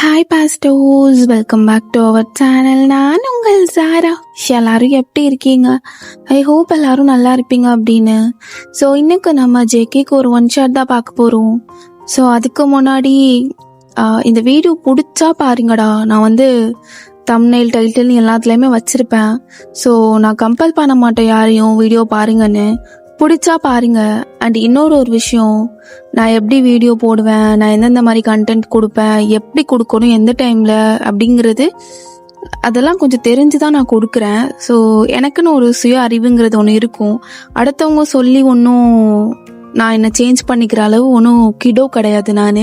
Hi பாஸ்டோஸ், welcome back to our channel. நான் உங்கள் சாரா. எல்லாரும் எப்படி இருக்கீங்க? ஐ ஹோப் எல்லாரும் நல்லா இருப்பீங்க அப்படின்னு. ஸோ இன்னைக்கு நம்ம ஜேகேக்கு ஒரு ஒன் ஷாட் தான் பார்க்க போகிறோம். ஸோ அதுக்கு முன்னாடி இந்த வீடியோ பிடிச்சா பாருங்கடா. நான் வந்து தம்ப்நெயில், டைட்டில் எல்லாத்துலேயுமே வச்சுருப்பேன். ஸோ நான் கம்பல் பண்ண மாட்டேன் யாரையும் வீடியோ பாருங்கன்னு. பிடிச்சா பாருங்க. அண்ட் இன்னொரு விஷயம், நான் எப்படி வீடியோ போடுவேன், நான் எந்தெந்த மாதிரி கண்டென்ட் கொடுப்பேன், எப்படி கொடுக்கணும், எந்த டைமில் அப்படிங்கிறது அதெல்லாம் கொஞ்சம் தெரிஞ்சு தான் நான் கொடுக்குறேன். ஸோ எனக்குன்னு ஒரு சுய அறிவுங்கிறது ஒன்று இருக்கும். அடுத்தவங்க சொல்லி ஒன்றும் நான் என்னை சேஞ்ச் பண்ணிக்கிற அளவு ஒன்றும் கிடோ கிடையாது நான்.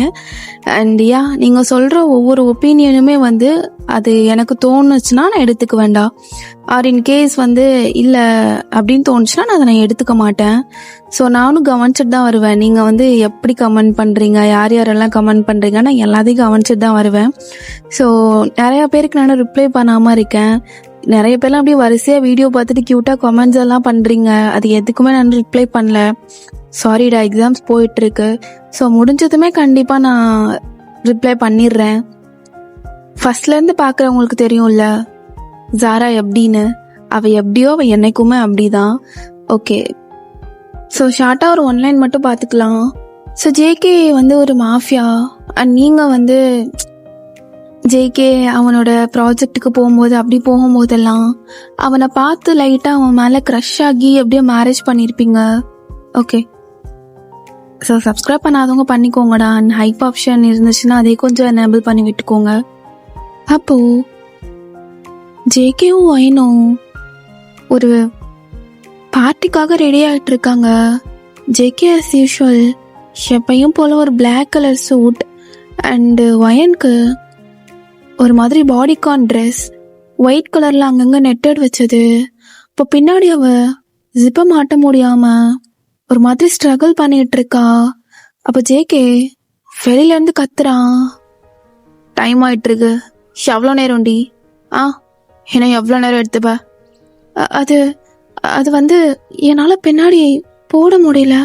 அண்ட் நீங்கள் சொல்கிற ஒவ்வொரு ஒப்பீனியனுமே வந்து அது எனக்கு தோணுச்சுன்னா நான் எடுத்துக்க வேண்டாம். ஆர் இன்கேஸ் வந்து இல்லை அப்படின்னு தோணுச்சுன்னா நான் அதை நான் எடுத்துக்க மாட்டேன். ஸோ நானும் கவனிச்சுட்டு தான் வருவேன். நீங்கள் வந்து எப்படி கமெண்ட் பண்ணுறீங்க, யார் யாரெல்லாம் கமெண்ட் பண்ணுறீங்க, நான் எல்லாத்தையும் கவனிச்சுட்டு தான் வருவேன். ஸோ நிறையா பேருக்கு நான் ரிப்ளை பண்ணாமல் இருக்கேன். நிறைய பேர்லாம் அப்படியே வரிசையாக வீடியோ பார்த்துட்டு க்யூட்டாக கமெண்ட்ஸ் எல்லாம் பண்ணுறீங்க. அது எதுக்குமே நான் ரிப்ளை பண்ணல. சாரிடா, எக்ஸாம்ஸ் போயிட்டுருக்கு. ஸோ முடிஞ்சதுமே கண்டிப்பாக நான் ரிப்ளை பண்ணிடுறேன். ஃபர்ஸ்ட்லேருந்து பார்க்குறவங்களுக்கு தெரியும்ல ஜாரா எப்படின்னு. அவள் எப்படியோ அவள் என்னைக்குமே அப்படி தான். ஓகே, ஸோ ஷார்ட்டாக ஒரு ஒன்லைன் மட்டும் பார்த்துக்கலாம். ஸோ ஜேகே வந்து ஒரு மாஃபியா. அண்ட் நீங்கள் வந்து ஜேகே அவனோட ப்ராஜெக்ட்டுக்கு போகும்போது அப்படி போகும்போதெல்லாம் அவனை பார்த்து லைட்டாக அவன் மேலே க்ரஷ் ஆகி அப்படியே மேரேஜ் பண்ணியிருப்பீங்க. ஓகே, ஸோ சப்ஸ்கிரைப் பண்ணாதவங்க பண்ணிக்கோங்கடா. அண்ட் ஹைப் ஆப்ஷன் இருந்துச்சுன்னா அதே கொஞ்சம் எனேபிள் பண்ணி விட்டுக்கோங்க. அப்போது ஜேகேவும் ஒயனும் ஒரு பார்ட்டிக்காக ரெடி ஆகிட்டு இருக்காங்க. ஜேகே ஆஸ் யூஷுவல் எப்பையும் போல் ஒரு பிளாக் கலர் சூட் அண்டு ஒயனுக்கு ஒரு மாதிரி பாடிகான் ட்ரெஸ் ஒயிட் கலரில் அங்கங்கே நெட்டட் வச்சது. இப்போ பின்னாடி அவ ஜிப்பை மாட்ட முடியாமல் ஒரு மாதிரி ஸ்ட்ரகிள் பண்ணிட்டு இருக்கா. அப்போ ஜேகே வெளியிலேருந்து கத்துறான், டைம் ஆயிட்டுருக்கு, எவ்வளோ நேரம்டி? ஏன்னா எவ்வளோ நேரம் எடுத்துப்ப? அது அது வந்து என்னால் பின்னாடி போட முடியல.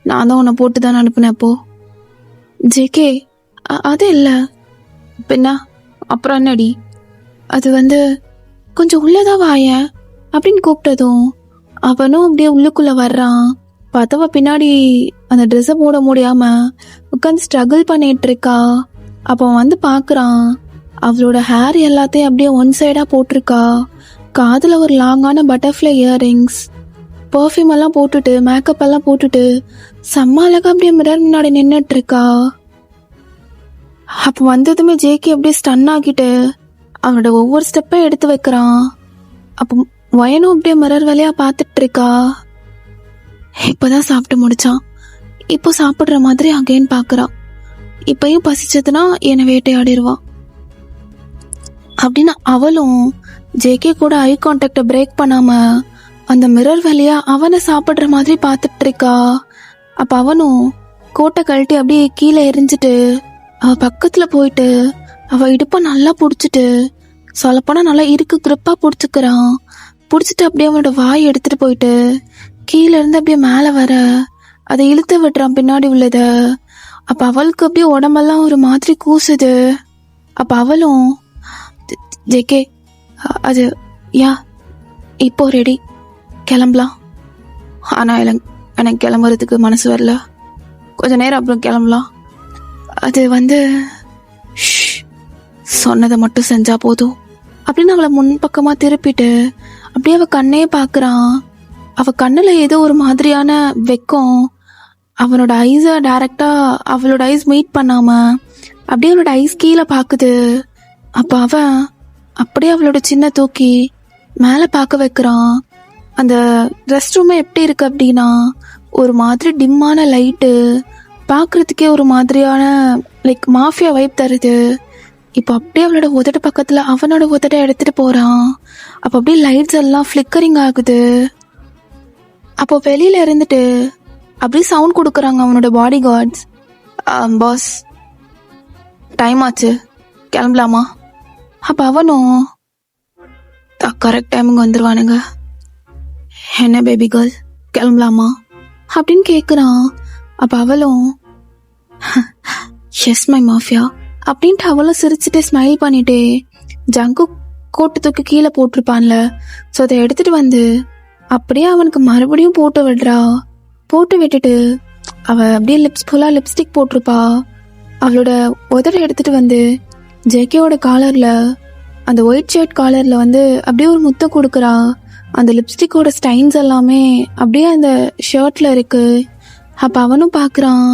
நான் தான் உன்னை போட்டு தானே அனுப்புனேன். அப்போ ஜேகே அது இல்லை பின்ன அப்புறம் என்னடி? அது வந்து கொஞ்சம் உள்ளதான் வாயேன் அப்படின்னு கூப்பிட்டதும் அவனும் அப்படியே உள்ளுக்குள்ளே வர்றான். பார்த்தவ பின்னாடி அந்த ட்ரெஸ்ஸை போட முடியாமல் உட்காந்து ஸ்ட்ரகிள் பண்ணிட்டு இருக்கா. அப்போ வந்து பார்க்குறான், அவளோட ஹேர் எல்லாத்தையும் அப்படியே ஒன் சைடாக போட்டிருக்கா. காதில் ஒரு லாங்கான பட்டர்ஃப்ளை இயரிங்ஸ், பர்ஃப்யூம் எல்லாம் போட்டுட்டு மேக்கப் எல்லாம் போட்டுட்டு செம்ம அழகாக அப்படியே மிரர் முன்னாடி நின்றுட்டு இருக்கா. அப்போ வந்ததுமே ஜேகே அப்படியே ஸ்டன் ஆகிட்டு அவனோட ஒவ்வொரு ஸ்டெப்பையும் எடுத்து வைக்கிறான். அப்போ ஒயனும் அப்படியே மிரர் வேலையாக பார்த்துட்டு இருக்கா. இப்போதான் சாப்பிட்டு முடிச்சான். இப்போ சாப்பிட்ற மாதிரி அகைன் பார்க்குறான். இப்பயும் பசிச்சதுன்னா என்னை வேட்டையாடிடுவான் அப்படின்னு அவளும் ஜேகே கூட ஐ கான்டாக்டை பிரேக் பண்ணாம அந்த மிரர் வழியா அவனை சாப்பிட்ற மாதிரி பார்த்துட்டு இருக்கா. அப்போ அவனும் கோட்டை கழட்டி அப்படியே கீழே எரிஞ்சிட்டு அவ பக்கத்தில் போயிட்டு அவ இடுப்பை நல்லா பிடிச்சிட்டு சொல்லப்போனால் நல்லா இருக்கு கிரிப்பாக பிடிச்சிக்கிறான். பிடிச்சிட்டு அப்படியே அவனோட வாய் எடுத்துட்டு போயிட்டு கீழே இருந்து அப்படியே மேலே வர அதை இழுத்து விட்டுறான் பின்னாடி உள்ளத. அப்போ அவளுக்கு அப்படியே உடம்பெல்லாம் ஒரு மாதிரி கூசுது. அப்போ அவளும் ஜேகே அது இப்போ ரெடி கிளம்பலாம். ஆனால் எனக்கு கிளம்புறதுக்கு மனசு வரல, கொஞ்ச நேரம் அப்புறம் கிளம்பலாம். அது வந்து சொன்னதை மட்டும் செஞ்சா போதும் அப்படின்னு அவளை முன்பக்கமாக திருப்பிட்டு அப்படியே அவள் கண்ணையே பார்க்குறான். அவள் கண்ணில் ஏதோ ஒரு மாதிரியான வெக்கம். அவனோட ஐஸை டைரெக்டாக அவளோட ஐஸ் மீட் பண்ணாமல் அப்படியே அவளோட ஐஸ் கீழே பார்க்குது. அப்போ அவன் அப்படியே அவளோட சின்ன தூக்கி மேலே பார்க்க வைக்கிறான். அந்த ரெஸ்ட் ரூமே எப்படி இருக்கு அப்படின்னா ஒரு மாதிரி டிம்மான லைட்டு, பார்க்குறதுக்கே ஒரு மாதிரியான லைக் மாஃபியா வைப் தருது. இப்போ அப்படியே அவளோட உதட்டு பக்கத்தில் அவனோட உதட்டை எடுத்துகிட்டு போகிறான். அப்போ அப்படியே லைட்ஸ் எல்லாம் ஃப்ளிக்கரிங் ஆகுது. அப்போ வெளியில் இருந்துட்டு அப்படியே சவுண்ட் கொடுக்குறாங்க அவனோட பாடி கார்ட்ஸ். பாஸ் டைம் ஆச்சு, கிளம்பலாமா? அப்போ அவனும் கரெக்ட் டைமுங்க வந்துடுவானுங்க. என்ன பேபி கேர்ள் கிளம்பலாமா அப்படின்னு கேட்குறான். அப்போ அவளும் எஸ் மை மாஃபியா, அப்படின்ட்டு அவளும் சிரிச்சுட்டு ஸ்மைல் பண்ணிட்டே ஜங்கு கோட்டு தூக்கி கீழே போட்டிருப்பான்ல, ஸோ அதை எடுத்துட்டு வந்து அப்படியே அவனுக்கு மறுபடியும் போட்டு விடுறா. போட்டு விட்டுட்டு அவ அப்படியே லிப்ஸ் ஃபுல்லாக லிப்ஸ்டிக் போட்டிருப்பா. அவளோட உதட எடுத்துட்டு வந்து ஜேகேவோட காலர்ல, அந்த ஒயிட் ஷர்ட் காலர்ல வந்து அப்படியே ஒரு முத்தம் கொடுக்குறா. அந்த லிப்ஸ்டிக்கோட ஸ்டைன்ஸ் எல்லாமே அப்படியே அந்த ஷர்ட்ல இருக்கு. அப்ப அவனும் பாக்குறான்,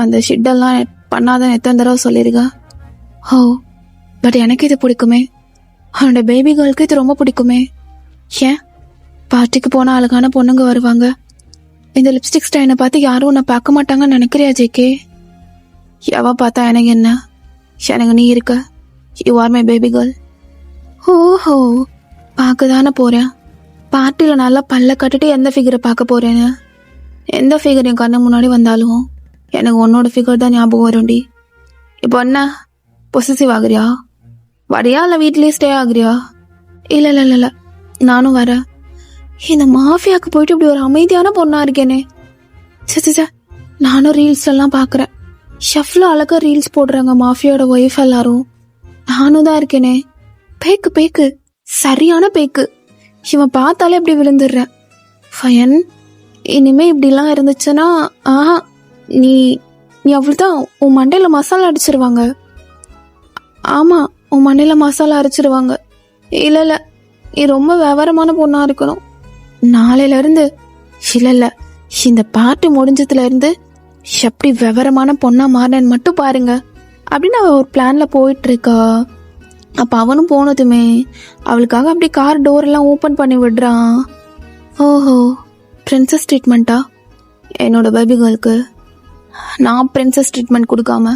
அந்த ஷிட்டெல்லாம் பண்ணாதான் எத்தனை தடவை சொல்லிருக்கா. ஓ பட் எனக்கு இது பிடிக்குமே, அவனோட பேபி கேர்ளுக்கு இது ரொம்ப பிடிக்குமே. ஏன் பார்ட்டிக்கு போன அழகான பொண்ணுங்க வருவாங்க, இந்த லிப்ஸ்டிக் ஸ்டைனை பார்த்து யாரும் உன்னை பார்க்க மாட்டாங்கன்னு நினைக்கிறியா ஜேகே? எவ பார்த்தா எனக்கு என்ன, எனக்கு நீ இருக்க, you are my baby girl. ஓஹோ பார்க்க தானே போறேன், பார்ட்டியில் நல்லா பல்ல கட்டிட்டு எந்த ஃபிகரை பார்க்க போறேன்னு. எந்த ஃபிகர் என் கண்ணு முன்னாடி வந்தாலும் எனக்கு உன்னோட ஃபிகர் தான் ஞாபகம் வரும்டி. இப்போ என்ன பொசசிவ் ஆகுறியா, வரியா இல்லை வீட்லயே ஸ்டே ஆகுறியா? இல்லை இல்லை இல்லை நானும் வரேன். இந்த மாஃபியாவுக்கு போயிட்டு இப்படி ஒரு அமைதியான பொண்ணா இருக்கேனே. சே நானும் ரீல்ஸ் எல்லாம் பார்க்குறேன், ஷெஃப்ல அழகா ரீல்ஸ் போடுறாங்க மாஃபியோட ஒய்ஃப் எல்லாரும். நானும் தான் இருக்கேனே, பேக்கு பேக்கு சரியான பேக்கு. இவன் பார்த்தாலே இப்படி விழுந்துடுறேன். ஃபயன் இனிமே இப்படிலாம் இருந்துச்சுன்னா ஆஹா நீ நீ அவ்வளோதான், உன் மண்டையில் மசாலா அடிச்சிருவாங்க. ஆமா உன் மண்டையில் மசாலா அரைச்சிருவாங்க. இல்லை இல்லை நீ ரொம்ப விவரமான பொண்ணா இருக்கணும். நாளையிலேருந்து இல்லை இந்த பாட்டு முடிஞ்சதுலேருந்து எப்படி விவரமான பொண்ணா மாறினேன்னு மட்டும் பாருங்க அப்படின்னு அவள் ஒரு பிளான்ல போயிட்டு இருக்கா. அப்போ அவனும் போனதுமே அவளுக்காக அப்படி கார் டோரெல்லாம் ஓப்பன் பண்ணி விடுறான். ஓஹோ பிரின்சஸ் ட்ரீட்மெண்ட்டா என்னோட பேபி கேர்ளுக்கு? நான் பிரின்சஸ் ட்ரீட்மெண்ட் கொடுக்காம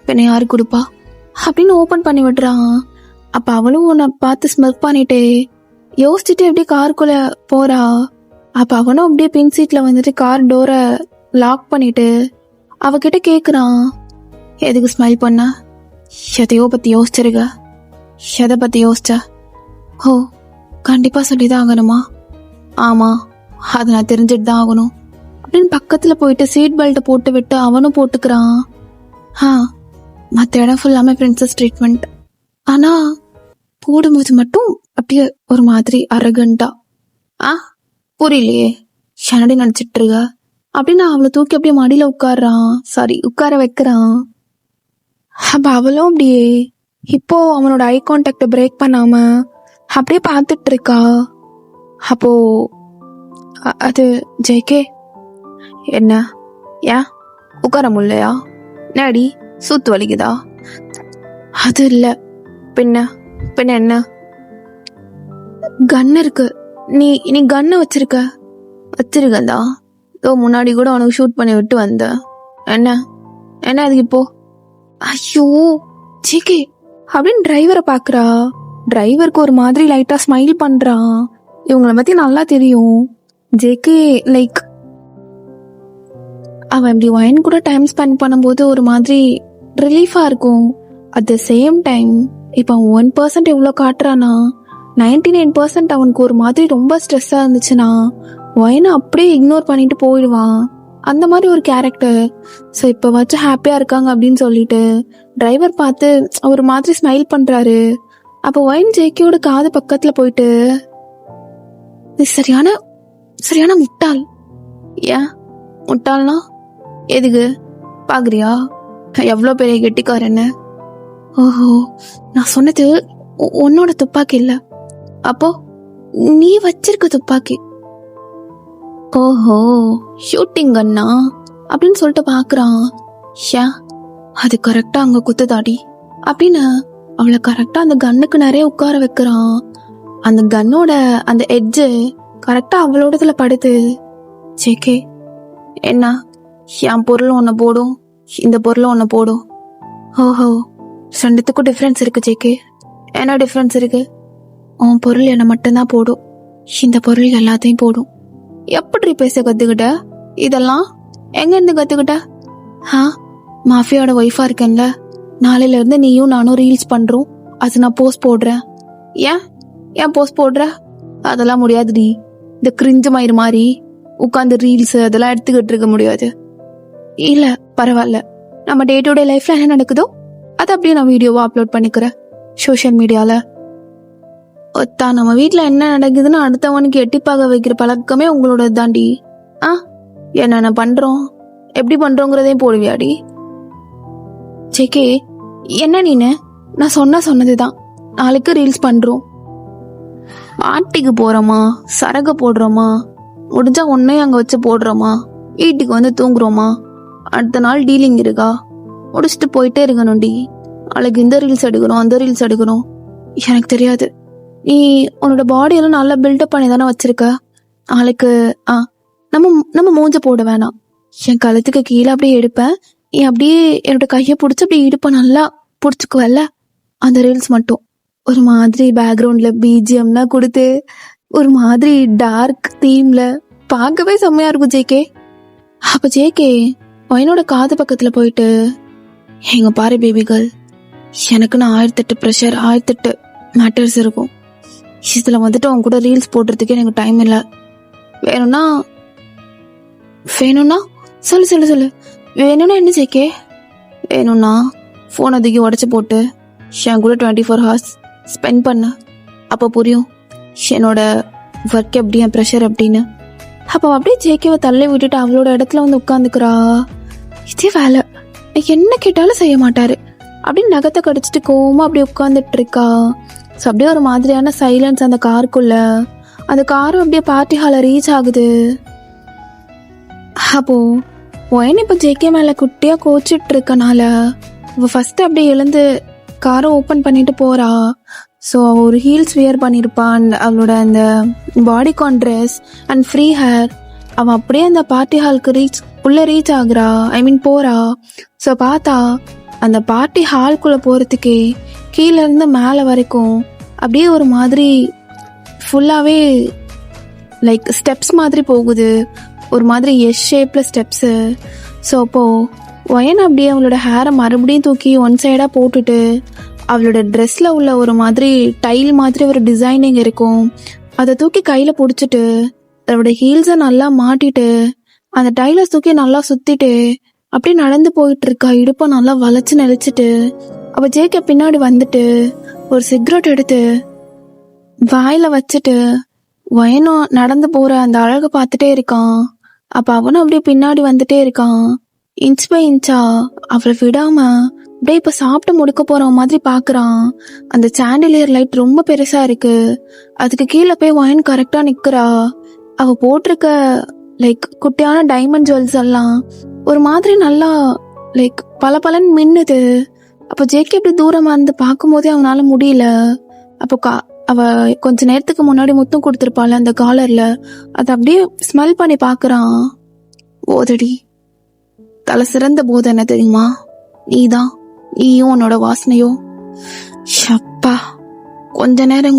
பின்ன யாரு கொடுப்பா அப்படின்னு ஓப்பன் பண்ணி விடுறான். அப்போ அவளும் உன்னை பார்த்து ஸ்மெல் பண்ணிட்டே யோசிச்சுட்டு எப்படி காருக்குள்ள போறா. அப்போ அவனும் அப்படியே பின் சீட்ல வந்துட்டு கார் டோரை லாக் பண்ணிட்டு அவகிட்ட கேட்குறான், எதுக்கு ஸ்மைல் பண்ண? எதையோ பற்றி யோசிச்சிருக்க? எதை பற்றி யோசிச்ச? ஓ கண்டிப்பாக சொல்லிதான் ஆகணுமா? ஆமாம் அதை நான் தெரிஞ்சுட்டு தான் ஆகணும் அப்படின்னு பக்கத்தில் போயிட்டு சீட் பெல்ட்டை போட்டு விட்டு அவனும் போட்டுக்கிறான். மற்ற இடம் ஃபுல்லாமே பிரின்சஸ் ட்ரீட்மெண்ட், ஆனால் போடும்போது மட்டும் அப்படியே ஒரு மாதிரி அரகண்டா. புரியலையே ஷனடி நினச்சிட்டு இருக்க அப்படின்னு அவளை தூக்கி அப்படியே மடியில் உட்கார வைக்கிறான். அப்போ அவளும் அப்படியே இப்போ அவனோட ஐ கான்டாக்டை பிரேக் பண்ணாம அப்படியே பார்த்துட்டு இருக்கா. அப்போ அது ஜேகே என்ன ஏன் உட்கார முடியலையா? நாடி சூத்து வலிக்குதா? அது இல்லை பின்ன பின்ன என்ன? கன் இருக்கு, நீ கன்னு வச்சிருக்கதா? முன்னாடி கூட உனக்கு ஷூட் பண்ணி விட்டு வந்த. என்ன என்ன அதுக்கு இப்போ? ஐயோ ஜேகே அப்படின்னு டிரைவரை பாக்குறா. டிரைவருக்கு ஒரு மாதிரி லைட்டா ஸ்மைல் பண்றான். இவங்கள பத்தி நல்லா தெரியும். ஜேகே லைக் அவன் இப்படி ஒயின் கூட டைம் ஸ்பெண்ட் பண்ணும்போது ஒரு மாதிரி ரிலீஃபா இருக்கும். அட் த சேம் டைம் இப்போ அவன் 1% எவ்வளோ காட்டுறானா, 99% அவனுக்கு ஒரு மாதிரி ரொம்ப ஸ்ட்ரெஸ்ஸா இருந்துச்சுன்னா ஒயினை அப்படியே இக்னோர் பண்ணிட்டு போயிடுவான். அந்த மாதிரி ஒரு கேரக்டர். ஸோ இப்போ வச்சு ஹாப்பியா இருக்காங்க அப்படின்னு சொல்லிட்டு டிரைவர் பார்த்து ஒரு மாதிரி ஸ்மைல் பண்றாரு. அப்போ ஒயின் ஜேக்கியோட காது பக்கத்துல போயிட்டு, இது சரியான முட்டாள். ஏன் முட்டாள்னா எதுக்கு பாக்குறியா எவ்வளோ பெரிய கெட்டிக்காரன்னு? ஓஹோ நான் சொன்னது உன்னோட துப்பாக்கி இல்ல, அப்போ நீ வச்சிருக்க துப்பாக்கி. ஓஹோ ஷூட்டிங் கன்னா அப்படின்னு சொல்லிட்டு பாக்குறான். அது கரெக்டா அங்க குத்துதாடி அப்படின்னு அவளை கரெக்டா அந்த கன்னுக்கு நிறைய உட்கார வைக்கிறான். அந்த கன்னோட அந்த எட்ஜு கரெக்டா அவளோடதுல படுது. ஜேகே என்ன என் பொருள் ஒன்று போடும், இந்த பொருள் ஒன்று போடும். ஓஹோ ரெண்டுத்துக்கும் டிஃப்ரென்ஸ் இருக்கு ஜேகே. என்ன டிஃப்ரென்ஸ் இருக்கு? உன் பொருள் என்னை மட்டும்தான் போடும், இந்த பொருள் எல்லாத்தையும் போடும். எப்படி பேச கத்துக்கிட்ட? இதெல்லாம் எங்க இருந்து கத்துக்கிட்ட? மாஃபியோட ஒய்ஃபா இருக்கேன்ல, நாளையில இருந்து நீயும் நானும் ரீல்ஸ் பண்றோம், அது நான் போஸ்ட் போடுறேன். ஏன் போஸ்ட் போடுற? அதெல்லாம் முடியாதுடி, இந்த கிரிஞ்சு மயிறு மாதிரி உட்காந்து ரீல்ஸ் அதெல்லாம் எடுத்துக்கிட்டு இருக்க முடியாது. இல்ல பரவாயில்ல, நம்ம டே டு டே லைஃப்ல என்ன நடக்குதோ அதை அப்படியே நான் வீடியோவா அப்லோட் பண்ணிக்கிறேன் சோஷியல் மீடியால. ஒத்தா நம்ம வீட்டுல என்ன நடக்குதுன்னு அடுத்தவனுக்கு எட்டிப்பாக வைக்கிற பழக்கமே உங்களோட தாண்டி. என்னென்ன பண்றோம் எப்படி பண்றோங்கிறதையும் போடுவியாடி. ஜேகே என்ன நீனு, நான் சொன்னதுதான். நாளைக்கு ரீல்ஸ் பண்றோம், பார்ட்டிக்கு போறோமா, சரக போடுறோமா, முடிஞ்சா ஒன்னையும் அங்க வச்சு போடுறோமா, வீட்டுக்கு வந்து தூங்குறோமா, அடுத்த நாள் டீலிங் இருக்கா, முடிச்சுட்டு போயிட்டே இருக்கணும்டி. நாளைக்கு இந்த ரீல்ஸ் எடுக்கணும் அந்த ரீல்ஸ் எடுக்கணும். எனக்கு தெரியாது, நீ உன்னோட பாடியெல்லாம் நல்லா பில்டப் பண்ணி தானே வச்சிருக்க. நாளைக்கு நம்ம மூஞ்ச போட வேணாம். என் கழுத்துக்கு கீழே அப்படியே எடுப்பேன், நீ அப்படியே என்னோட கையை பிடிச்சி அப்படியே இடுப்ப நல்லா பிடிச்சிக்குவல்ல, அந்த ரீல்ஸ் மட்டும் ஒரு மாதிரி பேக்ரவுண்ட்ல பிஜிஎம்லாம் கொடுத்து ஒரு மாதிரி டார்க் தீம்ல பார்க்கவே செம்மையா இருக்கும் ஜேகே. அப்ப ஜேகே என்னோட காது பக்கத்துல போயிட்டு, எங்க பாரு பேபி கேர்ள், எனக்குன்னு 1008 ப்ரெஷர் 1008 மேட்டர்ஸ் இருக்கும். இதுல வந்துட்டு அவங்க கூட ரீல்ஸ் போடுறதுக்கு எனக்கு டைம் இல்லை. வேணும்னா சொல்லு வேணும்னா என்ன ஜேகே, வேணும்னா போன் அதுக்கு உடச்சு போட்டு என் கூட 24 hours ஸ்பெண்ட் பண்ண, அப்ப புரியும் என்னோட ஒர்க் எப்படி, என் ப்ரெஷர் அப்படின்னு. அப்போ அப்படியே ஜேகேவை தள்ளி விட்டுட்டு அவளோட இடத்துல வந்து உட்காந்துக்கிறா. இதே வேலை என்ன கேட்டாலும் செய்ய மாட்டாரு. அப்படின்னு நகத்தை கடிச்சிட்டு கோவமா அப்படியே உட்காந்துட்டு இருக்கா. ஸோ அப்படியே ஒரு மாதிரியான சைலன்ஸ் அந்த காருக்குள்ள. அந்த காரும் அப்படியே பார்ட்டி ஹாலை ரீச் ஆகுது. அப்போ ஒயன் இப்போ ஜேகே மேல குட்டியா கோச்சிட்டு இருக்கனால அவ ஃபர்ஸ்ட் அப்படியே எழுந்து காரை ஓப்பன் பண்ணிட்டு போறா. ஸோ ஒரு ஹீல்ஸ் வியர் பண்ணியிருப்பான், அவளோட அந்த பாடிகான் ட்ரெஸ் அண்ட் ஃப்ரீ ஹேர். அவன் அப்படியே அந்த பார்ட்டி ஹாலுக்கு உள்ள ரீச் ஆகுறா, போறா. ஸோ பார்த்தா அந்த பார்ட்டி ஹால்குள்ள போறதுக்கே கீழே இருந்து மேலே வரைக்கும் அப்படியே ஒரு மாதிரி ஃபுல்லாவே லைக் ஸ்டெப்ஸ் மாதிரி போகுது, ஒரு மாதிரி எஸ் ஷேப்ல ஸ்டெப்ஸு. ஸோ அப்போ ஒயன் அப்படியே அவளோட ஹேரை மறுபடியும் தூக்கி ஒன் சைடா போட்டுட்டு அவளோட ட்ரெஸ்ல உள்ள ஒரு மாதிரி டைல் மாதிரி ஒரு டிசைனிங் இருக்கும், அதை தூக்கி கையில பிடிச்சிட்டு அவளோட ஹீல்ஸை நல்லா மாட்டிட்டு அந்த டைலை தூக்கி நல்லா சுத்திட்டு அப்படியே நடந்து போயிட்டு இருக்கா, இடுப்ப நல்லா வளைச்சு நெளிச்சிட்டு. அவ ஜேகே பின்னாடி வந்துட்டு ஒரு சிகரெட் எடுத்து வாயில வச்சுட்டு வயனும் நடந்து போற அந்த அழகை பார்த்துட்டே இருக்கான். அப்ப அவனும் அப்படியே பின்னாடி வந்துட்டே இருக்கான். இன்ச் பை இன்ச்சா அவளை விடாம அப்படியே இப்ப சாப்பிட்டு முடுக்க போற மாதிரி பாக்குறான். அந்த சாண்டிலியர் லைட் ரொம்ப பெருசா இருக்கு, அதுக்கு கீழே போய் வயன் கரெக்டா நிக்கிறா. அவ போட்டிருக்க லைக் குட்டியான டைமண்ட் ஜுவல்ஸ் எல்லாம் ஒரு மாதிரி நல்லா லைக் பலன்னு மின்னுது. அப்போ ஜேகே இப்படி தூரமா இருந்து பார்க்கும் போதே அவனால முடியல. அப்போ அவ கொஞ்ச நேரத்துக்கு முன்னாடி முத்தம் கொடுத்துருப்பாள் அந்த காலர்ல, அதை அப்படியே ஸ்மெல் பண்ணி பாக்குறான். போதடி, தலை சிறந்த போதை என்ன தெரியுமா, நீயும் உன்னோட வாசனையோ. ஷப்பா, கொஞ்ச நேரம்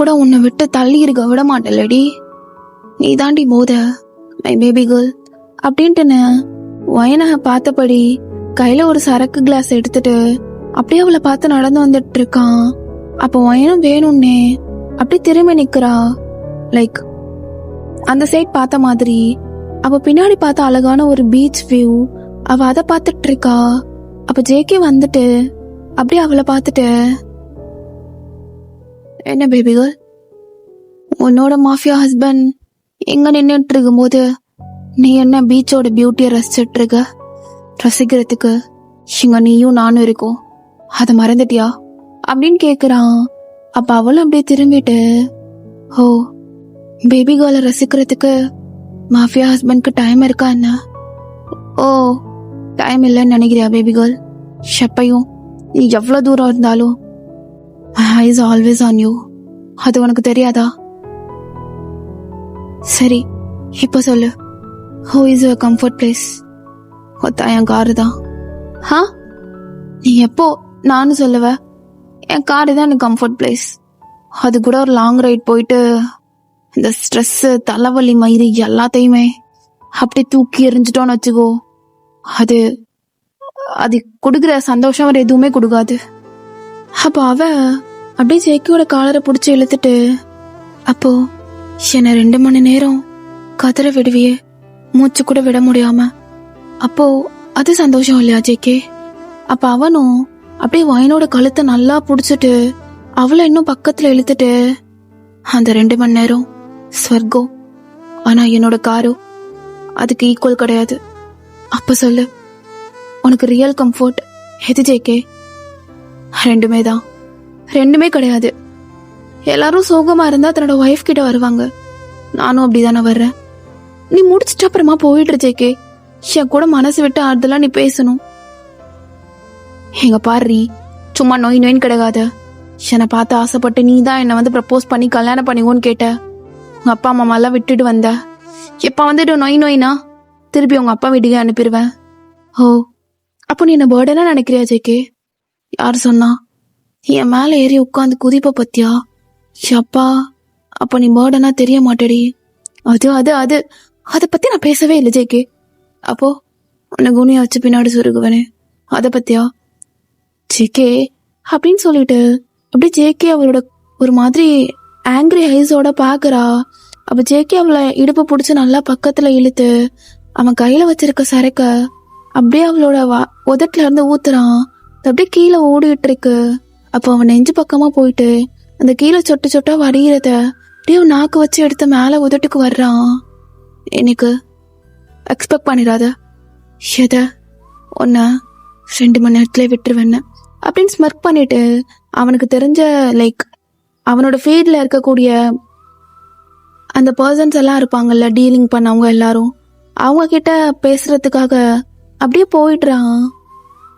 கூட உன்னை விட்டு தள்ளி இருக்க விட மாட்டேலடி, நீ தாண்டி போத மை பேபி கேர்ள் அப்படின்ட்டுன்னு வயனை பார்த்தபடி கையில ஒரு சரக்கு கிளாஸ் எடுத்துட்டு அப்படியே அவளை பார்த்து நடந்து வந்துட்டு இருக்கான். அப்போ வயனும் வேணும்னே அப்படியே திரும்பி நிக்கிறா, லைக் அந்த சைட் பார்த்த மாதிரி. அவ பின்னாடி பார்த்த அழகான ஒரு பீச் வியூ, அவ அதை பார்த்துட்டு இருக்கா. அப்ப ஜேகே வந்துட்டு அப்படியே அவளை பார்த்துட்டு, என்ன பேபி கேர்ள், உன்னோட மாஃபியா ஹஸ்பண்ட் எங்க நின்னுட்டு இருக்கும்போது நீ என்ன பீச்சோட பியூட்டியை ரசிச்சிட்டு இருக்க? ரசிக்கிறதுக்கு இங்க நீயும் நானும் இருக்கோம், அதை மறந்துட்டியா அப்படின்னு கேக்குறான். அப்ப அவளும் அப்படியே திரும்பிட்டு, ஓ பேபி கேர்ளை ரசிக்கிறதுக்கு மாஃபியா ஹஸ்பண்ட்க்கு டைம் இருக்கா என்ன? ஓ டைம் இல்லைன்னு நினைக்கிறியா பேபி கேர்ள்? ஷப்பையும் நீ எவ்வளவு தூரம் இருந்தாலும் my eyes always on you, அது உனக்கு தெரியாதா? சரி இப்ப சொல்லு, who is your comfort place? ஒத்தா என் காரு தான். நீ எப்போ நானும் சொல்லுவ, என் காரு தான் எனக்கு கம்ஃபர்ட் பிளேஸ். அது கூட ஒரு லாங் ரைட் போயிட்டு இந்த ஸ்ட்ரெஸ் தலைவலி மயிறு எல்லாத்தையுமே அப்படியே தூக்கி எறிஞ்சிட்டோன்னு வச்சுக்கோ, அது கொடுக்குற சந்தோஷம் அவர் எதுவுமே கொடுக்காது. அப்போ அவ அப்படியே ஜேக்கியோட காலரை பிடிச்சி இழுத்துட்டு, அப்போ என்னை 2 மணி நேரம் கதற விடுவியே, மூச்சு கூட விட முடியாம, அப்போ அது சந்தோஷம் இல்லையா ஜேகே? அப்ப அவனும் அப்படியே வயனோட கழுத்தை நல்லா புடிச்சிட்டு அவளை இன்னும் பக்கத்துல இழுத்துட்டு அந்த 2 மணி நேரம் ஸ்வர்க்கம். ஆனா என்னோட காரோ அதுக்கு ஈக்குவல் கிடையாது. அப்ப சொல்லு, உனக்கு ரியல் கம்ஃபர்ட் எது ஜேகே? 2மே தான். 2மே கிடையாது. எல்லாரும் சோகமா இருந்தா தன்னோட ஒய்ஃப் கிட்ட வருவாங்க. நானும் அப்படிதானே வர்றேன். நீ முடிச்சிட்டு அப்புறமா போயிட்டு ஜேகே. என் கூட மனசு விட்டு ஆறுதலா நீ பேசணும். எங்க பாரு, சும்மா நோய் நோயின்னு கிடைக்காத. என்னை பார்த்து ஆசைப்பட்டு நீ தான் என்னை வந்து ப்ரப்போஸ் பண்ணி கல்யாணம் பண்ணிவோன்னு கேட்ட. உங்க அப்பா அம்மா எல்லாம் விட்டுட்டு வந்த. எப்ப வந்துட்டு நோய் நோயினா திருப்பி உங்க அப்பா வீட்டுக்கே அனுப்பிடுவேன். ஓ, அப்போ நீ என்ன பேர்டனா நினைக்கிறியா ஜேகே? யாரு சொன்னா? என் மேல ஏறி உட்காந்து குதிப்ப பத்தியா? அப்பா, அப்ப நீ பேர்டனா தெரிய மாட்டேடி. அது அது அது அதை பத்தி நான் பேசவே இல்லை ஜேகே. அப்போ உன்னை குனியா வச்சு பின்னாடி சுருகுவனே, அதை பத்தியா? ஜேகே அப்படின்னு சொல்லிட்டு அப்படியே ஜேகே அவளோட ஒரு மாதிரி ஆங்கிரி ஐஸோட பாக்குறா. அப்ப ஜேகே அவளை இடுப்பு பிடிச்சு நல்லா பக்கத்துல இழுத்து அவன் கையில வச்சிருக்க சரக்க அப்படியே அவளோட உதட்டுல இருந்து ஊத்துறான். அப்படியே கீழே ஓடிட்டு இருக்கு. அப்போ அவன் நெஞ்சு பக்கமா போயிட்டு அந்த கீழே சொட்டு சொட்டா வடிகிறத அப்படியே நாக்கு வச்சு எடுத்து மேல உதட்டுக்கு வர்றான். எனக்கு எக்ஸ்பெக்ட் பண்ணிடாத, எத ஒன்ன 2 மணி நேரத்துல விட்டுருவேன்னு அப்படின்னு ஸ்மர்க் பண்ணிட்டு அவனுக்கு தெரிஞ்ச அவனோட ஃபீல்ட்ல இருக்கக்கூடிய அந்த பர்சன்ஸ் எல்லாம் இருப்பாங்கல்ல, டீலிங் பண்ணவங்க எல்லாரும், அவங்க கிட்ட பேசுறதுக்காக அப்படியே போயிடுறான்.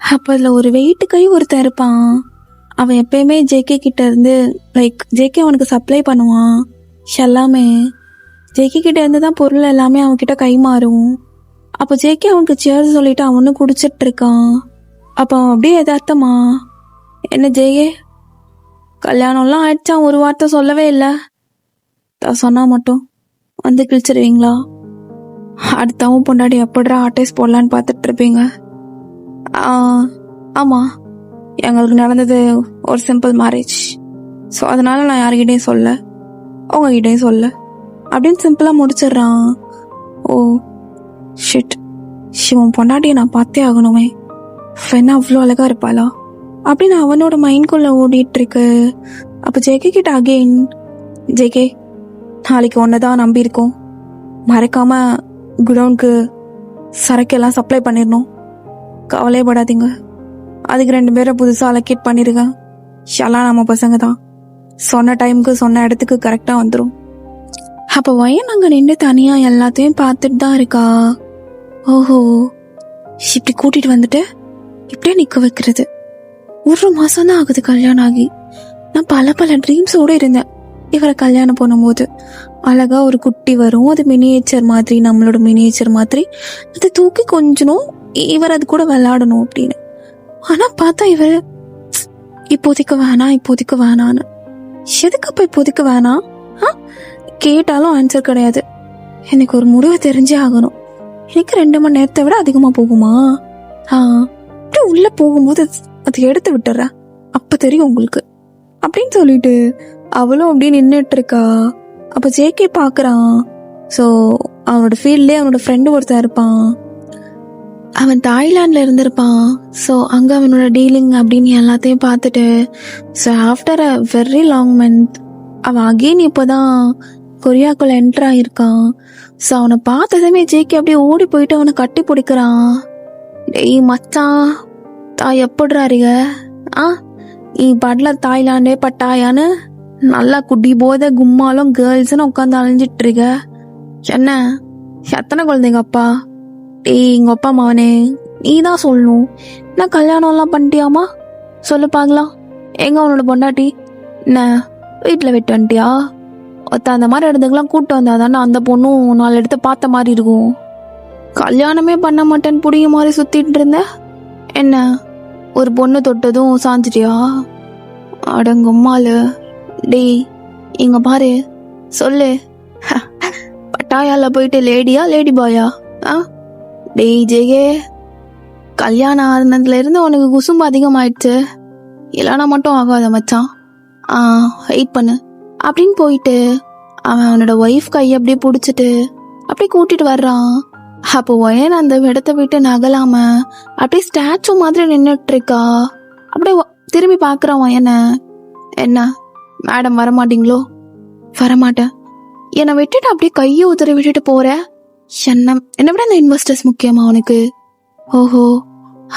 அப்ப அதுல ஒரு வெயிட்டு கை ஒருத்தன் இருப்பான். அவன் எப்பயுமே ஜேகே கிட்ட இருந்து ஜேகே அவனுக்கு சப்ளை பண்ணுவான் எல்லாமே. ஜேகே கிட்ட இருந்து தான் பொருள் எல்லாமே அவன் கிட்ட கை மாறும். அப்போ ஜேகே அவனுக்கு சேர் சொல்லிட்டு அவனும் குடிச்சிட்டு இருக்கான். அப்போ அவன் அப்படியே எதார்த்தமா, என்ன ஜேகே கல்யாணம்லாம் ஆயிடுச்சான், ஒரு வார்த்தை சொல்லவே இல்லை. சொன்னா மட்டும் வந்து கிழிச்சிருவீங்களா? அடுத்தவன் பொண்டாடி எப்படிடா ஆர்டிஸ்ட் போடலான்னு பார்த்துட்டு இருப்பீங்க. ஆமா, எங்களுக்கு நடந்தது ஒரு சிம்பிள் மேரேஜ். ஸோ அதனால நான் யாருக்கிட்டையும் சொல்ல, உங்ககிட்டையும் சொல்ல அப்படின்னு சிம்பிளா முடிச்சிடுறான். ஓ ஷிட், சிவன் பொண்டாட்டியை நான் பார்த்தே ஆகணுமே, என்ன அவ்வளோ அழகா இருப்பாளா அப்படின்னு அவனோட மைண்ட்குள்ள ஓடிட்டு இருக்கு. அப்போ ஜேகே கிட்ட அகெயின், ஜேகே நாளைக்கு ஒன்னதான் நம்பி இருக்கோம், மறக்காம குடவுனுக்கு சரக்கெல்லாம் சப்ளை பண்ணிடணும், கவலையப்படாதீங்க. அதுக்கு 2 பேரை புதுசாக அலோகேட் பண்ணிருக்கேன். எல்லாம் நம்ம பசங்க தான், சொன்ன டைமுக்கு சொன்ன இடத்துக்கு கரெக்டா வந்துடும். அப்போ வயன் அங்க நின்று தனியா எல்லாத்தையும் பார்த்துட்டு தான் இருக்கா. ஓஹோ, இப்படி கூட்டிட்டு வந்துட்டு இப்படியே நிக்க வைக்கிறது. 1 மாசம் தான் ஆகுது கல்யாணம் ஆகி. நான் பல ட்ரீம்ஸோட இருந்தேன். இவரை கல்யாணம் பண்ணும்போது அழகா ஒரு குட்டி வரும், அது மினியேச்சர் மாதிரி, நம்மளோட மினியேச்சர் மாதிரி, அதை தூக்கி கொஞ்சணும், இவர் அது கூட விளையாடணும் அப்படின்னு. ஆனா பார்த்தா இவர் இப்போதைக்கு வேணான்னு. எதுக்கப்ப இப்போதைக்கு வேணாம்? கேட்டாலும் ஆன்சர் கிடையாது. எனக்கு ஒரு முடிவை தெரிஞ்சே ஆகணும். எனக்கு 2 மணி நேரத்தை விட அதிகமா போகுமா? அப்படியே உள்ள போகும்போது அது எடுத்து விட்டுற, அப்ப தெரியும் உங்களுக்கு அப்படின்னு சொல்லிட்டு அவளும் அப்படியே நின்றுட்டு இருக்கா. அப்ப ஜேகே பாக்குறான். ஸோ அவனோட ஃபீல்ட்லேயே அவனோட ஃப்ரெண்டு ஒருத்தன் இருப்பான். அவன் தாய்லாண்டில் இருந்திருப்பான். ஸோ அங்கே அவனோட டீலிங் அப்படின்னு எல்லாத்தையும் பார்த்துட்டு, so after a very long month அவன் அகெயின் இப்போதான் கொரியாக்குள்ள என்டர் ஆகியிருக்கான். ஸோ அவனை பார்த்ததுமே ஜேகே அப்படியே ஓடி போயிட்டு அவனை கட்டி பிடிக்கிறான். டேய் மச்சான், எப்படிறாருங்க நீ பட்ல தாய்லாண்டே பட்டாயான்னு நல்லா குட்டி போத கும்மாலும் கேர்ள்ஸ்ன்னு உட்காந்து அலைஞ்சிட்டு இருக்க. என்ன எத்தனை குழந்தைங்க அப்பா? டேய் எங்க அப்பா அம்மாவனே, நீ தான் சொல்லணும். என்ன கல்யாணம் எல்லாம் பண்ணிட்டியாமா? சொல்லு பாக்கலாம். எங்க அவனோட பொண்டாட்டி? என்ன வீட்டுல விட்டு வந்துட்டியா? அந்த மாதிரி இடத்துக்கெல்லாம் கூப்பிட்டு வந்தாதானே அந்த பொண்ணும் 4 இடத்த பார்த்த மாதிரி இருக்கும். கல்யாணமே பண்ண மாட்டேன்னு புடிங்க மாதிரி சுத்திட்டு இருந்த. என்ன ஒரு பொண்ணு தொட்டதும் சாஞ்சிட்டியா? அடங்கும்மாலு. டேய் இங்க பாரு, சொல்லு, பட்டாயால போயிட்டு லேடியா லேடி பாயா? டேய் ஜெயே, கல்யாணம் ஆனதுல இருந்து உனக்கு குசும்பு அதிகமாயிடுச்சு, இல்லைனா மட்டும் ஆகாத மச்சான். வெயிட் பண்ணு அப்படின்னு போயிட்டு அவன் அவனோட ஒய்ஃப் கையை அப்படியே பிடிச்சிட்டு அப்படியே கூட்டிட்டு வர்றான். அப்போ ஒயன் அந்த இடத்த விட்டு நகலாம அப்படியே ஸ்டாச்சு மாதிரி நின்னுட்டு இருக்கா. அப்படியே திரும்பி பாக்குறான் ஒயனை. என்ன மேடம் வரமாட்டீங்களோ? வரமாட்டேன். என்னை விட்டுட்டு அப்படியே கையை உதறி விட்டுட்டு போற. என்னை விட அந்த இன்வெஸ்டர்ஸ் முக்கியமா உனக்கு? ஓஹோ,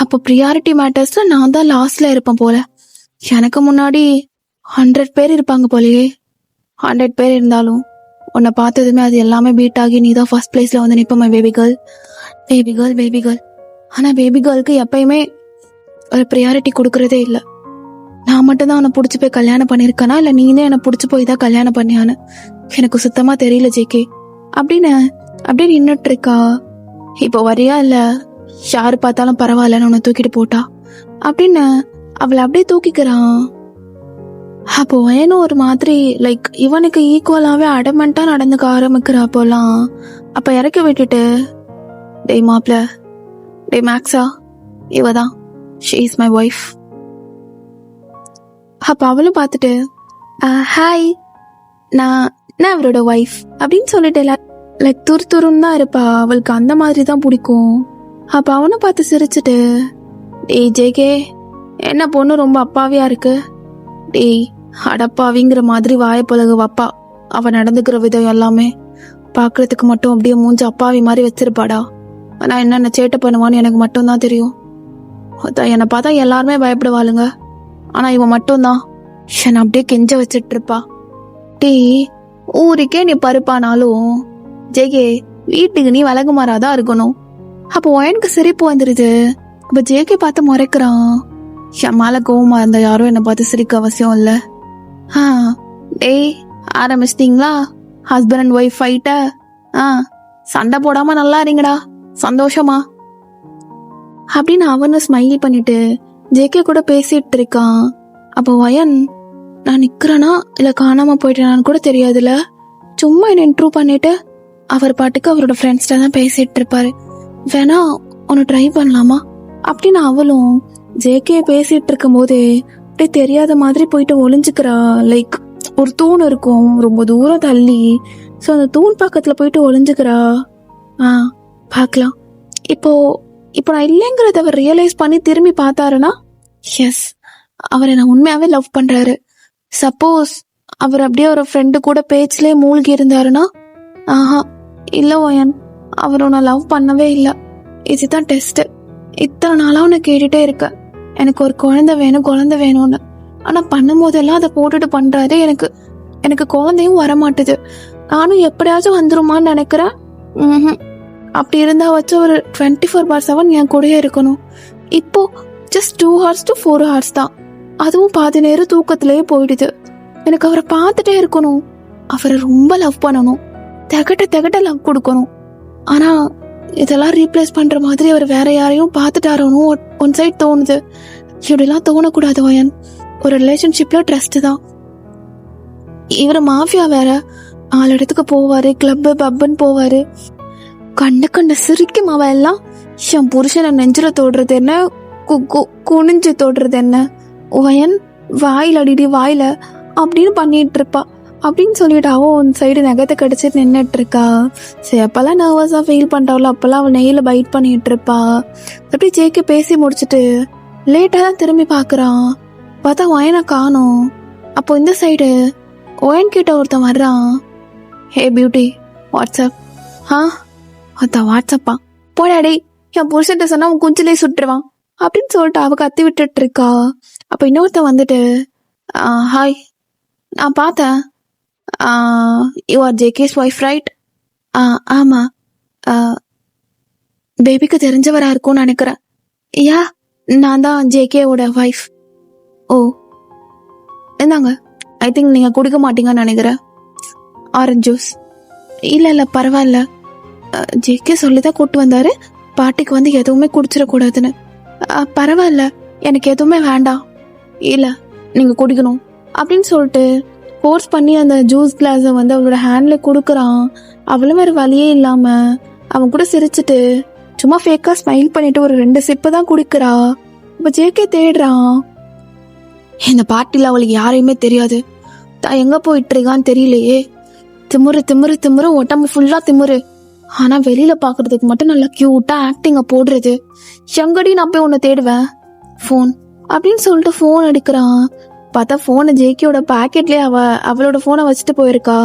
அப்ப ப்ரியாரிட்டி மேட்டர்ஸ்ல நான் தான் லாஸ்ட்ல இருப்பேன் போல. எனக்கு முன்னாடி 100 பேர் இருப்பாங்க போலயே. 100 பேர் இருந்தாலும் உன்னை பார்த்ததுமே அது எல்லாமே பீட் ஆகி நீ தான் ஃபர்ஸ்ட் பிளேஸ்ல வந்து நிற்ப. My baby girl, baby girl, baby girl. ஆனா பேபி கேர்ளுக்கு எப்பயுமே ஒரு ப்ரியாரிட்டி கொடுக்கறதே இல்லை. நான் மட்டும் தான் உன்னை பிடிச்சி போய் கல்யாணம் பண்ணியிருக்கேனா இல்லை நீனே என்னை பிடிச்சி போய் தான் கல்யாணம் பண்ணியான்னு எனக்கு சுத்தமா தெரியல ஜேகே அப்படின்னு அப்படியே நின்னுட்டு இருக்கா. இப்போ வரியா இல்ல யாரு பார்த்தாலும் பரவாயில்லன்னு உன்னை தூக்கிட்டு போட்டா அப்படின்னு அவளை அப்படியே தூக்கிக்கிறான். அப்போ ஏனும் ஒரு மாதிரி லைக் இவனுக்கு ஈக்குவலாவே அடமெண்டா நடந்துக்க ஆரம்பிக்கிறா போலாம். அப்ப இறக்கி விட்டுட்டு, டேய் மாப்ள, டேய் மேக்ஸா, இவதான் ஷீ இஸ் மை ஒய்ஃப். அப்ப அவளும் பார்த்துட்டு ஹாய், நான் அவரோட ஒய்ஃப் அப்படின்னு சொல்லிட்டு லைக் துருன்னு தான் இருப்பா. அவளுக்கு அந்த மாதிரி தான் பிடிக்கும். அப்ப அவனை பார்த்து சிரிச்சுட்டு, டேய் ஜேகே, என்ன பொண்ணு ரொம்ப அப்பாவியா இருக்கு. டேய் அடப்பாவிங்கிற மாதிரி வாய பழகு வப்பா. அவ நடந்துக்கிற விதம் எல்லாமே பாக்குறதுக்கு மட்டும் அப்படியே மூஞ்சி அப்பாவி மாதிரி வச்சிருப்பாடா. ஆனா என்னென்ன சேட்டை பண்ணுவான்னு எனக்கு மட்டும் தான் தெரியும். என்னை பார்த்தா எல்லாருமே பயப்படுவாளுங்க. ஆனா இவன் மட்டும்தான் என்னை அப்படியே கெஞ்ச வச்சிட்டு இருப்பா. டீ ஊருக்கே நீ பருப்பானாலும் ஜேகே வீட்டுக்கு நீ விலகுமாறாதான் இருக்கணும். அப்போ எனக்கு சிரிப்பு வந்துருது. அப்ப ஜேகே பார்த்து முறைக்கிறான். என் மேல கோவமா இருந்தா யாரும் என்னை பார்த்து சிரிக்க அவசியம் இல்ல. டேய் ஆரம்பிச்சிட்டீங்களா ஹஸ்பண்ட் அண்ட் ஒய்ஃப் ஃபைட்ட? சண்டை போடாம நல்லா இருங்கடா, சந்தோஷமா அப்படின்னு அவனு ஸ்மைல் பண்ணிட்டு ஜேகே கூட பேசிட்டு இருக்கான். அப்போ வயன், நான் நிக்கிறேனா இல்ல காணாம போயிட்டேனான்னு கூட தெரியாதுல, சும்மா என்ன இன்ட்ரூவ் பண்ணிட்டு அவர் பாட்டுக்கு அவரோட ஃப்ரெண்ட்ஸ்ட தான் பேசிட்டு இருப்பாரு, வேணா ஒன்னு ட்ரை பண்ணலாமா அப்படின்னு அவளும் ஜேகே பேசிட்டு இருக்கும் போதே அப்படியே தெரியாத மாதிரி போயிட்டு ஒளிஞ்சுக்கிறா. லைக் ஒரு தூண் இருக்கும் ரொம்ப தூரம் தள்ளி. ஸோ அந்த தூண் பக்கத்துல போயிட்டு ஒளிஞ்சுக்கிறா. பார்க்கலாம். இப்போ நான் இல்லைங்கிறத அவர் ரியலைஸ் பண்ணி திரும்பி பார்த்தாருன்னா, எஸ் அவரை நான் உண்மையாவே லவ் பண்றாரு. சப்போஸ் அவர் அப்படியே ஒரு ஃப்ரெண்டு கூட பேச்சிலே மூழ்கி இருந்தாருன்னா, இல்ல வயன், அவரை நான் லவ் பண்ணவே இல்லை, இதுதான் டெஸ்ட். இத்தனை நாளா உன்னை கேட்டுட்டே இருக்க, எனக்கு ஒரு குழந்தை வேணும்னு. ஆனா பண்ணும் போதெல்லாம் அதை போட்டுட்டு பண்றாரு. எனக்கு குழந்தையும் வரமாட்டுது. நானும் எப்படியாச்சும் வந்துருமான்னு நினைக்கிறேன். அப்படி இருந்தா வச்சு ஒரு 24/7 என் கூடயே இருக்கணும். இப்போ ஜஸ்ட் 2 hours to 4 hours தான், அதுவும் பாதி நேரம் தூக்கத்திலேயே போயிடுது. எனக்கு அவரை பார்த்துட்டே இருக்கணும், அவரை ரொம்ப லவ் பண்ணணும், திகட்ட லவ் கொடுக்கணும். ஆனா இதெல்லாம் ரீப்ளேஸ் பண்ற மாதிரி அவர் வேற யாரையும் பார்த்துட்டாரோன்னு ஒன் சைட் தோணுது. இப்படிலாம் தோணக்கூடாது வயன். ஒரு ரிலேஷன்ஷிப்ல ட்ரஸ்ட் தான். இவரு மாஃபியா வேற, 4 இடத்துக்கு போவாரு, கிளப்பு பப்புன்னு போவாரு. கண்ட சிரிக்கும் அவ எல்லாம். என் புருஷனை நெஞ்சில தோடுறது என்ன, குனிஞ்சு தோடுறது என்ன, வயன் வாயில அடிடி வாயில அப்படின்னு பண்ணிட்டு இருப்பா. அப்படின்னு சொல்லிட்டு அவன் ஒன் சைடு நகத்தை கடிச்சிட்டு நின்றுட்டு இருக்கா. சரி, அப்பெல்லாம் நர்வஸா ஃபீல் பண்றாள். அப்பெல்லாம் அவள் நெய்ல பைட் பண்ணிட்டு இருப்பா. அப்படி ஜேக்கே பேசி முடிச்சுட்டு லேட்டா தான் திரும்பி பாக்குறான். பார்த்தா வயனை காணோம். அப்போ இந்த சைடு ஒயன் கிட்ட ஒருத்தன் வர்றான். ஹே பியூட்டி, வாட்ஸ்அப். வாட்ஸ்அப்பா போடாடே, என் புருஷன்ட்ட சொன்னா அவன் குஞ்சிலே சுட்டுருவான் அப்படின்னு சொல்லிட்டு அவ கத்தி விட்டுட்டு இருக்கா. அப்ப இன்னொருத்தன் வந்துட்டு, ஹாய், நான் பார்த்தேன், you are JK's wife right? ஆமா, பேபிக்கு தெரிஞ்சவரா இருக்கும்னு நினைக்கிறேன். யா, நான் தான் ஜேகேவோட ஒய்ஃப். ஓ என்னங்க, ஐ திங்க் நீங்க குடிக்க மாட்டீங்கன்னு நினைக்கிறேன். Orange juice? இல்ல பரவாயில்ல, ஜேகே சொல்லிதான் கூட்டு வந்தாரு, பாட்டிக்கு வந்து எதுவுமே குடிச்சிடக்கூடாதுன்னு. பரவாயில்ல, எனக்கு எதுவுமே வேண்டாம். இல்ல நீங்க குடிக்கணும் அப்படின்னு சொல்லிட்டு ஃபோர்ஸ் பண்ணி அந்த ஜூஸ் கிளாஸை வந்து அவளோட ஹேண்ட்ல கொடுக்குறான். அவளும் வேற வழியே இல்லாம அவன் கூட சிரிச்சுட்டு சும்மா ஃபேக்கா ஸ்மைல் பண்ணிட்டு ஒரு 2 சிப்பு தான் குடிக்கிறா. இப்ப ஜேகே தேடுறான். இந்த பார்ட்டில அவளுக்கு யாரையுமே தெரியாது, தான் எங்க போயிட்டு இருக்கான்னு தெரியலையே. திமுறு உடம்பு ஃபுல்லா திமுறு ஆனா வெளியில பாக்குறதுக்கு மட்டும் நல்லா கியூட்டா ஆக்டிங்க போடுறது. எங்கடி நான் போய் உன்னை தேடுவேன், போன் அப்படின்னு சொல்லிட்டு போன் எடுக்கிறான். பார்த்தா போனை ஜேக்கியோட பாக்கெட்லயே அவளோட போனை வச்சுட்டு போயிருக்கா.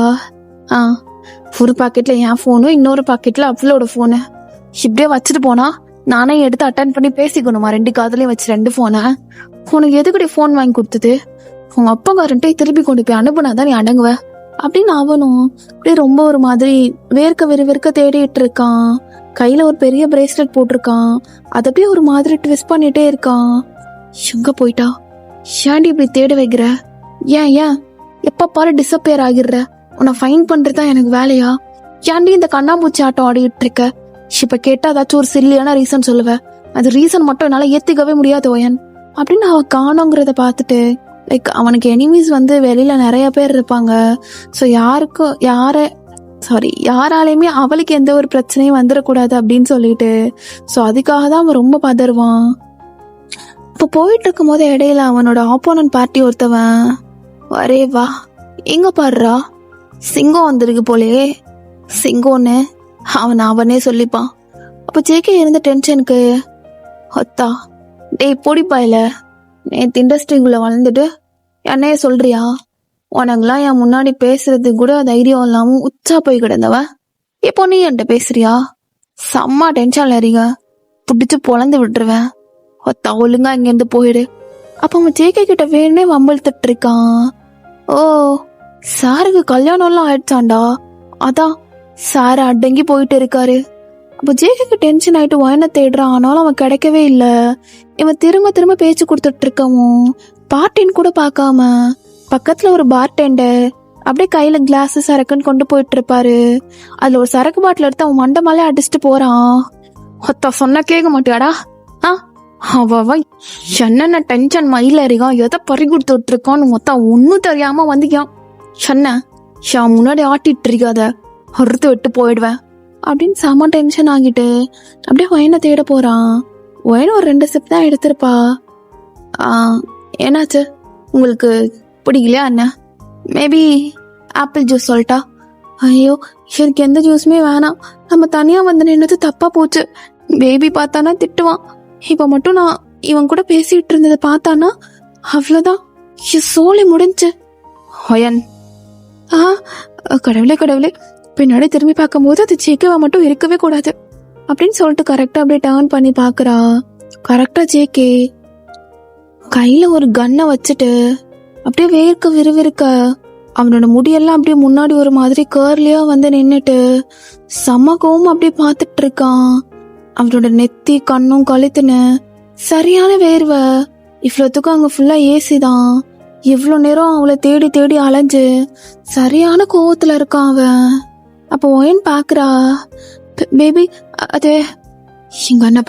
ஒரு பாக்கெட்ல என் போனும், இன்னொரு பாக்கெட்ல அவளோட போனு. இப்படியே வச்சுட்டு போனா நானே எடுத்து அட்டன் பண்ணி பேசிக்கணுமா 2 காதுலயும் வச்சு 2 போனை? உனக்கு எதுக்கடி போன் வாங்கி கொடுத்தது? உங்க அப்பங்காரன்ட்டே திருப்பி கொண்டு போய் அனுப்புனாதான் நீ அடங்குவ அப்படின்னு அவனும் அப்படியே ரொம்ப ஒரு மாதிரி வேர்க்க தேடிட்டு இருக்கான். கையில ஒரு பெரிய பிரேஸ்லெட் போட்டிருக்கான். அதை அப்படியே ஒரு மாதிரி ட்விஸ்ட் பண்ணிட்டே இருக்கான். எங்க போயிட்டா? ஏன்டி இப்படி தேட வைக்கிற? ஏன் எப்ப பாரு டிசப்பியர் ஆகிடுற? உன்னை ஃபைன் பண்றதுதான் எனக்கு வேலையா? ஏன்டி இந்த கண்ணாமூச்சி ஆட்டம் ஆடிட்டு இருக்க? இப்ப கேட்டா ஏதாச்சும் ஒரு சில்லியான ரீசன் சொல்லுவேன். அது ரீசன் மட்டும் என்னால ஏத்துக்கவே முடியாது ஒயன் அப்படின்னு அவ காணோங்கிறத பார்த்துட்டு, லைக் அவனுக்கு எனிமீஸ் வெளியில நிறைய பேர் இருப்பாங்க. ஸோ யாராலையுமே அவளுக்கு எந்த ஒரு பிரச்சனையும் வந்துடக்கூடாது அப்படின்னு சொல்லிட்டு, ஸோ அதுக்காக தான் அவன் ரொம்ப பதறுவான். இப்போ போயிட்டு இருக்கும் போது இடையில அவனோட ஆப்போனன்ட் பார்ட்டி ஒருத்தவன், வரே வா எங்க பாடுறா, சிங்கம் வந்திருக்கு போலே, சிங்கம்னு அவனே சொல்லிப்பான். அப்போ ஜேகே இருந்த டென்ஷனுக்கு, ஒத்தா டேய் பொடிப்பாயில, நேற்று இண்டஸ்ட்ரிக்குள்ள வளர்ந்துட்டு என்னைய சொல்றியா? உனக்குலாம் என் முன்னாடி பேசுறதுக்கு கூட தைரியம் இல்லாம உச்சா போய் கிடந்தவ இப்போ நீ என்கிட்ட பேசுறியா? செம்ம டென்ஷன்ல இருங்க, பிடிச்சு பொழந்து விட்டுருவேன். ஒத்தா ஒழுங்கா இங்கேருந்து போயிடு. அப்ப அவன் ஜேகே கிட்ட வேணுமே வம்பிழுத்துட்டு இருக்கான். ஓ, சாருக்கு கல்யாணம் எல்லாம் ஆயிடுச்சாண்டா, அதான் சார அடங்கி போயிட்டு இருக்காரு. அப்போ ஜேகேக்கு டென்ஷன் ஆயிட்டு ஒயனை தேடுறான். ஆனாலும் அவன் கிடைக்கவே இல்லை. இவன் திரும்ப பேச்சு கொடுத்துட்டு இருக்கவும் பார்ட்டின்னு கூட பார்க்காம பக்கத்துல ஒரு பார்டெண்டர் அப்படியே கையில கிளாஸ் சரக்குன்னு கொண்டு போயிட்டு இருப்பாரு. அதுல ஒரு சரக்கு பாட்டில் எடுத்து அவன் மண்டை மேலே அடிச்சுட்டு போறான். ஒத்தா சொன்னா கேட்க மாட்டியாடா? அவ என்னென்ன டென்ஷன் மயில இருக்கான், எதை பறி கொடுத்துட்டு இருக்கான்னு மொத்தம் ஒன்னும் தெரியாம வந்துக்கான். சொன்ன முன்னாடி ஆட்டிட்டு இருக்காத, அறுத்து விட்டு போயிடுவேன் அப்படின்னு செம டென்ஷன் ஆகிட்டு அப்படியே ஒயனை தேட போறான். ஒயனை ஒரு 2 ஸ்டெப் தான் எடுத்திருப்பா. என்னாச்சு, உங்களுக்கு பிடிக்கலையா என்ன? மேபி ஆப்பிள் ஜூஸ் சொல்லிட்டா? ஐயோ, எனக்கு எந்த ஜூஸுமே வேணாம், நம்ம தனியா நின்னது தப்பா போச்சு. பேபி பார்த்தானா திட்டுவான். இப்ப மட்டும் நான் இவன் கூட பேசிட்டு இருந்ததை பார்த்தானா அவ்வளவுதான், சோழி முடிஞ்சு. ஒயன், கடவுளே, பின்னாடி திரும்பி பார்க்கும் போது அது ஜேகேவா மட்டும் இருக்கவே கூடாது அப்படின்னு சொல்லிட்டு கரெக்டா அப்படியே டர்ன் பண்ணி பாக்குறா. கரெக்டா ஜேகே கையில ஒரு கன்னை வச்சுட்டு அப்படியே விறுவிறுக்க அவனோட முடியெல்லாம் அப்படியே முன்னாடி ஒரு மாதிரி கேர்லியா நின்னுட்டு செம்ம கோவம் அப்படியே பார்த்துட்டு இருக்கான். அவனோட நெத்தி கண்ணும் கழுத்துன்னு சரியான வேர்வை. இவ்வளவுக்கும் அங்க ஃபுல்லா ஏசி தான். இவ்வளோ நேரம் அவளை தேடி அலைஞ்சு சரியான கோவத்துல இருக்கான் அவன். அப்போ ஒயன் பாக்குறா, பேபி அது இங்க என்ன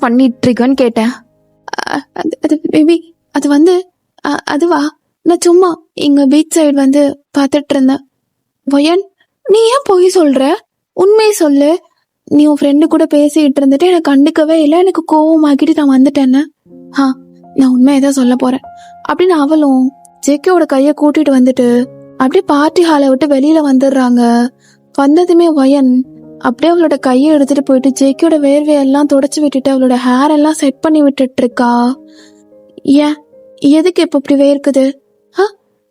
பண்ணிட்டு இருக்கன்னு கேட்டேன். அது பேபி அது அதுவா, நான் சும்மா இங்க பீச் சைடு பாத்துட்டு இருந்தேன். ஒயன், நீ ஏன் போய் சொல்ற? உண்மையை சொல்லு. நீ உன் ஃப்ரெண்டு கூட பேசிட்டு இருந்துட்டு எனக்கு கண்டுக்கவே இல்லை, எனக்கு கோவமாக்கிட்டு நான் வந்துட்டேன்னு. நான் உண்மையதான் சொல்ல போறேன் அப்படின்னு அவளும் ஜேகேவோட கைய கூட்டிட்டு வந்துட்டு அப்படியே பார்ட்டி ஹாலை விட்டு வெளியில வந்துடுறாங்க. வந்ததுமே ஒயன் அப்படியே அவளோட கையை எடுத்துட்டு போயிட்டு ஜேகேயோட வேர்வையெல்லாம் தொடச்சு விட்டுட்டு அவளோட ஹேர் எல்லாம் செட் பண்ணி விட்டுட்டு இருக்கா. ஏன், எதுக்கு இப்ப இப்படி வேர்க்குது?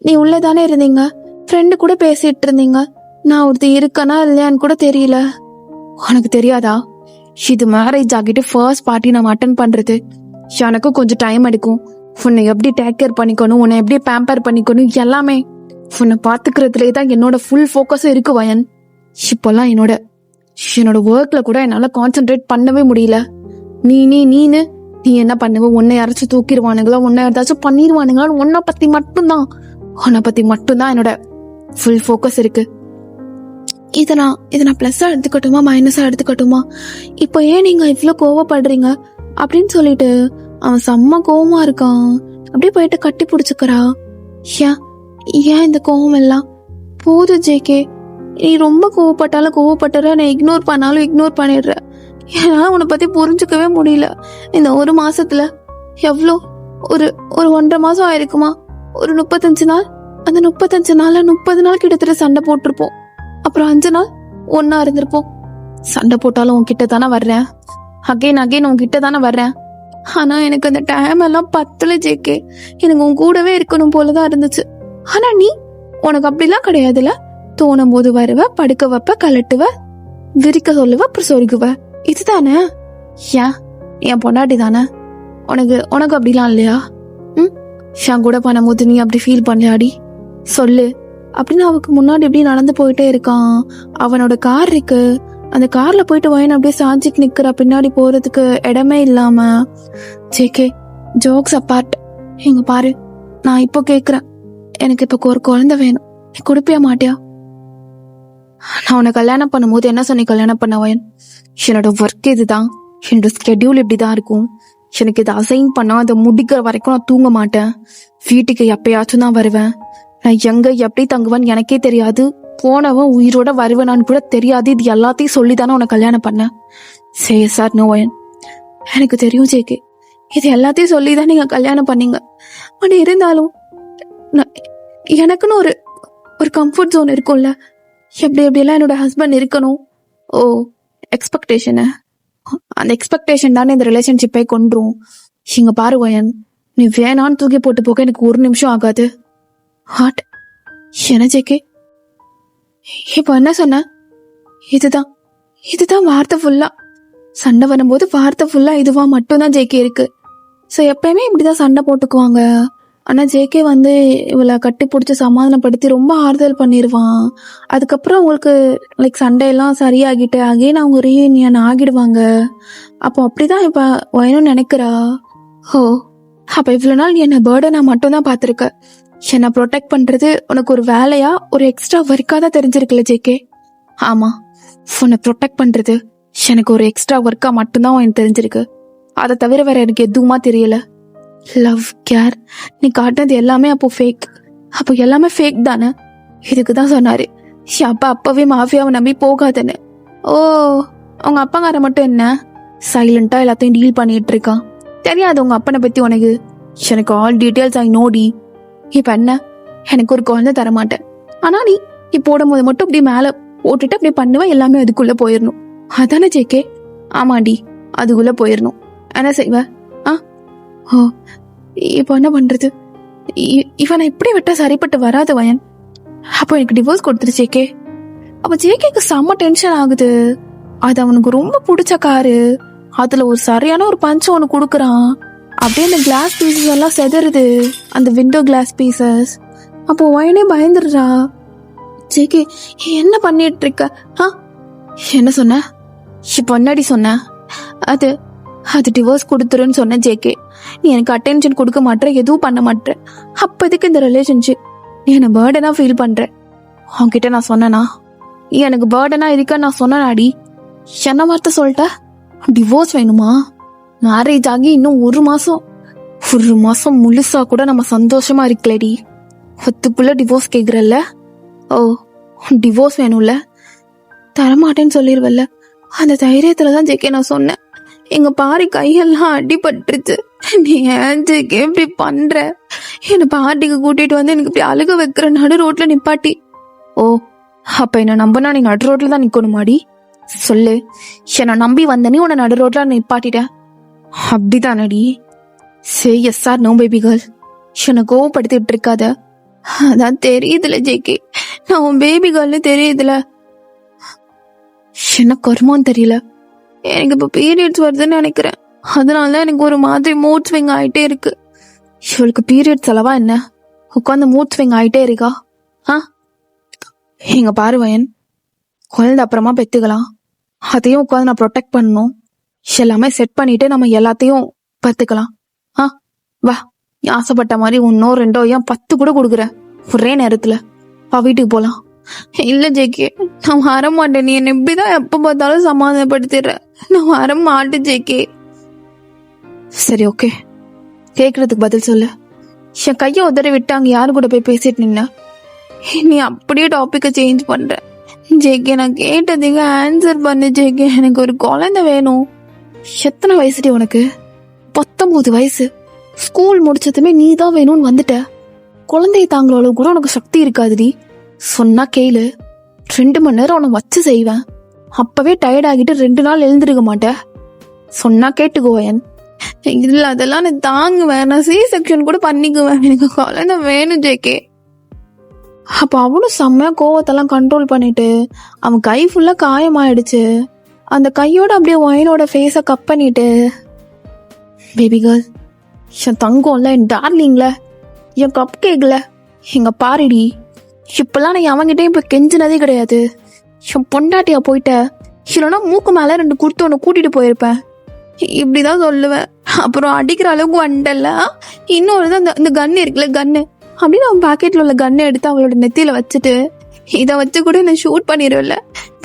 நீ உள்ளதானே இருந்தீங்க, ஃப்ரெண்டு கூட பேசிட்டு இருந்தீங்க, நான் ஒருத்தர் இருக்கனா இல்லையான்னு கூட தெரியல. உனக்கு தெரியாதா, இது மேரேஜ் ஆகிட்டு ஃபர்ஸ்ட் பார்ட்டி நம்ம அட்டன் பண்றது. எனக்கும் கொஞ்சம் டைம் எடுக்கும். உன்னை எப்படி டேக் கேர் பண்ணிக்கணும், உன்னை எப்படி பேம்பர் பண்ணிக்கணும், எல்லாமே உன்னை பாத்துக்கிறதுலே தான் என்னோட ஃபுல் ஃபோக்கஸும் இருக்கு வயன். இப்பெல்லாம் என்னோட ஒர்க்ல கூட என்னால கான்சென்ட்ரேட் பண்ணவே முடியல. நீனு என்ன பண்ணுவ? உன்னை யாராச்சும் தூக்கிடுவானுங்களா, உன்னை யாராச்சும் பண்ணிடுவானுங்களா, உன்னை பத்தி மட்டும்தான் என்னோட ஃபுல் ஃபோக்கஸ் இருக்கு. இதை நான் பிளஸ்ஸா எடுத்துக்கட்டுமா மைனஸா எடுத்துக்கட்டுமா? இப்போ ஏன் நீங்க இவ்வளவு கோவப்படுறீங்க அப்படின்னு சொல்லிட்டு அவன் செம்ம கோவமா இருக்கான். அப்படியே போயிட்டு கட்டி பிடிச்சுக்கிறா. ஏன் இந்த கோவம் எல்லாம் போதும் ஜேகே, நீ ரொம்ப கோவப்பட்டாலும் நான் இக்னோர் பண்ணாலும் இக்னோர் பண்ணிடுற. ஏன்னா உன்னை பத்தி புரிஞ்சுக்கவே முடியல. இந்த 1 மாசத்துல எவ்வளோ ஒரு 1.5 மாசம் ஆயிருக்குமா, ஒரு 35 நாள். அந்த 35 நாள்ல 30 நாள் கிட்டத்தட்ட சண்டை போட்டிருப்போம். அப்புறம் 5 நாள் ஒன்னா இருந்திருப்போம். சண்டை போட்டாலும் உன்கிட்ட தானே வர்றேன், அகைன் உன்கிட்ட தானே வர்றேன். ஆனா எனக்கு அந்த டைம் எல்லாம் பத்தல ஜேகே. எனக்கு உன் கூடவே இருக்கணும் போலதான் இருந்துச்சு. ஆனா நீ, உனக்கு அப்படிலாம் கிடையாதுல. தோணும் போது வருவ, படுக்க வைப்ப, கலட்டுவ, விரிக்க சொல்லுவ, அப்புறம் சொருகுவ. இதுதானே? ஏன் என் பொண்டாட்டி தானே. உனக்கு அப்படிலாம் இல்லையா? ஷான் கூட பண்ணும்போது நீ அப்படி ஃபீல் பண்ணலையாடி? சொல்லு. அப்படின்னு அவருக்கு முன்னாடி எப்படி நடந்து போயிட்டே இருக்கான். அவனோட கார் இருக்கு, அந்த கார்ல போயிட்டு வயன் அப்படியே சாஞ்சிக்கு நிக்கிற, பின்னாடி போறதுக்கு இடமே இல்லாம. ஜேகே, ஜோக்ஸ் அப்பார்ட், இங்க பாரு, நான் இப்போ கேக்குறேன், எனக்கு இப்ப ஒரு குழந்தை வேணும். நீ கொடுப்பியா மாட்டியா? நான் உன்னை கல்யாணம் பண்ணும்போது என்ன சொன்னி கல்யாணம் பண்ண வயன்? என்னோட ஒர்க் இதுதான், என்னோட ஸ்கெடியூல் இப்படிதான் இருக்கும், எனக்கு இதை அசைன் பண்ணா அதை முடிக்கிற வரைக்கும் நான் தூங்க மாட்டேன், வீட்டுக்கு எப்பயாச்சும் தான் வருவேன், நான் எங்க எப்படி தங்குவேன்னு எனக்கே தெரியாது, போனவன் உயிரோட வருவேனான்னு கூட தெரியாது, இது எல்லாத்தையும் சொல்லிதானே உன்னை கல்யாணம் பண்ணேன். சரி சார், நோ வயன், எனக்கு தெரியும் ஜேகே, இது எல்லாத்தையும் சொல்லிதான் நீங்க கல்யாணம் பண்ணீங்க. ஆனா இருந்தாலும் எனக்குன்னு ஒரு கம்ஃபர்ட் ஜோன் இருக்கும்ல, எப்படியெல்லாம் என்னோட ஹஸ்பண்ட் இருக்கணும். ஓ, எக்ஸ்பெக்டேஷனு, அந்த எக்ஸ்பெக்டேஷன் தானே இந்த ரிலேஷன்ஷிப்பை கொன்றும். இங்க பாரு வயன், நீ வேணான்னு தூக்கி போட்டு போக எனக்கு ஒரு நிமிஷம் ஆகாது. ஹாட் என்ன ஜேகே இப்போ என்ன சொன்ன? இதுதான் வார்த்தை ஃபுல்லா. சண்டை வரும்போது வார்த்தை ஃபுல்லா இதுவா மட்டும்தான் ஜேகே இருக்கு. ஸோ எப்பயுமே இப்படிதான் சண்டை போட்டுக்குவாங்க. ஆனா ஜேகே இவளை கட்டி பிடிச்சி சமாதானப்படுத்தி ரொம்ப ஆறுதல் பண்ணிடுவான். அதுக்கப்புறம் அவங்களுக்கு லைக் சண்டையெல்லாம் சரியாகிட்டு அகைன் அவங்க ரீயூனியன் ஆகிடுவாங்க. அப்போ அப்படிதான் இப்ப வயனும் நினைக்கிறா. ஓ, அப்ப இவ்வளவு நாள் நீ என்ன பேர்டனா மட்டும்தான் பாத்திருக்க. என்னை ப்ரொடெக்ட் பண்றது உனக்கு ஒரு வேலையா, ஒரு எக்ஸ்ட்ரா ஒர்க்கா தான் தெரிஞ்சிருக்குல்ல ஜேகே? ஆமா, உன்னை ப்ரொடெக்ட் பண்றது எனக்கு ஒரு எக்ஸ்ட்ரா ஒர்க்கா மட்டும்தான் எனக்கு தெரிஞ்சிருக்கு. அதை தவிர வேற எனக்கு எதுவுமா தெரியல. லவ், கேர், நீ காட்டினது எல்லாமே அப்போ ஃபேக். அப்போ எல்லாமே ஃபேக் தானே? இதுக்குதான் சொன்னாரு அப்பா அப்பவே மாஃபியாவை நம்பி போகாதன்னு. ஓ, உங்க அப்பங்கார மட்டும் என்ன சைலண்டா எல்லாத்தையும் டீல் பண்ணிட்டு இருக்கான்? தெரியாது உங்க அப்பனை பத்தி உனக்கு? எனக்கு ஆல் டீட்டெயில்ஸ் ஐ நோடி. இப்ப என்ன, எனக்கு ஒரு குழந்தை தரமாட்டேன், ஆனா நீ போடும்போது மட்டும் அப்படியே மேல போட்டுட்டு அப்படியே பண்ணுவேன், எல்லாமே அதுக்குள்ள போயிடணும், அதானே ஜேகே? ஆமாண்டி, அதுக்குள்ள போயிடணும். என்ன செய்வ? ஓ, இப்போ என்ன பண்றது? இவனை இப்படி விட்டா சரிப்பட்டு வராது வயன். அப்போ எனக்கு டிவோர்ஸ் கொடுத்துரு ஜேகே. அப்ப ஜேகேக்கு செம்ம டென்ஷன் ஆகுது. அது அவனுக்கு ரொம்ப பிடிச்ச காரு, அதுல ஒரு சரியான ஒரு பஞ்ச் ஒன்று கொடுக்குறான். அப்படியே அந்த கிளாஸ் பீசஸ் எல்லாம் செதறுது, அந்த விண்டோ கிளாஸ் பீசஸ். அப்போ வயனே பயந்துடுறா. ஜேகே, என்ன பண்ணிட்டு இருக்க? என்ன சொன்ன இப்போ? முன்னாடி சொன்ன அது டிவோர்ஸ் கொடுத்துருன்னு சொன்ன ஜேகே. நீ எனக்கு அட்டென்ஷன் கொடுக்க மாட்டேற, எதுவும் பண்ண மாட்டேற. அப்போதைக்கு இந்த ரிலேஷன்ஷிப் நீ என்ன பேர்டனா ஃபீல் பண்ற. உன்கிட்ட நான் சொன்னனா? எனக்கு பேர்டனா இருக்க நான் சொன்னாடி? என்ன வார்த்தை சொல்லிட்ட? டிவோர்ஸ் வேணுமா? மேரேஜ் ஆகி இன்னும் ஒரு மாசம் முழுசா கூட நம்ம சந்தோஷமா இருக்கலடி, அதுக்குள்ள டிவோர்ஸ் கேக்குறல்ல? ஓ, டிவோர்ஸ் வேணும்ல? தரமாட்டேன்னு சொல்லிருவல்ல? அந்த தைரியத்துலதான் ஜேகே நான் சொன்னேன். எங்க பாரி கையெல்லாம் அடிபட்டுருச்சு. நீ ஏன் ஜேகே இப்படி பண்ற? என்ன பார்ட்டிக்கு கூட்டிட்டு எனக்கு இப்படி அழுக வைக்கிற, நடு ரோட்ல நிப்பாட்டி. ஓ, அப்ப என்ன நம்பினா நீ நடு ரோட்ல தான் நிக்கணுமாடி? சொல்லு, என்ன நம்பி வந்த நீ உன்னை நடு ரோட்ல நிப்பாட்டிட்ட, அப்படிதானடி? Say yes or no baby girl, என்னை கோவப்படுத்திட்டு இருக்காத. அதான் தெரியுதுல ஜேகே, நான் உன் பேபி கேர்ள்னு தெரியுதுல. என்ன கர்மான்னு தெரியல, எனக்கு இப்ப பீரியட்ஸ் வருதுன்னு நினைக்கிறேன். அதனாலதான் எனக்கு ஒரு மாதிரி மூட் ஸ்விங் ஆயிட்டே இருக்கு. இவளுக்கு பீரியட்ஸ் அளவா என்ன, உட்காந்து மூட் ஸ்விங் ஆயிட்டே இருக்கா? எங்க பாரு வயன், குழந்தை அப்புறமா பெத்துக்கலாம், அதையும் உட்காந்து நான் ப்ரொடெக்ட் பண்ணணும். எல்லாமே செட் பண்ணிட்டு நம்ம எல்லாத்தையும் பத்துக்கலாம். வா, ஆசைப்பட்ட மாதிரி 1 2 ஏன் 10 கூட கொடுக்குற ஒரே நேரத்துல. வீட்டுக்கு போலாம். இல்ல ஜேகே, நான் வர மாட்டேன். நீ என்ன இப்படிதான் எப்ப பார்த்தாலும் சமாதானப்படுத்திடுற. நான் வர மாட்டேன் ஜேகே. சரி, ஓகே, கேக்குறதுக்கு பதில் சொல்லு. என் கைய உதறி விட்டு அங்க யாரு கூட போய் பேசிட்டு நின்ன? நீ அப்படியே டாபிக்க சேஞ்ச் பண்ற ஜேகே. நான் கேட்டதுக்கு ஆன்சர் பண்ணு ஜேகே. எனக்கு ஒரு குழந்தை வேணும். எத்தனை வயசுடி உனக்கு? 19 வயசு. ஸ்கூல் முடிச்சதுமே நீ தான் வேணும்னு வந்துட்ட. குழந்தைய தாங்களோட கூட உனக்கு சக்தி இருக்காதுடி. சொன்னா கேளு, 2 மணி நேரம் உனக்கு வச்சு செய்வேன். அப்பவே டயர்ட் ஆகிட்டு 2 நாள் எழுந்திருக்க மாட்டேன். சொன்னா கேட்டுக்குவேன். இல்ல அதெல்லாம் நான் தாங்குவேன். நான் சி செக்ஷன் கூட பண்ணிக்குவேன். எனக்கு குழந்தை வேணும் ஜேகே. அப்ப அவனும் செம்மையா கோவத்தெல்லாம் கண்ட்ரோல் பண்ணிட்டு அவன் கை ஃபுல்லா காயமாயிடுச்சு. அந்த கையோட அப்படியே ஒயனோட ஃபேஸ கப் பண்ணிட்டு, பேபி கேர்ள், என் தங்கம்ல, என் டார்லிங்ல, என் கப் கேக்ல, எங்க பாருடி, இப்பெல்லாம் நான் அவன்கிட்டயும் இப்ப கெஞ்சினதே கிடையாது. என் பொண்டாட்டியா போயிட்ட, இல்லைன்னா மூக்கு மேல 2 குடுத்து உன்னை கூட்டிட்டு போயிருப்பேன், இப்படிதான் சொல்லுவேன். அப்புறம் அடிக்கிற அளவுக்கு வந்துட்டல. இன்னொரு தான் இந்த கன்னு இருக்குல்ல, கன்னு அப்படின்னு அவன் பாக்கெட்ல உள்ள கன்னை எடுத்து அவளோட நெத்தியில வச்சுட்டு, இதை வச்சு கூட என்ன ஷூட் பண்ணிடுவில்ல.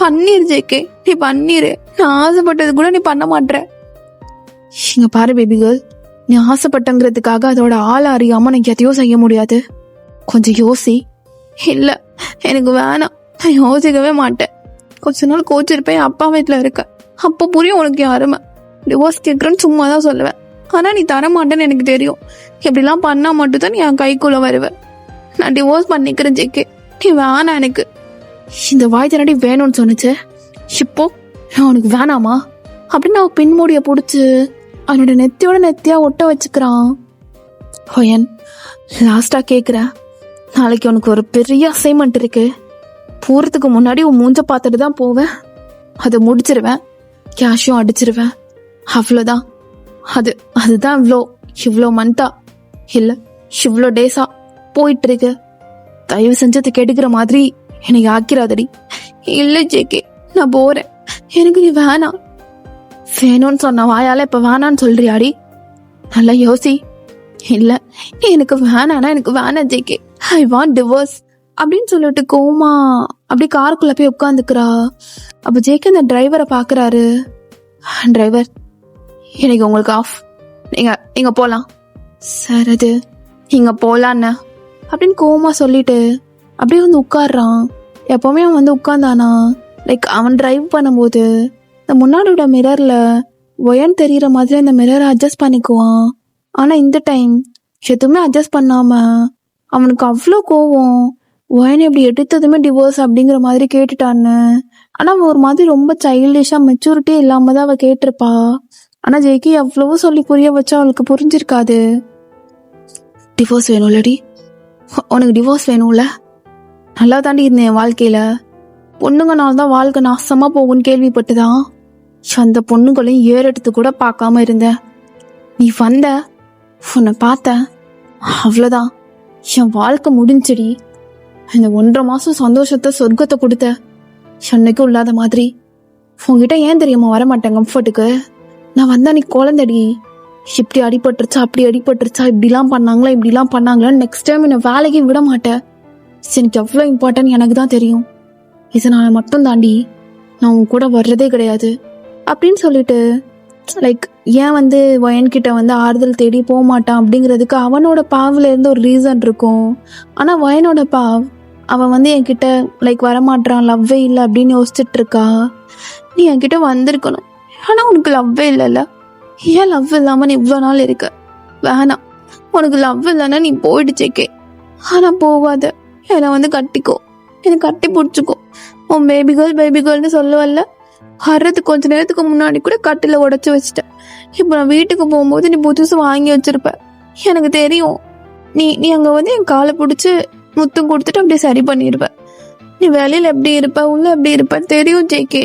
பண்ணிரு ஜேகே, நீ பண்ணிரு. நான் ஆசைப்பட்டது கூட நீ பண்ண மாட்டேற. இங்க பாரு பேபி கேர்ள், நீ ஆசைப்பட்டங்கிறதுக்காக அதோட ஆள அறியாம எனக்கு எதையோ செய்ய முடியாது. கொஞ்சம் யோசி. இல்ல எனக்கு வேணாம், நான் யோசிக்கவே மாட்டேன். கொஞ்ச நாள் கோச்சிருப்பேன், அப்பா வீட்டுல இருக்க, அப்ப புரியும் உனக்கு யாருமே. டிவோர்ஸ் கேட்கறேன்னு சும்மா தான் சொல்லுவேன். ஆனா நீ தர மாட்டேன்னு எனக்கு தெரியும். இப்படிலாம் பண்ணா மட்டும் தான் நீ என் கைக்குள்ள வருவ. நான் டிவோர்ஸ் பண்ணிக்கிறேன் ஜேகே, நீ வேணாம் எனக்கு. இந்த வாய் தானடி வேணும்னு சொன்னிச்சு, இப்போ நான் உனக்கு வேணாமா அப்படின்னு அவன் பின்மூடிய புடிச்சு அவனோட நெத்தியோட நெத்தியா ஒட்ட வச்சுக்கிறான். ஹொயன், லாஸ்டா கேக்குறேன், நாளைக்கு உனக்கு ஒரு பெரிய அசைன்மெண்ட் இருக்கு. போறதுக்கு முன்னாடி உன் மூஞ்ச பார்த்துட்டு தான் போவேன். அதை முடிச்சிருவேன், கேஷும் அடிச்சிருவேன், அவ்வளோதான். அதுதான் இவ்வளோ மந்தா இல்ல இவ்வளோ டேஸா போயிட்டு இருக்கு. தயவு செஞ்சது கெடுக்கிற மாதிரி எனக்கு ஆக்கிறாதடி. இல்ல ஜேகே, நான் போறேன், எனக்கு நீ வேணாம். வேணும்னு சொன்ன வாயால இப்ப வேணான்னு சொல்றியாடி? நல்லா யோசி. இல்ல எனக்கு வேணானா எனக்கு வேணாம் ஜேகே, ஐ வாண்ட் டிவோர்ஸ் அப்படின்னு சொல்லிட்டு கோமா அப்படி காருக்குள்ள போய் உட்காந்துக்கிறா. அப்ப ஜேகே அந்த டிரைவரை பாக்குறாரு. டிரைவர், எனக்கு உங்களுக்கு ஆஃப், நீங்க போலாம் சார். அது நீங்க போலான்னு அப்படின்னு கோமா சொல்லிட்டு அப்படியே வந்து உட்கார்றான். எப்பவுமே அவன் வந்து உட்கார்ந்தானா, லைக் அவன் டிரைவ் பண்ணும்போது இந்த முன்னாடியோட மிரர்ல ஒயன் தெரியற மாதிரி அந்த மிரரை அட்ஜஸ்ட் பண்ணிக்குவான். ஆனா இந்த டைம் எதுவுமே அட்ஜஸ்ட் பண்ணாம அவனுக்கு அவ்வளோ கோவம். ஒயன் எப்படி எடுத்ததுமே டிவோர்ஸ் அப்படிங்கிற மாதிரி கேட்டுட்டான்னு. ஆனா அவன் ஒரு மாதிரி ரொம்ப சைல்டிஷா மெச்சூரிட்டியே இல்லாம தான் அவ கேட்டிருப்பா. ஆனா ஜெய்கி அவ்வளவோ சொல்லி புரிய வச்சா அவளுக்கு புரிஞ்சிருக்காது. டிவோர்ஸ் வேணும்லடி, உனக்கு டிவோர்ஸ் வேணும்ல? நல்லா தாண்டி இருந்தேன் என் வாழ்க்கையில. பொண்ணுங்கனால்தான் வாழ்க்கை நாசமா போகும்னு கேள்விப்பட்டுதான் அந்த பொண்ணுங்களையும் ஏறெடுத்து கூட பார்க்காம இருந்தேன். நீ வந்த, உன்னை பார்த்த, அவ்வளவுதான் என் வாழ்க்கை முடிஞ்சுடி. இந்த 1.5 மாசம் சந்தோஷத்தை சொர்க்கத்தை கொடுத்த என்னைக்கும் இல்லாத மாதிரி. உங்ககிட்ட ஏன் தெரியுமா வரமாட்டேன் கம்ஃபர்ட்டுக்கு. நான் வந்தா நீ குழந்தடி, இப்படி அடிபட்டுருச்சா அப்படி அடிபட்டுருச்சா, இப்படிலாம் பண்ணாங்களான்னு நெக்ஸ்ட் டைம் என்ன வேலைக்கு விட மாட்டேன். எனக்கு எவ்வளோ இம்பார்ட்டன்ட் எனக்கு தான் தெரியும். இதனால மட்டும் தாண்டி நான் உன் கூட வர்றதே கிடையாது அப்படின்னு சொல்லிட்டு, லைக் ஏன் வந்து வயன்கிட்ட வந்து ஆறுதல் தேடி போக மாட்டான் அப்படிங்கிறதுக்கு அவனோட பாவுல இருந்து ஒரு ரீசன் இருக்கும். ஆனா வயனோட பாவ், அவன் வந்து என்கிட்ட லைக் வரமாட்டான், லவ்வே இல்லை அப்படின்னு யோசிச்சுட்டு இருக்கா. நீ என்கிட்ட வந்திருக்கணும், ஆனா உனக்கு லவ்வே இல்லைல்ல. ஏன் லவ் இல்லாம நீ இவ்வளோ நாள் இருக்க? வேணாம், உனக்கு லவ் இல்லைன்னா நீ போயிட்டு ஜேகே. ஆனா போகாத, என்னை வந்து கட்டிக்கோ, என்னை கட்டி பிடிச்சிக்கோ. உன் பேபி கேர்ள்னு சொல்லுவல்ல, வர்றதுக்கு கொஞ்ச நேரத்துக்கு முன்னாடி கூட கட்டில உடைச்சு வச்சுட்டேன். இப்போ நான் வீட்டுக்கு போகும்போது நீ புதுசு வாங்கி வச்சிருப்ப, எனக்கு தெரியும். நீ அங்க வந்து என் காலை பிடிச்சி முத்தம் கொடுத்துட்டு அப்படியே சரி பண்ணிடுவ. நீ வெளியில எப்படி இருப்ப, உள்ள எப்படி இருப்ப தெரியும் ஜேகே.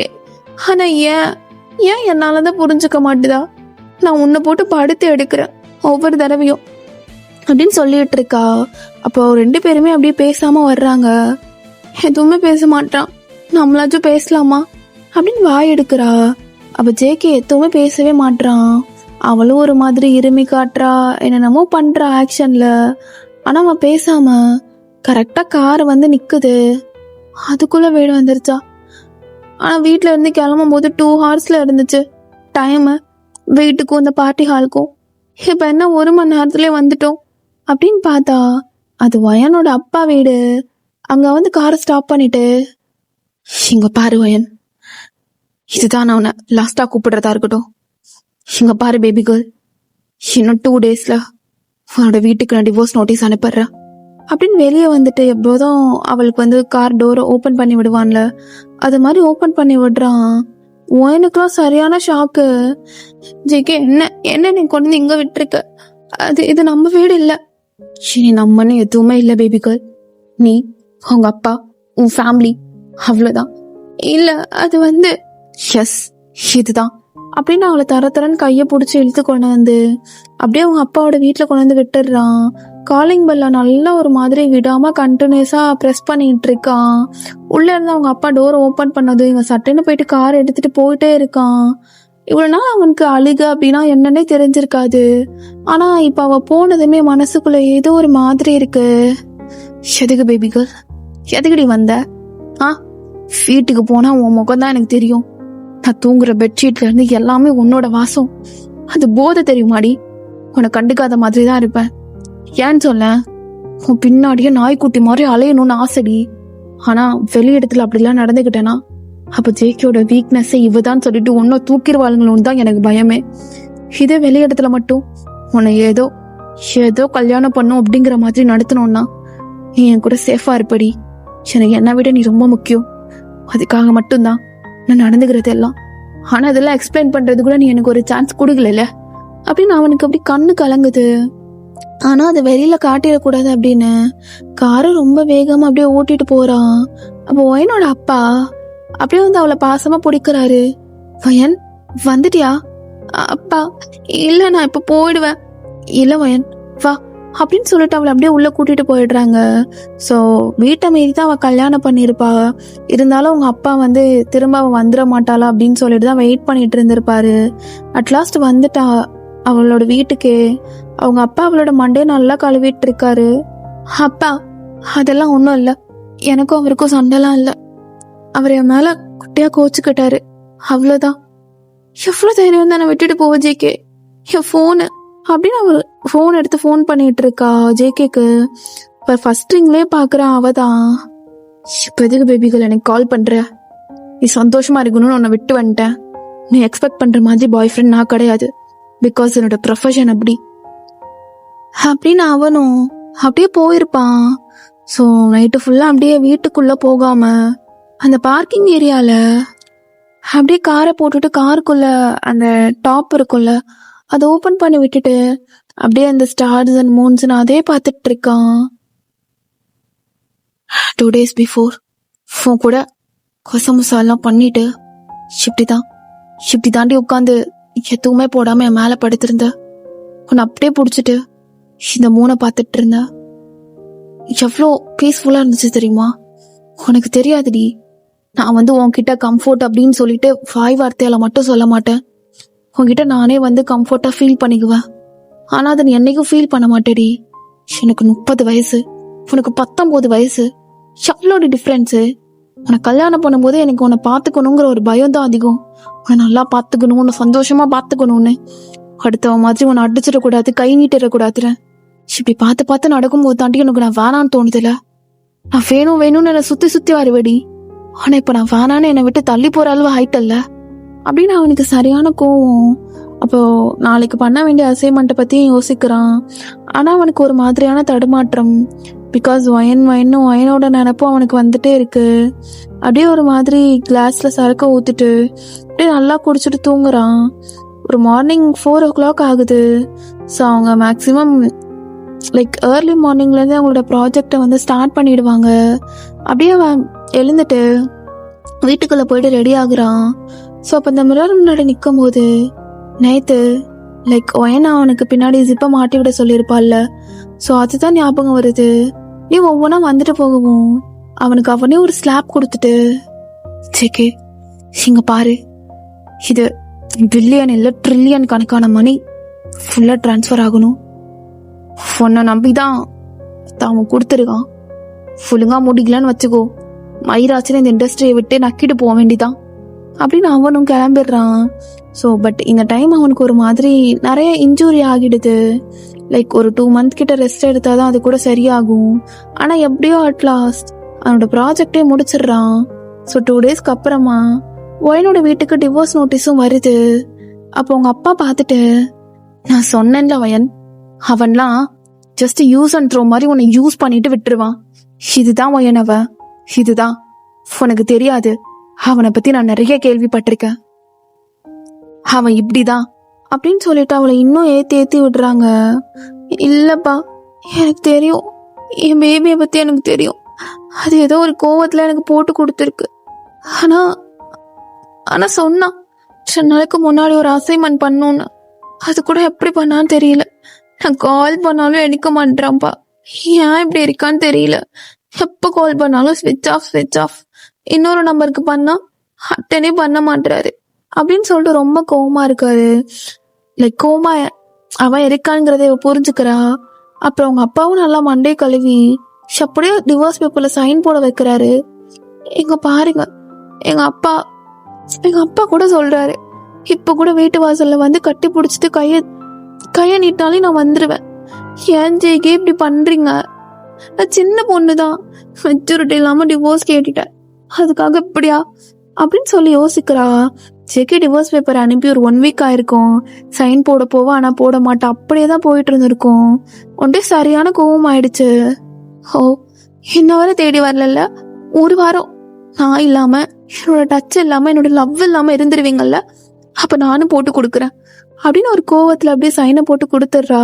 ஆனா ஏன் என்னாலதான் புரிஞ்சுக்க மாட்டுதா? நான் உன்னை போட்டு படுத்து எடுக்கிறேன் ஒவ்வொரு தடவையும் அப்படின்னு சொல்லிட்டு இருக்கா. அப்போ 2 பேருமே அப்படியே பேசாம வர்றாங்க. எதுவுமே பேச மாட்டான். நம்மளாச்சும் பேசலாமா அப்படின்னு வாய் எடுக்கிறா. அப்ப ஜேகே எதுவுமே பேசவே மாட்டான். அவளும் ஒரு மாதிரி இருமி காட்டுறா, என்னென்னமோ பண்றா ஆக்ஷன்ல. ஆனா அவன் பேசாம கரெக்டா கார் வந்து நிக்குது. அதுக்குள்ள வீடு வந்துருச்சா. ஆனா வீட்டுல இருந்து கிளம்பும் போது 2 ஹவர்ஸ்ல இருந்துச்சு டைம், வீட்டுக்கும் இந்த பார்ட்டி ஹாலுக்கும். இப்ப என்ன 1 மணி நேரத்துலயே வந்துட்டோம் அப்படின்னு பார்த்தா அது வயனோட அப்பா வீடு. அங்க வந்து காரை ஸ்டாப் பண்ணிட்டு, இங்க பாரு வயன், இதுதான் நான் உன்னை லாஸ்டா கூப்பிடுறதா இருக்கட்டும். இங்க பாரு பேபி கேர்ள், இன்னும் 2 டேஸ்ல உன்னோட வீட்டுக்கு நான் டிவோர்ஸ் நோட்டீஸ் அனுப்பிடுறேன். அப்படின்னு வெளியே வந்துட்டு எப்போதும் அவளுக்கு வந்து கார் டோரை ஓப்பன் பண்ணி விடுவான்ல, அது மாதிரி ஓப்பன் பண்ணி விடுறான். எனக்குலாம் சரியான ஷாக்கு. ஜேகே, என்ன நீ கொண்டு வந்து இங்க விட்டுருக்க? இது நம்ம வீடு இல்ல. சரி, நம்மன்னு எதுவுமே இல்ல பேபி கேர்ள். நீ, உங்க அப்பா, உன் ஃபேமிலி, அவ்வளவுதான். இல்ல, அது வந்து எஸ், இதுதான் அப்படின்னு அவளை தரன்னு கையை பிடிச்சி இழுத்து கொண்டு வந்து அப்படியே அவங்க அப்பாவோட வீட்டுல கொண்டு வந்து விட்டுடுறான். காலிங் பெல்ல நல்லா ஒரு மாதிரி விடாம கண்டினியூஸா ப்ரெஸ் பண்ணிட்டு இருக்கான். உள்ள இருந்து அவங்க அப்பா டோர் ஓபன் பண்ணது இவன் சட்டைன்னு போயிட்டு கார் எடுத்துட்டு போயிட்டே இருக்கான். இவ்வளவு நாள் அவனுக்கு அழுக அப்படின்னா என்னன்னே தெரிஞ்சிருக்காது. ஆனா இப்ப அவ போனதுமே மனசுக்குள்ள ஏதோ ஒரு மாதிரி இருக்கு. எதுக்கு பேபி கேர்ள், எதுக்குடி வந்த? வீட்டுக்கு போனா உன் முகம் தான் எனக்கு தெரியும். நான் தூங்குற பெட்ஷீட்ல இருந்து எல்லாமே உன்னோட வாசம். அது போதை தெரியுமாடி? உன்னை கண்டுக்காத மாதிரி தான் இருப்பேன். ஏன்னு சொல்ல, உன் பின்னாடியே நாய்க்குட்டி மாதிரி அலையணும்னு ஆசைடி. ஆனா வெளியிடத்துல அப்படிலாம் நடந்துகிட்டேனா அப்ப ஜேக்கியோட வீக்னஸ் இவதான் சொல்லிட்டு உன்ன தூக்கிடுவாளுங்களோன்னு தான் எனக்கு பயமே. இதே வெளியிடத்துல மட்டும் உன்னை ஏதோ கல்யாணம் பண்ணும் அப்படிங்கிற மாதிரி நடத்தணும்னா நீ என் கூட சேஃபா இருப்படி. எனக்கு என்னை விட நீ ரொம்ப முக்கியம். அதுக்காக மட்டும்தான் நான் நடந்துக்கிறது எல்லாம். ஆனா அதெல்லாம் எக்ஸ்பிளைன் பண்றது கூட நீ எனக்கு ஒரு சான்ஸ் கொடுக்கல அப்படின்னு அவனுக்கு அப்படி கண்ணு கலங்குது. ஆனா அதை வெளியில காட்டிடக்கூடாது அப்படின்னு காரை ரொம்ப வேகமா அப்படியே ஓட்டிட்டு போறான். அப்போ ஒயனோட அப்பா அப்படியே வந்து அவளை பாசமா பிடிக்கிறாரு. வயன், வந்துட்டியா? அப்பா, இல்ல நான் இப்ப போயிடுவேன். இல்ல வயன், வா அப்படின்னு சொல்லிட்டு அவளை அப்படியே உள்ள கூட்டிட்டு போயிடுறாங்க. ஸோ வீட்டை மீறி தான் அவள் கல்யாணம் பண்ணியிருப்பா. இருந்தாலும் அவங்க அப்பா வந்து திரும்ப அவள் வந்துட மாட்டாளா அப்படின்னு சொல்லிட்டு தான் வெயிட் பண்ணிட்டு இருந்திருப்பாரு. அட்லாஸ்ட் வந்துட்டா அவளோட வீட்டுக்கு. அவங்க அப்பா அவளோட மண்டையை நல்லா கழுவிட்டு இருக்காரு. அப்பா, அதெல்லாம் ஒன்றும் இல்லை, எனக்கும் அவருக்கும் சண்டைலாம் இல்லை. அவர் என் மேல குட்டியா கோச்சுக்கிட்டாரு, அவ்வளோதான். எவ்வளோ தைரியம் தான் நான் விட்டுட்டு போவ ஜேகே? என் ஃபோனு அப்படின்னு அவள் ஃபோன் எடுத்து ஃபோன் பண்ணிட்டு இருக்கா ஜேகேக்கு. இப்போ ஃபர்ஸ்ட் ரிங்லேயே பார்க்குறான் அவதான். இப்போ எதுக்கு பேபிகள் எனக்கு கால் பண்ற? நீ சந்தோஷமா இருக்கணும்னு உன்னை விட்டு வந்துட்டேன். நீ எக்ஸ்பெக்ட் பண்ற மாதிரி பாய் ஃப்ரெண்ட் நான் கிடையாது. பிகாஸ் என்னோட ப்ரொஃபஷன் அப்படி அப்படின்னு அவனும் அப்படியே போயிருப்பான். ஸோ நைட்டு ஃபுல்லாக அப்படியே வீட்டுக்குள்ள போகாம அந்த பார்க்கிங் ஏரியால அப்படியே காரை போட்டுட்டு காருக்குள்ள அந்த டாப் இருக்குள்ள அதை ஓபன் பண்ணி விட்டுட்டு அப்படியே அந்த ஸ்டார்ஸ் அண்ட் மூன்ஸ் அதே பார்த்துட்டு இருக்கான். 2 days பிஃபோர் ஃபோன் கூட கொசமுசாலாம் பண்ணிட்டு இப்படி தாண்டி உட்காந்து எதுவுமே போடாம என் மேல படுத்திருந்த உன்னை அப்படியே பிடிச்சிட்டு இந்த மூணை பார்த்துட்டு இருந்த. எவ்வளோ பீஸ்ஃபுல்லா இருந்துச்சு தெரியுமா? உனக்கு தெரியாதுடி, நான் வந்து உன்கிட்ட கம்ஃபர்ட் அப்படின்னு சொல்லிட்டு வாய் வார்த்தையால மட்டும் சொல்ல மாட்டேன். உன்கிட்ட நானே வந்து கம்ஃபர்ட்டா ஃபீல் பண்ணிக்குவேன். ஆனா அதை நீ என்னைக்கும் ஃபீல் பண்ண மாட்டேடி. எனக்கு 30 வயசு, உனக்கு 19 வயசு. எவ்வளோட டிஃப்ரென்ஸு. உனக்கு கல்யாணம் பண்ணும்போது எனக்கு உன்னை பார்த்துக்கணுங்கிற ஒரு பயம் தான் அதிகம். உன்னை நல்லா பார்த்துக்கணும், உன்னை சந்தோஷமா பார்த்துக்கணும்னு. அடுத்தவன் மாதிரி உன்னை அடிச்சிடக்கூடாது, கை நீட்டிடக்கூடாதுன்னு இப்படி பார்த்து நடக்கும்போது தாண்டி எனக்கு நான் வேணான்னு தோணுதுல. நான் வேணும்னு என்னை சுத்தி வருவேடி. ஆனா இப்ப நான் வேணான்னு என்னை விட்டு தள்ளி போற அளவு ஆயிட்டல்ல அப்படின்னு அவனுக்கு சரியான கோவம். அப்போ நாளைக்கு பண்ண வேண்டிய அசைன்மெண்ட்டை பத்தியும் யோசிக்கிறான். ஆனா அவனுக்கு ஒரு மாதிரியான தடுமாற்றம். பிகாஸ் ஒயனோட நினைப்பும் அவனுக்கு வந்துட்டே இருக்கு. அப்படியே ஒரு மாதிரி கிளாஸ்ல சரக்க ஊத்திட்டு அப்படியே நல்லா குடிச்சிட்டு தூங்குறான். ஒரு மார்னிங் 4 o'clock ஆகுது. ஸோ அவங்க மேக்சிமம் லைக் ஏர்லி மார்னிங்லேருந்து அவங்களோட ப்ராஜெக்டை வந்து ஸ்டார்ட் பண்ணிடுவாங்க. அப்படியே அவன் எழுந்துட்டு வீட்டுக்குள்ளே போயிட்டு ரெடி ஆகுறான். ஸோ அப்போ அந்த மிரர் முன்னாடி நிற்கும் போது நேற்று லைக் ஒயனா அவனுக்கு பின்னாடி ஜிப்பை மாட்டி விட சொல்லியிருப்பாள்ல. ஸோ அதுதான் ஞாபகம் வருது. நீ ஒவ்வொன்றா வந்துட்டு போகவும் அவனுக்கு அவனே ஒரு ஸ்லாப் கொடுத்துட்டு, சேக்கே இங்க பாரு, இது பில்லியன் இல்லை ட்ரில்லியன் கணக்கான மணி ஃபுல்லாக ட்ரான்ஸ்ஃபர் ஆகணும். உன்னை நம்பிதான் அவன் கொடுத்துருக்கான். ஃபுல்லுங்கா முடிக்கலன்னு வச்சுக்கோ, மயிராச்சுன்னு இந்த இண்டஸ்ட்ரியை விட்டு நக்கிட்டு போக வேண்டிதான் அப்படின்னு அவனும் கிளம்பிடுறான். ஸோ பட் இந்த டைம் அவனுக்கு ஒரு மாதிரி நிறைய இன்ஜூரி ஆகிடுது. லைக் ஒரு 2 month கிட்ட ரெஸ்ட் எடுத்தாதான் அது கூட சரியாகும். ஆனா எப்படியோ அட்லாஸ்ட் அவனோட ப்ராஜெக்டே முடிச்சிடுறான். ஸோ 2 daysக்கு அப்புறமா ஒயனோட வீட்டுக்கு டிவோர்ஸ் நோட்டீஸும் வருது. அப்போ உங்க அப்பா பார்த்துட்டு, நான் சொன்னேன்ல வயன், அவன்லாம் ஜஸ்ட் யூஸ் அண்ட் த்ரோ மாதிரி உன்னை யூஸ் பண்ணிட்டு விட்டுருவான். இதுதான் வயன் அவன். இதுதான். உனக்கு தெரியாது, அவனை பத்தி நான் நிறைய கேள்விப்பட்டிருக்கேன். அவன் இப்படிதான் அப்படின்னு சொல்லிட்டு அவளை இன்னும் ஏத்தி விடுறாங்க. இல்லப்பா, எனக்கு தெரியும், என் பேபியை பத்தி எனக்கு தெரியும். அது ஏதோ ஒரு கோவத்துல எனக்கு போட்டு கொடுத்துருக்கு. ஆனா சொன்னான் 2 நாளைக்கு முன்னாடி ஒரு அசைன்மெண்ட் பண்ணோன்னு. அது கூட எப்படி பண்ணான்னு தெரியல. நான் கால் பண்ணாலும் எடுக்க மாட்டேறான்ப்பா. ஏன் இப்படி இருக்கான்னு தெரியல. எப்ப கால் பண்ணாலும் ஸ்விட்ச் ஆஃப். இன்னொரு நம்பருக்கு பண்ணா அட்டனே பண்ண மாட்டாரு அப்படின்னு சொல்லிட்டு ரொம்ப கோவமா இருக்காரு. லைக் கோவமா அவன் இருக்காங்கிறத புரிஞ்சுக்கிறா. அப்புறம் அவங்க அப்பாவும் நல்லா மண்டே கழுவி அப்படியே டிவோர்ஸ் பேப்பர்ல சைன் போட வைக்கிறாரு. எங்க பாருங்க, எங்க அப்பா கூட சொல்றாரு, இப்ப கூட வீட்டு வாசல்ல வந்து கட்டி பிடிச்சிட்டு கைய நீட்டாலே நான் வந்துருவேன். ஏன் ஜெய்கே இப்படி பண்றீங்க? நான் சின்ன பொண்ணுதான், மெச்சூரிட்டி இல்லாம டிவோர்ஸ் கேட்டுட்டேன், அதுக்காக இப்படியா அப்படின்னு சொல்லி யோசிக்கிறா. ஜெகே டிவோர்ஸ் பேப்பர் அனுப்பி ஒரு 1 வீக் ஆயிருக்கும். சைன் போட போவா, ஆனா போட மாட்டா. அப்படியேதான் போயிட்டு இருந்திருக்கும். ஒன்றே சரியான கோவம் ஆயிடுச்சு. ஓ, இன்ன வரை தேடி வரல. ஒரு வாரம் நான் இல்லாம, என்னோட டச் இல்லாம, என்னோட லவ் இல்லாம இருந்துருவீங்கல்ல, அப்ப நானும் போட்டு கொடுக்குறேன் அப்படின்னு ஒரு கோவத்துல அப்படியே சைனை போட்டு கொடுத்துட்றா.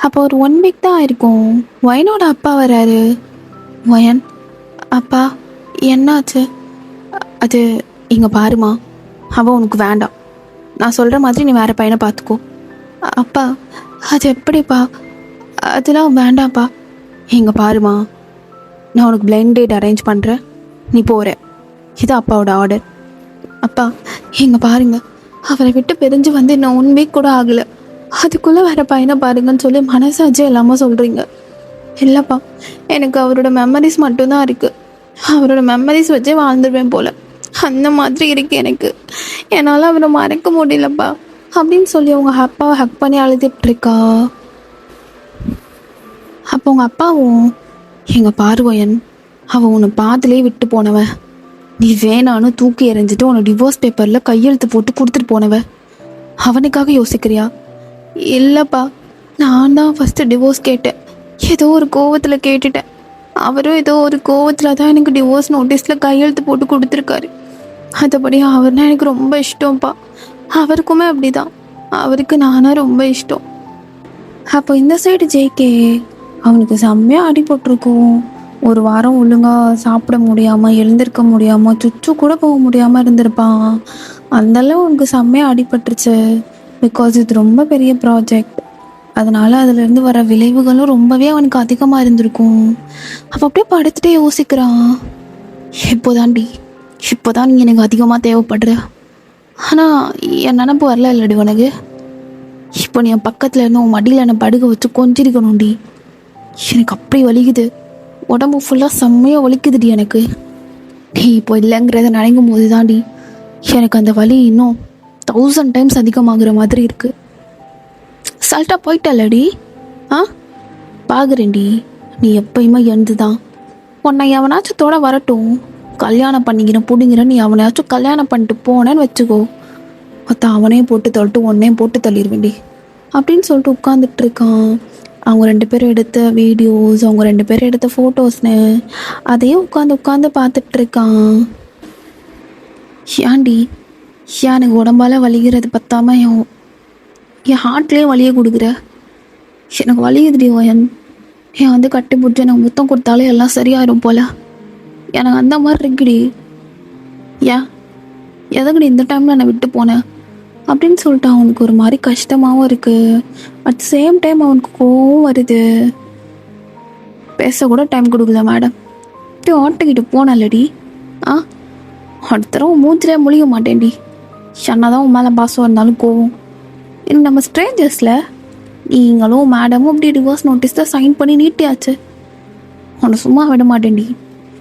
அப்போ ஒரு 1 வீக் தான் ஆயிருக்கும். வயனோட அப்பா வராரு. வயன், அப்பா என்னாச்சு? அது இங்க பாருமா, அவன் உனக்கு வேண்டாம். நான் சொல்ற மாதிரி நீ வேற பையனை பார்த்துக்கோ. அப்பா, அது எப்படிப்பா? அதெல்லாம் வேண்டாம்ப்பா. இங்க பாருமா, நான் உனக்கு பிளைண்ட் டேட் அரேஞ்ச் பண்ணுறேன், நீ போகிற. இது அப்பாவோட ஆர்டர். அப்பா இங்க பாருங்க, அவரை விட்டு பிரிஞ்சு வந்து இன்னும் 1 வீக் கூட ஆகலை, அதுக்குள்ளே வேற பையனை பாருங்கன்னு சொல்லி மனசாட்சி எல்லாமே சொல்கிறீங்க. இல்லைப்பா, எனக்கு அவரோட மெமரிஸ் மட்டும்தான் இருக்குது. அவரோட மெமரிஸ் வச்சே வாழ்ந்துருவேன் போல, அந்த மாதிரி இருக்கு எனக்கு. என்னால் அவரை மறக்க முடியலப்பா அப்படின்னு சொல்லி அவங்க அப்பாவை ஹக் பண்ணி அழுதுட்டு இருக்கா. அப்போ உங்கள் அப்பாவும், எங்கள் பார்வையன், அவன் உன்னை பாதிலே விட்டு போனவன், நீ வேணான்னு தூக்கி எறிஞ்சிட்டு உன்னை டிவோர்ஸ் பேப்பரில் கையெழுத்து போட்டு கொடுத்துட்டு போனவன், அவனுக்காக யோசிக்கிறியா? இல்லைப்பா, நான் தான் ஃபஸ்ட்டு டிவோர்ஸ் கேட்டேன். ஏதோ ஒரு கோவத்தில் கேட்டுட்டேன். அவரும் ஏதோ ஒரு கோவத்தில் தான் எனக்கு டிவோர்ஸ் நோட்டீஸில் கையெழுத்து போட்டு கொடுத்துருக்காரு. மற்றபடி அவர்னா எனக்கு ரொம்ப இஷ்டம்ப்பா. அவருக்குமே அப்படிதான், அவருக்கு நானா ரொம்ப இஷ்டம். அப்போ இந்த சைடு ஜேகே, அவனுக்கு செம்மையாக அடிபட்டிருக்கும். ஒரு வாரம் ஒழுங்காக சாப்பிட முடியாமல், எழுந்திருக்க முடியாமல், சுச்சு கூட போக முடியாமல் இருந்திருப்பான். அந்தளவு அவனுக்கு செம்மையாக அடிபட்டுருச்சு. பிகாஸ் இது ரொம்ப பெரிய ப்ராஜெக்ட், அதனால் அதுலேருந்து வர விளைவுகளும் ரொம்பவே அவனுக்கு அதிகமாக இருந்திருக்கும். அப்போ அப்படியே படுத்துகிட்டே யோசிக்கிறான், இப்போதான் நீ எனக்கு அதிகமாக தேவைப்படுற. ஆனால் என் நினப்பு வரல இல்லடி உனக்கு? இப்போ நீ என் பக்கத்தில் இருந்து உன் மடியில் என்னை படுக வச்சு கொஞ்சிருக்கணும்டி. எனக்கு அப்படி வலிக்குது, உடம்பு ஃபுல்லாக செம்மையாக வலிக்குதுடி எனக்கு. நீ இப்போ இல்லைங்கிறத நினைக்கும் போது தான்டி எனக்கு அந்த வலி இன்னும் 1000 டைம்ஸ் அதிகமாகிற மாதிரி இருக்கு. சல்ட்டாக போயிட்டல்லடி. பார்க்குறேன்டி, நீ எப்பயுமே எழுந்து தான். உன்னை எவனாச்சும் தோட வரட்டும், கல்யாணம் பண்ணிக்கிறேன் பிடிங்கிறேன், நீ அவனையாச்சும் கல்யாணம் பண்ணிட்டு போனேன்னு வச்சுக்கோ, மொத்த அவனையும் போட்டு தள்ளிட்டு உன்னையும் போட்டு தள்ளிடுவேண்டி அப்படின்னு சொல்லிட்டு உட்காந்துட்டு இருக்கான். அவங்க 2 பேரும் எடுத்த வீடியோஸ், அவங்க 2 பேரும் எடுத்த ஃபோட்டோஸ்னு அதையும் உட்காந்து பார்த்துட்டு இருக்கான். ஏன்டி, எனக்கு உடம்பால் வலிக்கிறது பத்தாம என் ஹார்ட்லேயே வலியை கொடுக்குற? எனக்கு வலிக்குதுடி வயன். ஏன் வந்து கட்டி பிடிச்சி எனக்கு முத்தம் கொடுத்தாலே எல்லாம் சரியாயிடும் போல, எனக்கு அந்த மாதிரி இருக்குடி. ஏன் எதுக்குடி இந்த டைமில் என்னை விட்டு போனேன் அப்படின்னு சொல்லிட்டு அவனுக்கு ஒரு மாதிரி கஷ்டமாகவும் இருக்குது. அட் சேம் டைம் அவனுக்கு கோவம் வருது. பேச கூட டைம் கொடுக்குதா மேடம்? இப்படி ஆட்டுக்கிட்டு போனல்லடி. அடுத்த தடவை மூஞ்சிலே முழிக்க மாட்டேன்டி. என்னதான் உன் மேலே பாசம் இருந்தாலும் கோவம். இன்னும் நம்ம ஸ்ட்ரேஞ்சர்ஸில் நீங்களும் மேடமும் அப்படி டிவோர்ஸ் நோட்டீஸ் தான் சைன் பண்ணி நீட்டியாச்சு. உன்னை சும்மா விட மாட்டேன்டி,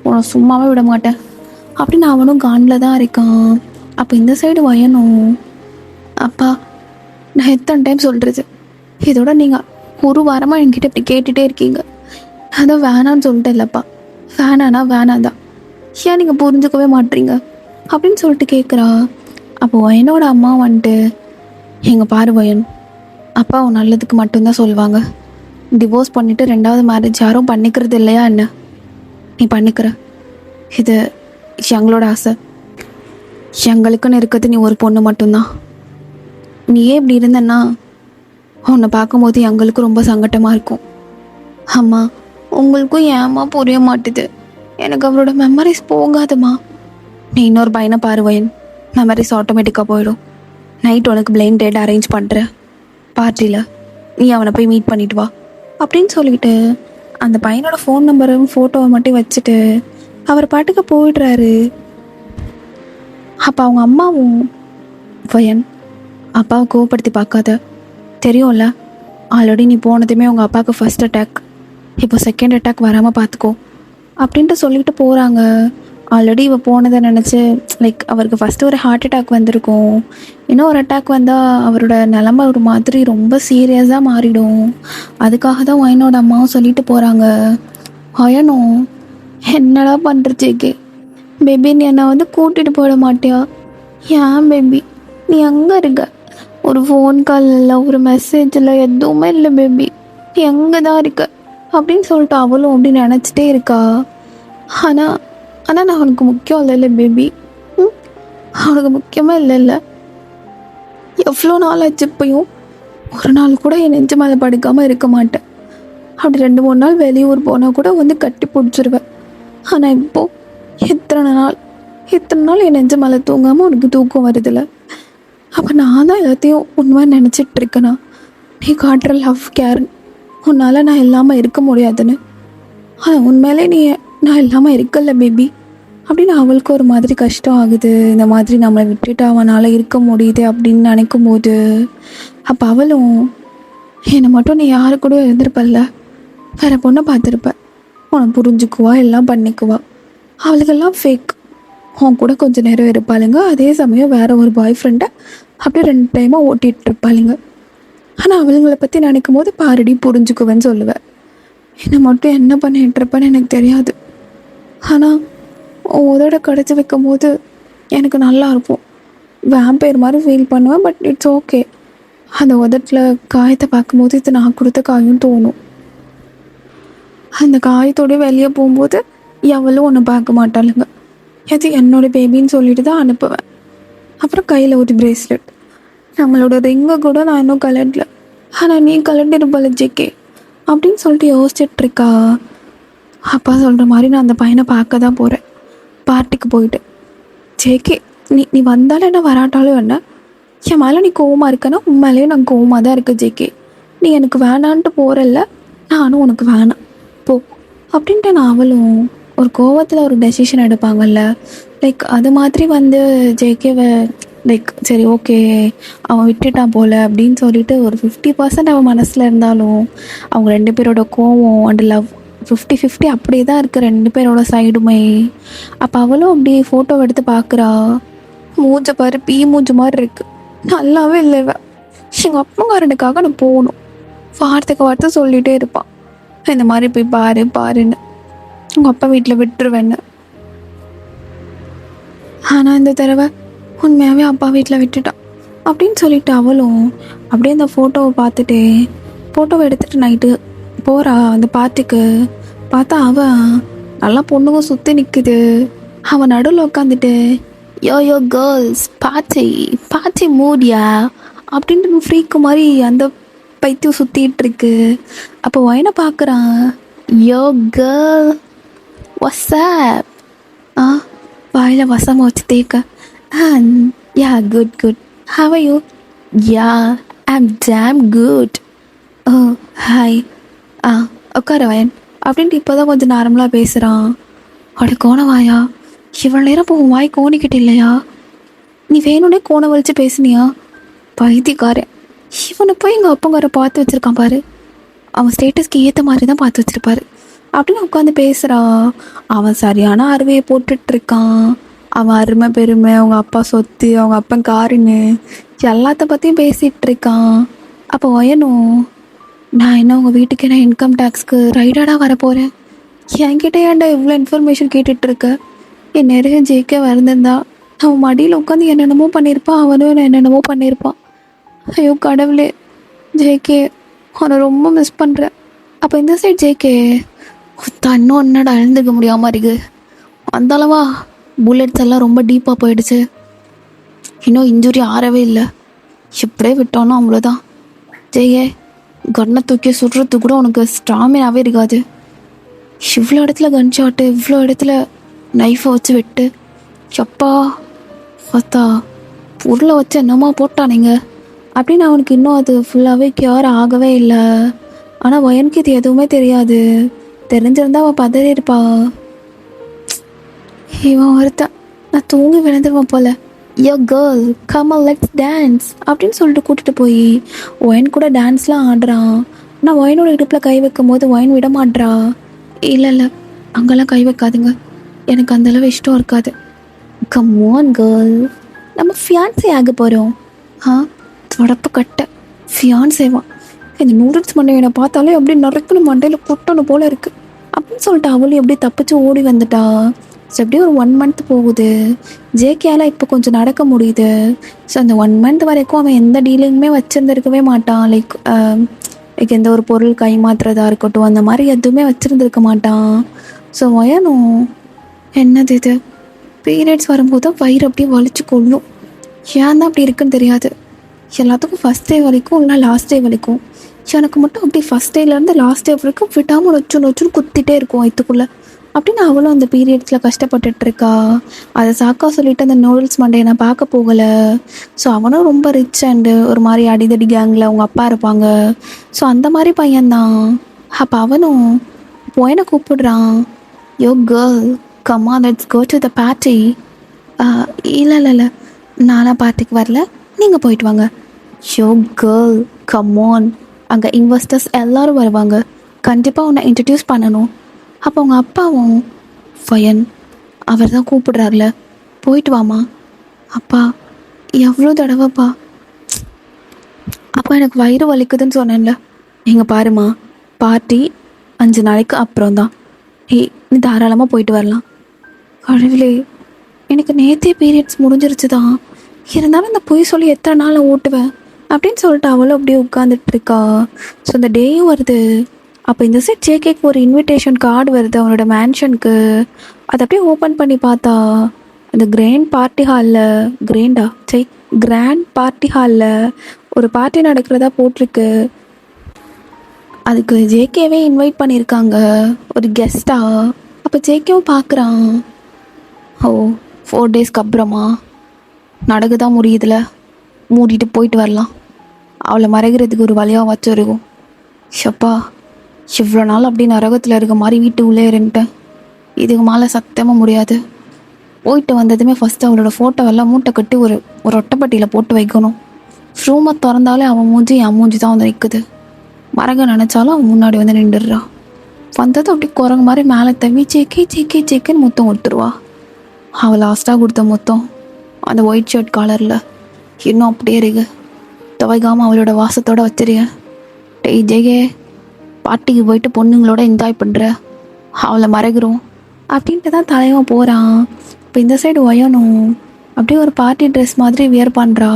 உன்னை சும்மாவே விட மாட்டேன் அப்படின்னு அவனும் காண்டில் தான் இருக்கான். அப்போ இந்த சைடு வயனும், அப்பா நான் எத்தனை டைம் சொல்கிறது, இதோட நீங்கள் ஒரு வாரமாக என்கிட்ட இப்படி கேட்டுகிட்டே இருக்கீங்க. அதான் வேணான்னு சொல்லிட்டேன் இல்லைப்பா, வேணான்னா வேணாதான், ஏன் நீங்கள் புரிஞ்சுக்கவே மாட்டீங்க அப்படின்னு சொல்லிட்டு கேட்குறா. அப்போ வயனோட அம்மா வந்துட்டு, எங்கள் பாரு வயன், அப்பா அவன் நல்லதுக்கு மட்டும்தான் சொல்லுவாங்க. டிவோர்ஸ் பண்ணிவிட்டு 2வது மேரேஜ் யாரும் பண்ணிக்கிறது இல்லையா என்ன? நீ பண்ணிக்கிற. இது எங்களோட ஆசை. எங்களுக்குன்னு இருக்கிறது நீ ஒரு பொண்ணு மட்டும்தான். நீயே இப்படி இருந்தன்னா உன்னை பார்க்கும்போது எங்களுக்கும் ரொம்ப சங்கட்டமாக இருக்கும். அம்மா, உங்களுக்கும் ஏம்மா புரிய மாட்டுது? எனக்கு அவரோட மெமரிஸ் போகாதுமா. நீ இன்னொரு பையனை பாருவயன், மெமரிஸ் ஆட்டோமேட்டிக்காக போயிடும். நைட் உனக்கு பிளைண்ட் டேட் அரேஞ்ச் பண்ணுற பார்ட்டியில் நீ அவனை போய் மீட் பண்ணிட்டு வா அப்படின்னு சொல்லிட்டு அந்த பையனோட ஃபோன் நம்பரும் ஃபோட்டோவை மட்டும் வச்சுட்டு அவர் பாட்டுக்கு போயிடுறாரு. அப்போ அவங்க அம்மாவும், வயன் அப்பாவை கோவப்படுத்தி பார்க்காத, தெரியும்ல ஆல்ரெடி நீ போனதுமே உங்கள் அப்பாவுக்கு ஃபர்ஸ்ட் அட்டாக், இப்போ செகண்ட் அட்டாக் வராமல் பார்த்துக்கோ அப்படின்ட்டு சொல்லிட்டு போகிறாங்க. ஆல்ரெடி இவ போனதை நினச்சி லைக் அவருக்கு ஃபஸ்ட்டு ஒரு ஹார்ட் அட்டாக் வந்திருக்கும். இன்னும் ஒரு அட்டாக் வந்தால் அவரோட நிலமை ஒரு மாதிரி ரொம்ப சீரியஸாக மாறிடும். அதுக்காக தான் ஒயனோட அம்மாவும் சொல்லிட்டு போகிறாங்க. ஒயனும், என்னடா பண்ணுறதுக்கு பேபி, நீ என்னை வந்து கூட்டிகிட்டு போயிட மாட்டியா? ஏன் பேபி, நீ எங்கே இருக்க? ஒரு ஃபோன் கால் இல்லை, ஒரு மெசேஜ் இல்லை, எதுவுமே இல்லை பேபி, நீ எங்கே தான் இருக்க அப்படின்னு சொல்லிட்டு அவளும் அப்படி நினச்சிட்டே இருக்கா. ஆனால் நான் அவனுக்கு முக்கியம் இல்லை பேபி. அவனுக்கு முக்கியமாக இல்லை. எவ்வளோ நாள் ஆச்சு, இப்பயும் ஒரு நாள் கூட என் நெஞ்சு மேலே படுக்காமல் இருக்க மாட்டேன். அப்படி 2-3 நாள் வெளியூர் போனால் கூட வந்து கட்டி பிடிச்சிருவேன். ஆனால் இப்போது எத்தனை நாள் என் நெஞ்சு மேலே தூங்காமல் உனக்கு தூக்கம் வருதில்ல. அப்போ நான் தான் எல்லாத்தையும் உண்மை நினச்சிட்டு இருக்கேனா? நீ காட்டுற லவ் கேர் உன்னால் நான் இல்லாமல் இருக்க முடியாதுன்னு. ஆனால் உண்மையிலே நான் இல்லாமல் இருக்கல பேபி அப்படின்னு அவளுக்கு ஒரு மாதிரி கஷ்டம் ஆகுது. இந்த மாதிரி நம்மளை விட்டுட்டு அவனால் இருக்க முடியுது அப்படின்னு நினைக்கும் போது அப்போ அவளும், என்னை மட்டும் நீ யாரு கூட இருந்திருப்பல்ல, வேற பொண்ணை பார்த்துருப்ப, உன்னை புரிஞ்சுக்குவா, எல்லாம் பண்ணிக்குவா. அவளுக்கெல்லாம் ஃபேக். உன் கூட கொஞ்சம் நேரம் இருப்பாளுங்க, அதே சமயம் வேற ஒரு பாய் ஃப்ரெண்டை அப்படியே 2 டைமாக ஓட்டிகிட்டு இருப்பாளுங்க. ஆனால் அவளுங்களை பற்றி நினைக்கும் போது பாரடி புரிஞ்சுக்குவேன்னு சொல்லுவேன். என்னை மட்டும் என்ன பண்ணிட்டு இருப்பேன்னு எனக்கு தெரியாது. ஆனால் உதட கடைச்சி வைக்கும் போது எனக்கு நல்லா இருக்கும். வேம்பயர் மாதிரி ஃபீல் பண்ணுவேன். But it's okay. அந்த உதட்டில் காயத்தை பார்க்கும்போது இது நான் கொடுத்த காயும் தோணும். அந்த காயத்தோடு வெளியே போகும்போது எவ்வளோ ஒன்று பார்க்க மாட்டாளுங்க. எது என்னோட பேபின்னு சொல்லிட்டு தான் அனுப்புவேன். அப்புறம் கையில் ஒரு பிரேஸ்லெட், நம்மளோட ரிங்கை கூட நான் இன்னும் கலண்டல. ஆனால் நீ கலண்டிருப்பல ஜேகே அப்படின்னு சொல்லிட்டு யோசிச்சுட்ருக்கா. அப்பா சொல்கிற மாதிரி நான் அந்த பையனை பார்க்க தான் போகிறேன். பார்ட்டிக்கு போயிட்டு, ஜேகே நீ வந்தாலும் என்ன வராட்டாலும் என்ன, என் மேலே நீ கோவமாக இருக்கன்னா உண்மையிலேயே நான் கோவமாக தான் இருக்கேன் ஜேகே. நீ எனக்கு வேணான்ட்டு போகிறல்ல, நானும் உனக்கு வேணாம் போ அப்படின்ட்டு நான் அவளும் ஒரு கோவத்தில் ஒரு டெசிஷன் எடுப்பாங்கல்ல, லைக் அது மாதிரி வந்து ஜேகேவை லைக் சரி ஓகே அவன் விட்டுட்டான் போல் அப்படின்னு சொல்லிட்டு ஒரு 50% அவன் மனசில் இருந்தாலும் அவங்க 2 பேரோட கோவம் அண்ட் லவ் 50-50 அப்படியே தான் இருக்குது 2 பேரோட சைடுமே. அப்போ அவளும் அப்படியே ஃபோட்டோ எடுத்து பார்க்குறா. மூஞ்ச பாரு, பீ மூஞ்ச மாதிரி இருக்குது, நல்லாவே இல்லை. எங்கள் அப்பங்காரனுக்காக நான் போகணும், வார்த்தை சொல்லிகிட்டே இருப்பான், இந்த மாதிரி போய் பாருன்னு. உங்கள் அப்பா வீட்டில் விட்டுருவேன்னு. ஆனால் இந்த தடவை உண்மையாகவே அப்பா வீட்டில் விட்டுட்டான் அப்படின்னு சொல்லிட்டு அவளும் அப்படியே அந்த ஃபோட்டோவை பார்த்துட்டே ஃபோட்டோவை எடுத்துகிட்டு நைட்டு போகிறா அந்த பார்ட்டிக்கு. பார்த்தா அவன் நல்லா பொண்ணுங்க சுற்றி நிற்குது. அவன் நடுவில் உட்காந்துட்டு யோ கேர்ள்ஸ் பார்ட்டி மூடியா அப்படின்ட்டு ஃப்ரீக்கு மாதிரி அந்த பைத்தியம் சுற்றிட்டு இருக்கு. அப்போ ஒயனை பார்க்குறான். யோ கேர்ள் வாட்ஸ்அப் வாயில் வசமாக வச்சு தேக்க. Yeah, good. How are you? Yeah, I'm damn good. Oh, hi. உட்கார வயன் அப்படின்ட்டு இப்போ தான் கொஞ்சம் நார்மலாக பேசுகிறான். அட கோணவாயா, இவ்வளோ நேரம் இப்போ உன் வாய் கோணிக்கிட்டு இல்லையா? நீ வேணும்னே கோணை வலிச்சு பேசுனியா? பைத்தியக்காரன். இவனை போய் எங்கள் அப்பங்கார பார்த்து வச்சுருக்கான் பாரு, அவன் ஸ்டேட்டஸ்க்கு ஏற்ற மாதிரி தான் பார்த்து வச்சுருப்பாரு அப்படின்னு உட்காந்து பேசுகிறா. அவன் சரியான அருவையை போட்டுட்ருக்கான். அவன் அருமை பெருமை, அவங்க அப்பா சொத்து, அவங்க அப்பன் காருன்னு எல்லாத்த பற்றியும் பேசிகிட்டு இருக்கான். அப்போ ஒயனும், நான் என்ன உங்கள் வீட்டுக்கு என்ன இன்கம் டேக்ஸ்க்கு ரைடடாக வரப்போகிறேன், என்கிட்ட ஏன்டா இவ்வளோ இன்ஃபர்மேஷன் கேட்டுட்ருக்க? என் நிறைய ஜேகே வந்திருந்தா அவன் மடியில் உட்காந்து என்னென்னமோ பண்ணியிருப்பான், அவனும் என்னென்னமோ பண்ணியிருப்பான். ஐயோ கடவுளே, ஜேகே, உன்னை ரொம்ப மிஸ் பண்ணுறேன். அப்போ இந்த சைட் ஜேகே, இன்னும் என்னடா எழுந்துக்க முடியாமல் இருக்கு. அந்த அளவா புல்லட்ஸ் எல்லாம் ரொம்ப டீப்பாக போயிடுச்சு. இன்னும் இன்ஜுரி ஆறவே இல்லை. இப்படியே விட்டோன்னா அவ்வளோதான். ஜெயே, கண்ணை தூக்கி சுடுறது கூட உனக்கு ஸ்டாமினாவே இருக்காது. இவ்வளோ இடத்துல கன் ஷாட்டு, இவ்வளோ இடத்துல நைஃபை வச்சு வெட்டு. எப்பா பார்த்தா பொருளை வச்சு என்னமா போட்டானீங்க அப்படின்னு அவனுக்கு இன்னும் அது ஃபுல்லாகவே கியூர் ஆகவே இல்லை. ஆனால் வயனுக்கு இது எதுவுமே தெரியாது. தெரிஞ்சிருந்தா அவள் பதறி இருப்பா. இவன் ஒருத்தன் நான் தூங்கி விழுந்துருவான் போல. யோ கேர்ள் கம் லெட்ஸ் டான்ஸ் அப்படின்னு சொல்லிட்டு கூட்டிகிட்டு போய் ஒயன் கூட டான்ஸ்லாம் ஆடுறான். ஆனால் ஒயனோட இடுப்பில் கை வைக்கும் போது ஒயன் விட மாட்றா. இல்லை இல்லை, அங்கெல்லாம் கை வைக்காதுங்க, எனக்கு அந்தளவு இஷ்டம் இருக்காது. கம் ஆன் கேர்ள், நம்ம ஃபியான்ஸே ஆக போகிறோம். தொடப்பு கட்ட ஃபியான்ஸேவா? இந்த நூடுல்ஸ் மண்டையை பார்த்தாலே அப்படியே நறுக்கணும், மண்டையில் கொட்டணும் போல இருக்குது அப்படின்னு சொல்லிட்டு அவளும் எப்படி தப்பிச்சு ஓடி வந்துட்டா. ஸோ எப்படியும் ஒரு 1 month போகுது. ஜேகேயால் இப்போ கொஞ்சம் நடக்க முடியுது. ஸோ அந்த 1 month வரைக்கும் அவன் எந்த டீலிங்குமே வச்சுருந்துருக்கவே மாட்டான். லைக் எந்த ஒரு பொருள் கை மாற்றுறதா இருக்கட்டும், அந்த மாதிரி எதுவுமே வச்சுருந்துருக்க மாட்டான். ஸோ வயனும் என்னது இது, பீரியட்ஸ் வரும்போது தான் வயிறு அப்படியே வலிச்சு கொள்ளும். ஏன் தான் அப்படி இருக்குன்னு தெரியாது. எல்லாத்துக்கும் ஃபஸ்ட் டே வரைக்கும் இல்லை லாஸ்ட் டே வரைக்கும். எனக்கு மட்டும் அப்படி ஃபஸ்ட் டேலேருந்து லாஸ்ட் டே வரைக்கும் விட்டாமல் நொச்சுன்னு குத்திட்டே இருக்கும் வயிற்றுக்குள்ளே அப்படின்னு அவளும் அந்த பீரியட்ஸில் கஷ்டப்பட்டுட்ருக்கா. அதை சாக்கா சொல்லிவிட்டு அந்த நூடுல்ஸ் மண்டையை நான் பார்க்க போகலை. ஸோ அவனும் ரொம்ப ரிச் அண்டு ஒரு மாதிரி அடிதடி கேங்கில் அவங்க அப்பா இருப்பாங்க. ஸோ அந்த மாதிரி பையன்தான். அப்போ அவனும் போயினை கூப்பிடுறான். Yo girl come on let's go to the party. இல்லை இல்லை இல்லை, நானாக பார்ட்டிக்கு வரல, நீங்கள் போயிட்டு வாங்க. யோ கேர்ள் கம் ஆன், அங்கே இன்வெஸ்டர்ஸ் எல்லோரும் வருவாங்க, கண்டிப்பாக உன்னை இன்ட்ரடியூஸ் பண்ணணும். அப்போ அவங்க அப்பாவும் ஃபயன் அவர் தான் கூப்பிடுறாருல, போயிட்டு வாமா. அப்பா எவ்வளோ தடவைப்பா, அப்பா எனக்கு வயிறு வலிக்குதுன்னு சொன்னேன்ல. நீங்கள் பாருமா, பார்ட்டி 5 நாளைக்கு அப்புறம் தான். நீ தாராளமாக போயிட்டு வரலாம். கடவுளே, எனக்கு நேற்றே பீரியட்ஸ் முடிஞ்சிருச்சு தான், இருந்தாலும் இந்த பொய் சொல்லி எத்தனை நாள் ஓட்டுவேன் அப்படின்னு சொல்லிட்டு அவளும் அப்படியே உட்காந்துட்ருக்கா. ஸோ இந்த டேயும் வருது. அப்போ இந்த சைட் ஜேகேக்கு ஒரு இன்விடேஷன் கார்டு வருது அவனோட மேன்ஷனுக்கு. அதை அப்படியே ஓப்பன் பண்ணி பார்த்தா அந்த கிராண்ட் பார்ட்டி ஹாலில் ஒரு பார்ட்டி நடக்கிறதா போட்டிருக்கு. அதுக்கு ஜேகேவே இன்வைட் பண்ணியிருக்காங்க ஒரு கெஸ்ட்டாக. அப்போ ஜேகேவும் பார்க்குறான். ஓ 4 டேஸ்க்கு அப்புறமா நடக்குதான் முடியுதுல, மூடிட்டு போயிட்டு வரலாம். அவளை மறைகிறதுக்கு ஒரு வழியாக வச்சுருக்கும். ஷப்பா, இவ்வளோ நாள் அப்படி நரகத்தில் இருக்க மாதிரி வீட்டுக்குள்ளே இருந்துட்டேன். இதுக்கு மேலே சத்தியமாக முடியாது. போயிட்டு வந்ததுமே ஃபஸ்ட்டு அவளோட ஃபோட்டோவெல்லாம் மூட்டை கட்டி ஒரு ஒட்டப்பட்டியில் போட்டு வைக்கணும். ரூமை திறந்தாலே அவன் மூஞ்சி என் மூஞ்சி தான் வந்து நிற்குது. மறக்க நினச்சாலும் அவன் முன்னாடி வந்து நின்றுடுறா. வந்தது அப்படி குரங்கு மாதிரி மேலே தவி சேக்கேன்னு முத்தம் கொடுத்துருவா. அவள் லாஸ்ட்டாக கொடுத்த முத்தம் அந்த ஒயிட் ஷர்ட் காலரில் இன்னும் அப்படியே இருக்கு. துவைக்காமல் அவளோட வாசத்தோடு வச்சிருக்க. டேய் ஜெகே, பார்ட்டிக்கு போயிட்டு பொண்ணுங்களோட என்ஜாய் பண்ணுற, அவளை மறைக்கிறோம் அப்படின்ட்டு தான் தலைவன் போகிறான். இப்போ இந்த சைடு ஒயனும் அப்படியே ஒரு பார்ட்டி ட்ரெஸ் மாதிரி வியர் பண்ணுறா.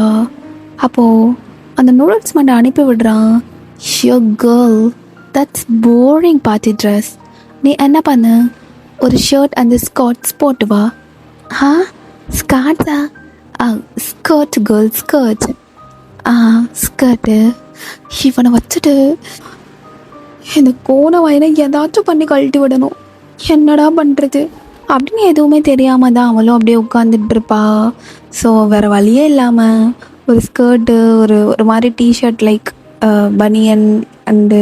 அப்போது அந்த நூடுல்ஸ் மண்டை அனுப்பி விடுறான். ஷியோ girl, that's boring party dress. நீ என்ன பண்ணு, ஒரு ஷர்ட் அந்த ஸ்கர்ட்ஸ் போட்டு வா. ஸ்கர்ட்ஸா? Skirt girl, skirt. ஸ்கர்ட்டு. இவனை வச்சுட்டு இந்த கோண வயனை ஏதாச்சும் பண்ணி கழட்டி விடணும். என்னடா பண்ணுறது அப்படின்னு எதுவுமே தெரியாமல் தான் அவளும் அப்படியே உட்காந்துட்டு இருப்பா. ஸோ வேறு வழியே இல்லாமல் ஒரு ஸ்கர்ட்டு, ஒரு மாதிரி டிஷர்ட் லைக் பனியன் அண்டு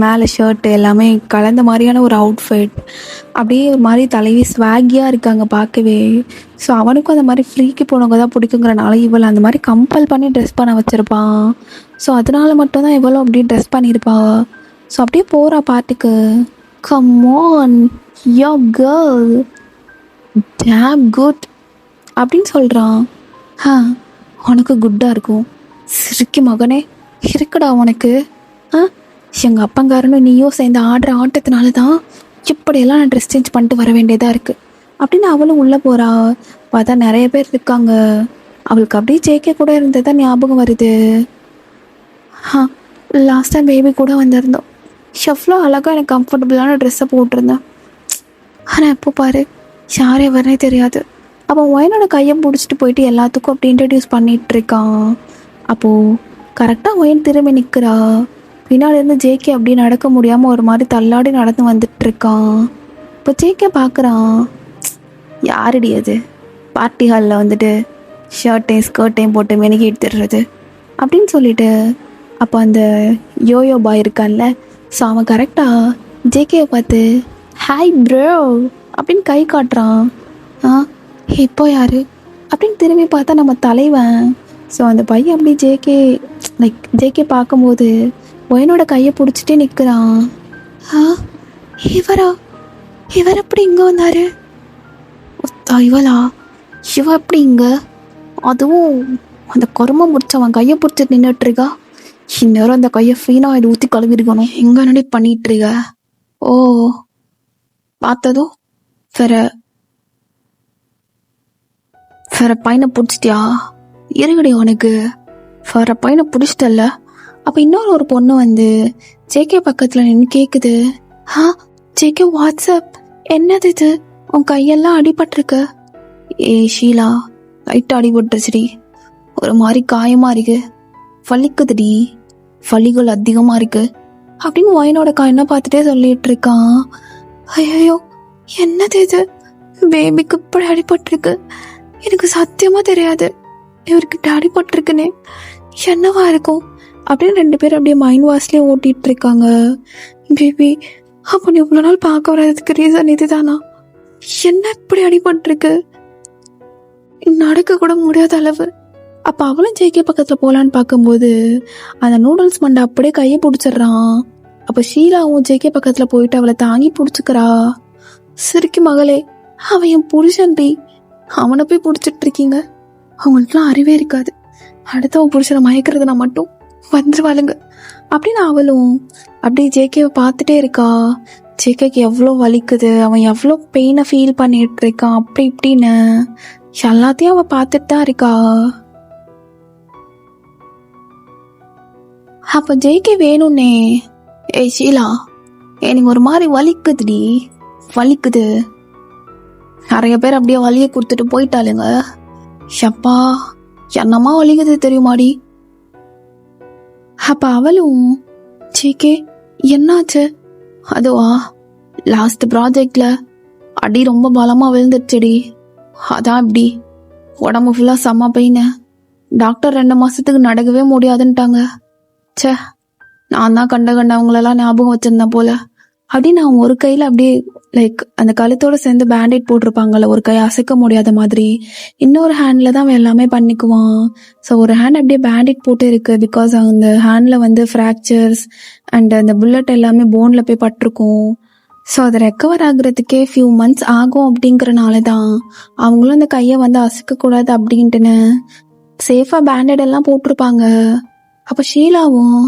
மேலே ஷர்ட்டு எல்லாமே கலந்த மாதிரியான ஒரு அவுட்ஃபிட். அப்படியே ஒரு மாதிரி தலைவி ஸ்வாகியாக இருக்காங்க பார்க்கவே. ஸோ அவனுக்கும் அந்த மாதிரி ஃப்ரீக்கு போனவங்க தான் பிடிக்குங்கிறனால இவள் அந்த மாதிரி கம்பல் பண்ணி ட்ரெஸ் பண்ண வச்சுருப்பான். ஸோ அதனால மட்டும்தான் இவளும் அப்படியே ட்ரெஸ் பண்ணியிருப்பா. ஸோ அப்படியே போகிறா பார்ட்டிக்கு. Come on yo girl, damn good அப்படின்னு சொல்கிறான். உனக்கு குட்டாக இருக்கும். சிரிக்கி மகனே, இருக்குடா உனக்கு. எங்கள் அப்பங்காரனும் நீயும் சேர்ந்து ஆடுற ஆட்டத்தினால தான் இப்படியெல்லாம் நான் ட்ரெஸ் சேஞ்ச் பண்ணிட்டு வர வேண்டியதாக இருக்குது அப்படின்னு அவளும் உள்ளே போகிறா. பார்த்தா நிறைய பேர் இருக்காங்க. அவளுக்கு அப்படியே ஜேகே கூட இருந்தது தான் ஞாபகம் வருது. லாஸ்ட்டாக பேபி கூட வந்திருந்தோம். எவ்வளோ அழகாக எனக்கு கம்ஃபர்டபுளான ட்ரெஸ்ஸை போட்டிருந்தேன். ஆனால் எப்போ பாரு யாரே வரனே தெரியாது. அப்போ ஒயனோட கையை பிடிச்சிட்டு போயிட்டு எல்லாத்துக்கும் அப்படி இன்ட்ரடியூஸ் பண்ணிகிட்ருக்கான். அப்போது கரெக்டாக ஒயன் திரும்பி நிற்கிறா. பின்னாடிருந்து ஜேகே அப்படி நடக்க முடியாமல் ஒரு மாதிரி தள்ளாடி நடந்து வந்துட்டுருக்கான். இப்போ ஜேகே பார்க்குறான், யாரடி அது பார்ட்டி ஹாலில் வந்துட்டு ஷர்ட்டையும் ஸ்கர்ட்டையும் போட்டு மெனிக்கி எடுத்துடுறது அப்படின்னு சொல்லிட்டு. அப்போ அந்த யோயோ பாய் இருக்கான்ல, ஸோ அவன் கரெக்டாக ஜேகேவை பார்த்து ஹாய் ப்ரோ அப்படின்னு கை காட்டுறான். இப்போ யார் அப்படின்னு திரும்பி பார்த்தா நம்ம தலைவன். ஸோ அந்த பையன் அப்படி ஜேகே பார்க்கும்போது ஒயனோட கையை பிடிச்சிட்டே நிற்கிறான். இவர் எப்படி இங்கே வந்தார்? இவளா? இவ எப்படி இங்கே? அதுவும் அந்த கருமை முடிச்சவன் கையை பிடிச்சிட்டு நின்றுட்டுருக்கா. இந்நேரம் அந்த கையை ஃபீனா இது ஊற்றி கழுவிருக்கணும். எங்கே நடி பண்ணிகிட்ருக்க? ஓ பார்த்ததும் வேற பையனை பிடிச்சிட்டியா? இருங்கடி உனக்கு வேற பையனை பிடிச்சிட்டல்ல. அப்போ இன்னொரு பொண்ணு வந்து ஜேகே பக்கத்தில் நின்று கேட்குது, ஜேகே வாட்ஸ்அப் என்னது இது? உன் கையெல்லாம் அடிபட்டிருக்கு. ஷீலா லைட்டாக அடிபட்டுருச்சுடி, ஒரு மாதிரி காயமாக இருக்கு, வலிக்குதுடி, வலிகள் அதிகமாக இருக்கு அப்படின்னு ஒயனோட காயனை பார்த்துட்டே சொல்லிட்டு இருக்கான். ஐயோ என்னது இது? பேபிக்கு இப்படி அடிபட்டிருக்கு. எனக்கு சத்தியமாக தெரியாது இவருக்கு அடிபட்டிருக்குன்னு. என்னவா இருக்கும் அப்படின்னு 2 பேரும் அப்படியே மைண்ட் வாஷ்லேயே ஓட்டிகிட்டு இருக்காங்க. பேபி அப்போ நீ இவ்வளோ நாள் பார்க்க வராததுக்கு ரீசன் இதுதானா? என்ன இப்படி அடிபட்டிருக்கு? நடக்க கூட முடியாத அளவு. அப்போ அவளும் ஜேகே பக்கத்தில் போகலான்னு பார்க்கும்போது அந்த நூடுல்ஸ் மண்டை அப்படியே கையை பிடிச்சிட்றான். அப்போ ஷீலாவும் ஜேகே பக்கத்தில் போயிட்டு அவளை தாங்கி பிடிச்சிக்கிறா. சிரிக்கு மகளே, அவன் என் புருஷன்டி, அவனை போய் பிடிச்சிட்டு இருக்கீங்க. அவங்களுக்குலாம் அறிவே இருக்காது. அடுத்தவன் புருஷனை மயக்கிறதுனா மட்டும் வந்துருவாளுங்க அப்படின்னு அவளும் அப்படியே ஜேகேவை பார்த்துட்டே இருக்கா. ஜேகேக்கு எவ்வளோ வலிக்குது, அவன் எவ்வளோ பெயினை ஃபீல் பண்ணிட்டு இருக்கான் அப்படி இப்படின்னு எல்லாத்தையும் அவள் பார்த்துட்டு தான் இருக்கா. அப்போ ஜேகே வேணும்னே, ஏய் ஷீலா எனக்கு ஒரு மாதிரி வலிக்குதுடி, வலிக்குது. நிறைய பேர் அப்படியே வலியை கொடுத்துட்டு போயிட்டாளுங்க. ஷப்பா என்னம்மா வலிக்குது தெரியுமாடி? அப்ப அவளும் ஜேகே என்னாச்சு? அதுவா லாஸ்ட் ப்ராஜெக்ட்ல அடி ரொம்ப பலமா விழுந்துடுச்சுடி, அதான் இப்படி உடம்பு ஃபுல்லா செம்ம பெயின். டாக்டர் 2 மாசத்துக்கு நடக்கவே முடியாதுன்ட்டாங்க. சே நான் தான் கண்டவங்களெல்லாம் ஞாபகம் வச்சிருந்தேன் போல அப்படின்னு அவன் ஒரு கையில் அப்படியே அந்த கழுத்தோட சேர்ந்து பேண்டேட் போட்டிருப்பாங்கல்ல, ஒரு கை அசைக்க முடியாத மாதிரி, இன்னொரு ஹேண்டில் தான் அவன் எல்லாமே பண்ணிக்குவான். ஸோ ஒரு ஹேண்ட் அப்படியே பேண்டேட் போட்டு இருக்கு. பிகாஸ் அந்த ஹேண்டில் வந்து ஃப்ராக்சர்ஸ் அண்ட் அந்த புல்லட் எல்லாமே போனில் போய் பட்டிருக்கும். ஸோ அதை ரெக்கவர் ஆகுறதுக்கே ஃபியூ மந்த்ஸ் ஆகும். அப்படிங்கிறனால தான் அவங்களும் அந்த கையை வந்து அசைக்கக்கூடாது அப்படின்ட்டுன்னு சேஃபாக பேண்டேட் எல்லாம் போட்டிருப்பாங்க. அப்போ ஷீலாவும்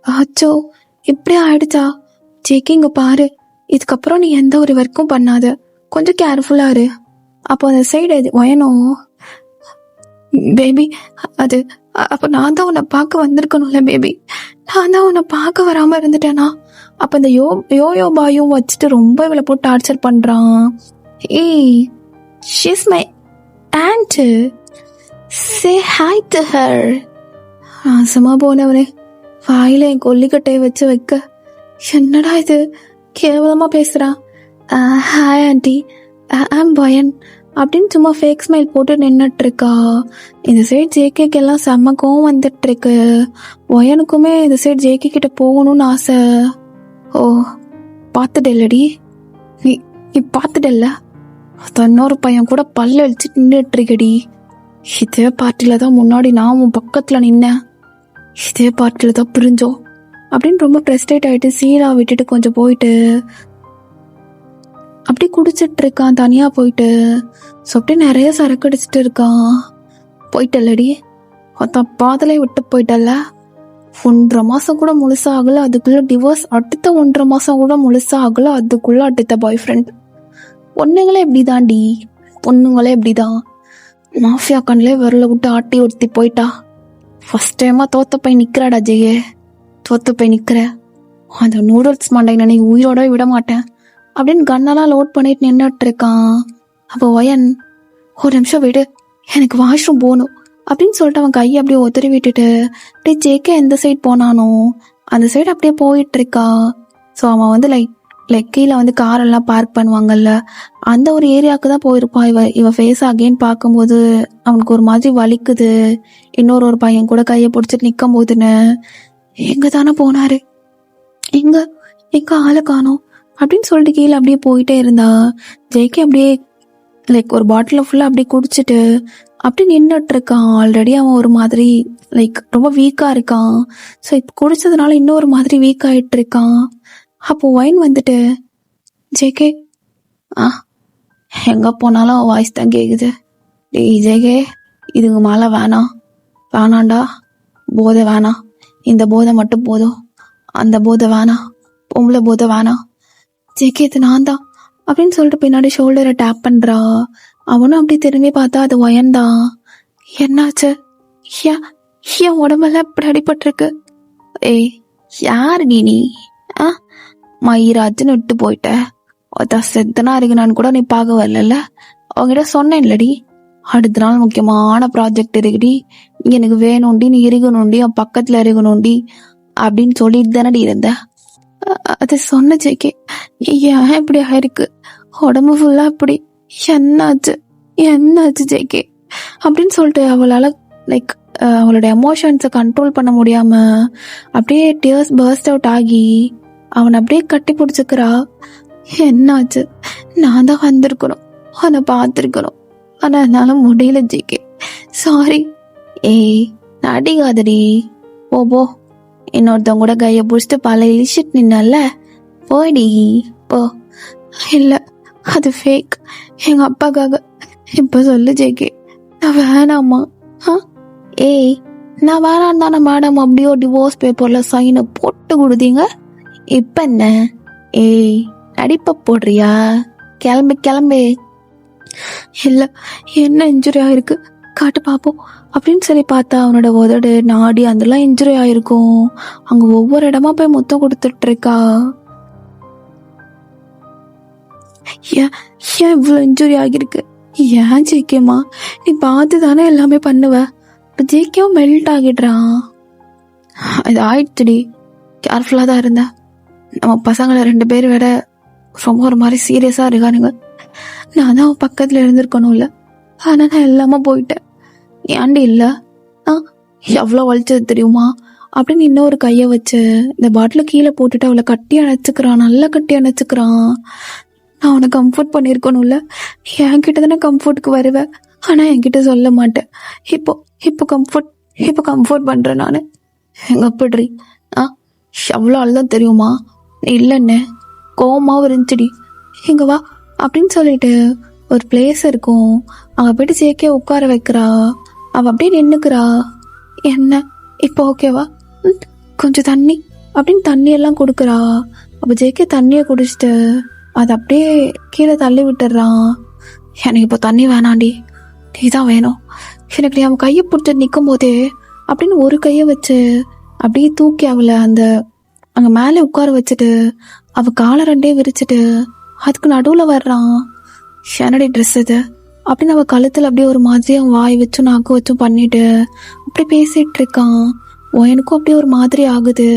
அச்சோ இப்படி ஆயிடுச்சா? ஜேகே இங்கே பாரு, இதுக்கப்புறம் நீ எந்த ஒரு ஒர்க்கும் பண்ணாத, கொஞ்சம் கேர்ஃபுல்லாக இரு. அப்போ அந்த சைடு ஒயனும் பேபி அது அப்போ நான் தான் உன்னை பார்க்க வந்திருக்கணும்ல பேபி, நான் தான் உன்னை பார்க்க வராமல் இருந்துட்டேனா? அப்போ இந்த யோயோ பாயும் வச்சுட்டு ரொம்ப இவளை போட்டு டார்ச்சர் பண்ணுறான். ஏய் she's my and, say hi to her. நாசமாக போனவனே, வாயில என் கொல்லிக்கட்டையை வச்சு வைக்க. என்னடா இது கேவலமாக பேசுகிறான். ஹாய் ஆண்டி, ஐம் பயன் அப்படின்னு சும்மா ஃபேக் ஸ்மைல் போட்டு நின்றுட்டுருக்கா. இந்த சைடு ஜேகேக்கு எல்லாம் செம்ம கோவம் வந்துட்டுருக்கு. ஒயனுக்குமே இந்த சைடு ஜேகே கிட்ட போகணும்னு ஆசை. ஓ பார்த்துட்டல்லடி, நீ பார்த்துட்டல்ல, இன்னொரு பையன் கூட பல்ல அழிச்சிட்டு நின்றுட்டுருக்கடி. இதே பார்ட்டியில் தான் முன்னாடி நான் உன் பக்கத்தில் நின்னேன், இதே பார்ட்டியில் தான் பிரிஞ்சோம் அப்படின்னு ரொம்ப ப்ரெஸ்டேட் ஆகிட்டு சீரா விட்டுட்டு கொஞ்சம் போயிட்டு அப்படி குடிச்சிட்டு இருக்கான் தனியாக போயிட்டு. ஸோ அப்படியே நிறைய சரக்கு அடிச்சிட்டு இருக்கான். போயிட்டல்லடி, பாதலை விட்டு போயிட்டல்ல. 1.5 மாதம் கூட முழுசாக ஆகலை, அதுக்குள்ளே டிவோர்ஸ். அடுத்த 1.5 மாதம் கூட முழுசாக ஆகலை, அதுக்குள்ளே அடுத்த பாய் ஃப்ரெண்ட். பொண்ணுங்களே இப்படி தாண்டி, பொண்ணுங்களே இப்படி தான். மாஃபியா கண்ணிலே விரல விட்டு ஆட்டி ஒருத்தி போயிட்டா. ஃபர்ஸ்ட் டைமா தோத்து போய் நிற்கிறாடா ஜெயே, தோத்து போய் நிற்கிற. அந்த நூடுல்ஸ் மண்டை நீ உயிரோட விட மாட்டேன் அப்படின்னு கண்ணெல்லாம் லோட் பண்ணிட்டு நின்றுட்டு இருக்கான். அப்போ ஒயன், ஒரு நிமிஷம் விடு, எனக்கு வாஷ்ரூம் போகணும் அப்படின்னு சொல்லிட்டு அவன் கையை அப்படியே உதறி விட்டுட்டு அப்படியே ஜேகே எந்த சைடு போனானோ அந்த சைடு அப்படியே போயிட்டு இருக்கா. ஸோ அவன் வந்து கீழே வந்து காரெல்லாம் பார்க் பண்ணுவாங்கல்ல, அந்த ஒரு ஏரியாவுக்கு தான் போயிருப்பான். இவ ஃபேஸ் அகெயின் பார்க்கும்போது அவனுக்கு ஒரு மாதிரி வலிக்குது. ஒரு பையன் கூட கையை பிடிச்சிட்டு நிற்கும் போதுன்னு, எங்க தானே போனாரு, எங்க ஆளை காணோம் அப்படின்னு சொல்லிட்டு கீழே அப்படியே போயிட்டே இருந்தா. ஜெய்கே அப்படியே ஒரு பாட்டில் ஃபுல்லாக அப்படியே குடிச்சிட்டு அப்படி நின்றுட்டு இருக்கான். ஆல்ரெடி அவன் ஒரு மாதிரி ரொம்ப வீக்காக இருக்கான். ஸோ இப்போ குடிச்சதுனால இன்னொரு மாதிரி வீக் ஆகிட்டு இருக்கான். அப்போ ஒயின் வந்துட்டு, ஜேகே எங்கே போனாலும் வாய்ஸ் தான் கேட்குது. டேய் ஜேகே, இதுங்க மேலே வேணாண்டா, போதை வேணாம், இந்த போதை மட்டும் போதும், அந்த போதை வேணாம், பொம்பளை போதை வேணாம். ஜேகே இது நான் தான் அப்படின்னு சொல்லிட்டு பின்னாடி ஷோல்டரை டேப் பண்ணுறா. அவனும் அப்படி திரும்பி பார்த்தா அது ஒயன் தான். என்னாச்சு, ஏன் உடம்பெல்லாம் இப்படி அடிபட்டிருக்கு? ஏய் யாரு நீ? மயிராஜுன்னு விட்டு போயிட்ட. ஒருத்தன் செத்தனா இருக்குனான்னு கூட நீ பார்க்க வரல. அவங்ககிட்ட சொன்னேன் இல்லடி, அடுத்த நாள் முக்கியமான ப்ராஜெக்ட் இருக்குடி, எனக்கு வேணும்டி, நீ இருக்கணும்டி, அவன் பக்கத்துல இருக்கணும்டி அப்படின்னு சொல்லிட்டு தானடி இருந்த. அது சொன்ன ஜேகே, ஏன் இப்படி ஆயிருக்கு, உடம்பு ஃபுல்லா இப்படி, என்னாச்சு ஜேகே அப்படின்னு சொல்லிட்டு அவளால அவளோட எமோஷன்ஸை கண்ட்ரோல் பண்ண முடியாம அப்படியே டியர்ஸ் பர்ஸ்ட் அவுட் ஆகி அவனை அப்படியே கட்டி பிடிச்சிக்கிறா. என்னாச்சு, நான் தான் வந்திருக்கணும், அவனை பார்த்துருக்கணும், ஆனா என்னால முடியல ஜேகே, சாரி. ஏய் நடிகாதடி, போ, இன்னொருத்தவங்க கூட கையை பிடிச்சிட்டு பல இழிச்சிட்டு நின்னல, போடி போ. இல்லை அது ஃபேக், எங்க அப்பாக்காக. இப்ப சொல்லு ஜேகே, நான் வேணாமா? ஏய் நான் வேணாம் தானே மேடம் அப்படியோ டிவோர்ஸ் பேப்பர்ல சைனை போட்டு கொடுத்தீங்க, இப்ப என்ன? ஏய் நடிப்ப போடுறியா? கிளம்பு. இல்ல என்ன இன்ஜுரி ஆயிருக்கு காட்டு பாப்போம் அப்படின்னு சொல்லி பார்த்தா அவனோட உதடு நாடி அதெல்லாம் இன்ஜுரி ஆயிருக்கும். அங்க ஒவ்வொரு இடமா போய் முத்தம் கொடுத்துட்டு இருக்கா. ஏன் இவ்வளவு இன்ஜுரி ஆகிருக்கு? ஏன் ஜேகேமா, நீ பார்த்து தானே எல்லாமே பண்ணுவ. ஜேகேவும் மெல்ட் ஆகிடுறான். இது ஆயிடுச்சுடி, கேர்ஃபுல்லா தான் இருந்தேன். நம்ம பசங்களை 2 பேர் விட ரொம்ப ஒரு மாதிரி சீரியஸா இருக்கானுங்க. நான் தான் பக்கத்துல இருந்திருக்கணும்ல, ஆனா நான் எல்லாமே போயிட்டேன். ஏன்டி இல்ல, எவ்வளவு வலிச்சது தெரியுமா அப்படின்னு இன்னொரு கைய வச்சு இந்த பாட்டில கீழே போட்டுட்டு அவளை கட்டி அணைச்சுக்கிறான், நல்லா கட்டி அணைச்சுக்கிறான். நான் உனக்கு கம்ஃபர்ட் பண்ணிருக்கணும்ல, என்கிட்ட தானே கம்ஃபர்ட்டுக்கு வருவேன், ஆனா என்கிட்ட சொல்ல மாட்டேன். இப்போ கம்ஃபர்ட் பண்றேன் நானு. எங்க அப்படிறி எவ்வளோ ஆள்தான் தெரியுமா? இல்லைன்னு கோவமாவும் இருந்துச்சுடி. இங்க வா அப்படின்னு சொல்லிட்டு ஒரு பிளேஸ் இருக்கும், அங்க போயிட்டு ஜேகே உட்கார வைக்கிறா. அவ அப்படியே நின்னுக்கிறா. என்ன இப்போ ஓகேவா? கொஞ்சம் தண்ணி அப்படின்னு தண்ணி எல்லாம் கொடுக்குறா. அப்ப ஜேகே தண்ணியை குடிச்சிட்டு அதை அப்படியே கீழே தள்ளி விட்டுறான். எனக்கு இப்போ தண்ணி வேணாண்டி, நீ தான் வேணும் எனக்கு. நீ அவன் கையை பிடிச்சி நிற்கும் போதே அப்படின்னு ஒரு கையை வச்சு அப்படியே தூக்கி அவளை அங்க மேலே உட்கார வச்சுட்டு அவ காலை 2 விரிச்சிட்டு அதுக்கு நடுவுல வர்றான். ஷனடி ட்ரெஸ் இது அப்படின்னு அவ கழுத்துல அப்படியே ஒரு மாதிரி அவன் வாய் வச்சும் நாக்கு வச்சும் பண்ணிட்டு அப்படி பேசிட்டு இருக்கான். எனக்கும் அப்படியே ஒரு மாதிரி ஆகுது.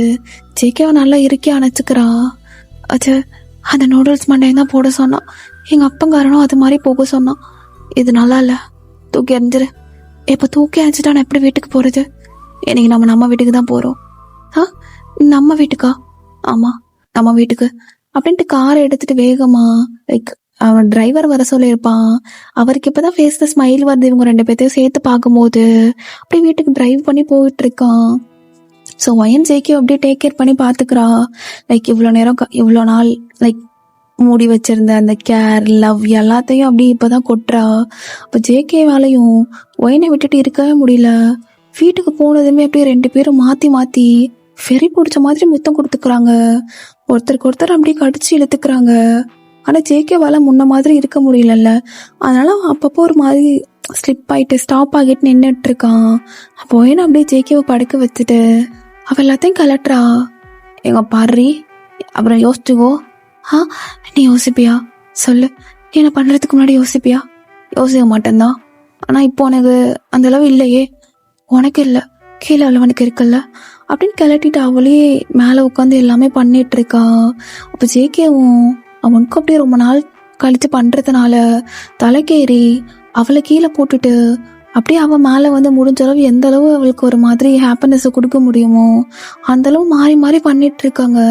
ஜேகே அவன் நல்லா இறுக்கி அணைச்சுக்கிறா. அது அந்த நூடுல்ஸ் மண்டையும் தான் போட சொன்னான், எங்க அப்பங்காரனும் அது மாதிரி போக சொன்னான். இது நல்லா இல்ல, தூக்கி எறிஞ்சிரு. இப்ப தூக்கி அரைஞ்சிட்டா நான் எப்படி வீட்டுக்கு போறது? இன்னைக்கு நம்ம வீட்டுக்கு தான் போறோம். நம்ம வீட்டுக்கா? ஆமா நம்ம வீட்டுக்கு அப்படின்ட்டு காரை எடுத்துட்டு வேகமா அவன் டிரைவர் வர சொல்லியிருப்பான். அவருக்கு இப்பதான் ஃபேஸ்ல ஸ்மைல் வருது. இவங்க 2 பேர்த்தையும் சேர்த்து பார்க்கும்போது அப்படியே வீட்டுக்கு டிரைவ் பண்ணி போயிட்டு இருக்கான். ஸோ ஒயன் ஜேகே அப்படியே டேக் கேர் பண்ணி பாத்துக்கிறா. இவ்வளோ நேரம் இவ்வளோ நாள் மூடி வச்சிருந்த அந்த கேர் லவ் எல்லாத்தையும் அப்படி இப்பதான் கொட்டுறா. அப்ப ஜேகே வேலையும் ஒயனை விட்டுட்டு இருக்கவே முடியல. வீட்டுக்கு போனதுமே அப்படியே 2 பேரும் மாத்தி ஃபெரி பிடிச்ச மாதிரி முத்தம் கொடுத்துக்கிறாங்க. ஒருத்தருக்கு ஒருத்தர் அப்படியே கடிச்சு இழுத்துக்கிறாங்க. ஆனா ஜேகே வேலை முன்ன மாதிரி இருக்க முடியலல்ல, அதனால அப்பப்போ ஒரு மாதிரி ஸ்லிப் ஆகிட்டு ஸ்டாப் ஆகிட்டு நின்றுட்டு இருக்கான். அப்போ என்ன அப்படியே ஜேகேவை படுக்க வச்சுட்டு அவள் எல்லாத்தையும் கலட்டுறா. எங்க பாரு, அப்புறம் யோசிச்சுக்கோ. நீ யோசிப்பியா? சொல்லு, நீ என்ன பண்ணுறதுக்கு முன்னாடி யோசிப்பியா? யோசிக்க மாட்டேன்தான். ஆனால் இப்போ உனக்கு அந்த அளவு இல்லையே. உனக்கு இல்லை, கீழே உள்ளவனுக்கு இருக்குல்ல அப்படின்னு கிளட்டிட்டு அவளே மேலே உட்காந்து எல்லாமே பண்ணிட்டு இருக்கா. அப்போ ஜேகேவும் அவனுக்கும் அப்படியே ரொம்ப நாள் கழித்து பண்ணுறதுனால தலைக்கேறி அவளை கீழே போட்டுட்டு அப்படியே அவள் மேலே வந்து முடிஞ்ச அளவு எந்த அளவு அவளுக்கு ஒரு மாதிரி ஹாப்பினஸை கொடுக்க முடியுமோ அந்த அளவு மாறி மாறி பண்ணிட்டு இருக்காங்க.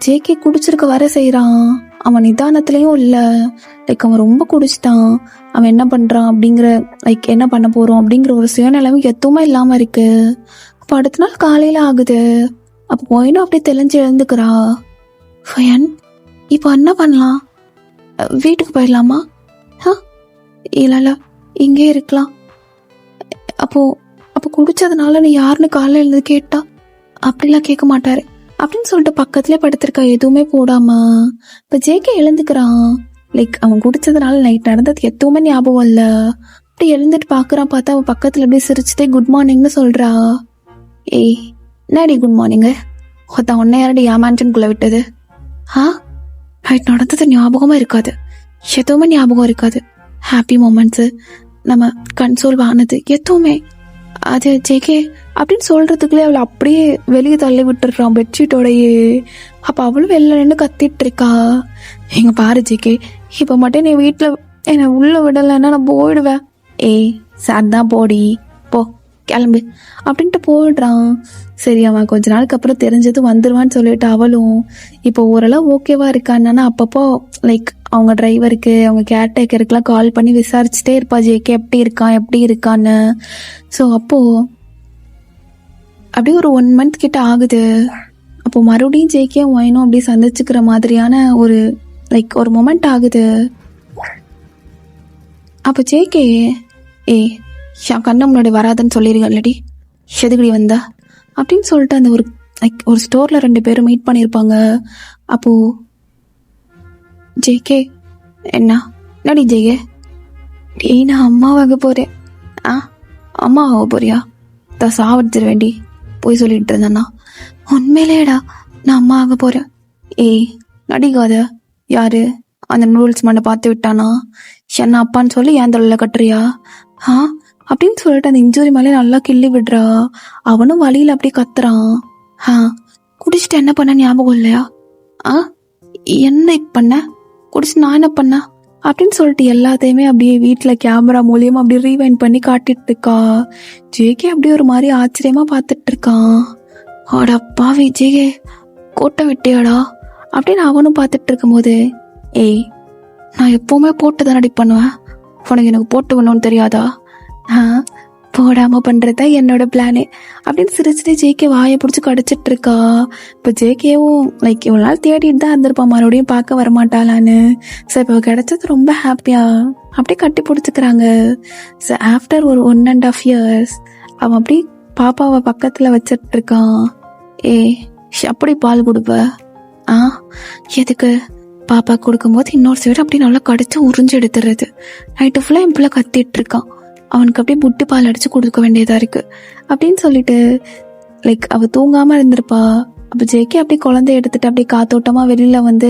ஜேகே குடிச்சிருக்க வர செய்கிறான். அவன் நிதானத்துலேயும் இல்லை. லைக் அவன் ரொம்ப குடிச்சிட்டான். அவன் என்ன பண்ணுறான் அப்படிங்கிற, லைக் என்ன பண்ண போகிறோம் அப்படிங்கிற ஒரு சுயநிலைமை எதுவுமே இல்லாமல் இருக்கு. அப்போ அடுத்த நாள் காலையில் ஆகுது. அப்போ போயினும் அப்படியே தெளிஞ்சு எழுந்துக்கிறா. ஃபயன், இப்போ என்ன பண்ணலாம்? வீட்டுக்கு போயிடலாமா? இல்லை இங்கே இருக்கலாம். அப்போ குடிச்சதுனால நீ யாருன்னு காலையில் எழுந்து கேட்டா? அப்படிலாம் கேட்க மாட்டாரு அப்படின்னு சொல்லிட்டு பக்கத்துலேயே படுத்திருக்கா, எதுவுமே போடாம. இப்போ ஜேகே எழுந்துக்கிறான். லைக் அவன் குடிச்சதுனால நைட் நடந்தது எதுவுமே ஞாபகம் இல்லை. அப்படி எழுந்துட்டு பார்க்குறான். பார்த்தா அவன் பக்கத்தில் அப்படியே சிரிச்சுட்டே குட் மார்னிங்னு சொல்கிறா. ஏய், என்னடி குட் மார்னிங்கு? ஒருத்தன் உன்னை யாரடி ஏமான்ட்டுக்குள்ளே விட்டது? நைட் நடந்தது ஞாபகமாக இருக்காது, எதுவுமே ஞாபகம் இருக்காது. ஹாப்பி மூமெண்ட்ஸு, நம்ம கன்சோல் ஆனது எதுவுமே. அது ஜேகே அப்படின்னு சொல்கிறதுக்குள்ளே அவளை அப்படியே வெளியே தள்ளி விட்டுடுறான் பெட்ஷீட்டோடையே. அப்போ அவளும் வெளில நின்று கத்திட்டு இருக்கா. எங்கள் பாரு ஜேகே, இப்போ மட்டும் நீ வீட்டில் என்னை உள்ளே விடலைன்னா நான் போயிடுவேன். ஏய் சார் தான், போடி போ, கிளம்பு அப்படின்ட்டு போயிடுறான். சரி, அவன் கொஞ்ச நாளுக்கு அப்புறம் தெரிஞ்சது வந்துடுவான்னு சொல்லிட்டு அவளும் இப்போ ஓரளவு ஓகேவா இருக்கான்னா அப்பப்போ லைக் அவங்க டிரைவருக்கு, அவங்க கேர்டேக்கருக்குலாம் கால் பண்ணி விசாரிச்சுட்டே இருப்பா ஜேகே எப்படி இருக்கான்னு. ஸோ அப்போது அப்படியே ஒரு 1 month கிட்ட ஆகுது. அப்போது மறுபடியும் ஜேகே ஒயினும் அப்படியே சந்திச்சுக்கிற மாதிரியான ஒரு லைக் ஒரு மொமெண்ட் ஆகுது. அப்போ ஜேகே, என் கண்ணு முன்னாடி வராதுன்னு சொல்லிருக்கல்லடி, எதுக்கடி வந்தா அப்படின்னு சொல்லிட்டு அந்த ஒரு லைக் ஒரு ஸ்டோரில் 2 பேரும் மீட் பண்ணியிருப்பாங்க. அப்போது ஜேகே, என்னடி ஜேகே? நான் அம்மாவாக போகிறேன். அம்மாவாக போறியா? தான் சாவடிச்சிட வேண்டி போய் சொல்லிட்டு இருந்தேன்னா. உண்மையிலேடா நான் அம்மா ஆக போகிறேன். நடிக்காத. யாரு அந்த நூடுல்ஸ் மண்ணை பார்த்து விட்டானா? என்ன அப்பான்னு சொல்லி ஏன் தலையில் கட்டுறியா? அப்படின்னு சொல்லிட்டு அந்த இன்ஜுரி மேலே நல்லா கிள்ளி விடுறா. அவனும் வழியில் அப்படியே கத்துறான். குடிச்சிட்டு என்ன பண்ண ஞாபகம் இல்லையா? என்ன பண்ண? குடிச்சு நான் என்ன பண்ண அப்படின்னு சொல்லிட்டு எல்லாத்தையுமே அப்படியே வீட்டில் கேமரா மூலியமா அப்படியே ரீவைண்ட் பண்ணி காட்டிட்டு இருக்கா. ஜேகே அப்படியே ஒரு மாதிரி ஆச்சரியமா பார்த்துட்டு இருக்கான். அடப்பாவி ஜேகே, கோட்டை விட்டியாடா அப்படின்னு அவனும் பார்த்துட்டு இருக்கும்போது, நான் எப்பவுமே போட்டு தான் நடி பண்ணுவேன், உனக்கு எனக்கு போட்டு வேணும்னு தெரியாதா? போடாமல் பண்ணுறதா என்னோட பிளானே அப்படின்னு சிரிச்சுட்டு ஜேகே வாயை பிடிச்சி கடிச்சிட்டு இருக்கா. இப்போ ஜேகேவும் லைக் இவ்வளோ நாள் தேடிட்டு தான் இருந்திருப்பான் மறுபடியும் பார்க்க வரமாட்டாளான்னு. ஸோ இப்போ கிடைச்சது ரொம்ப ஹாப்பியாக அப்படியே கட்டி பிடிச்சிக்கிறாங்க. ஸோ ஆஃப்டர் ஒரு 1.5 years அவன் அப்படி பாப்பாவை பக்கத்தில் வச்சிட்டு இருக்கான். அப்படி பால் கொடுப்ப? எதுக்கு? பாப்பா கொடுக்கும்போது இன்னொரு சைடு அப்படி நல்லா கடிச்சு உறிஞ்சு எடுத்துறது. நைட்டு ஃபுல்லாக என் பிள்ளை கத்திட்டு இருக்கான், அவனுக்கு அப்படியே புட்டி பால் அடிச்சு கொடுக்க வேண்டியதாக இருக்குது அப்படின்னு சொல்லிட்டு லைக் அவள் தூங்காமல் இருந்திருப்பா. அப்போ ஜேகே அப்படியே குழந்தைய எடுத்துட்டு அப்படியே காத்தோட்டமாக வெளியில் வந்து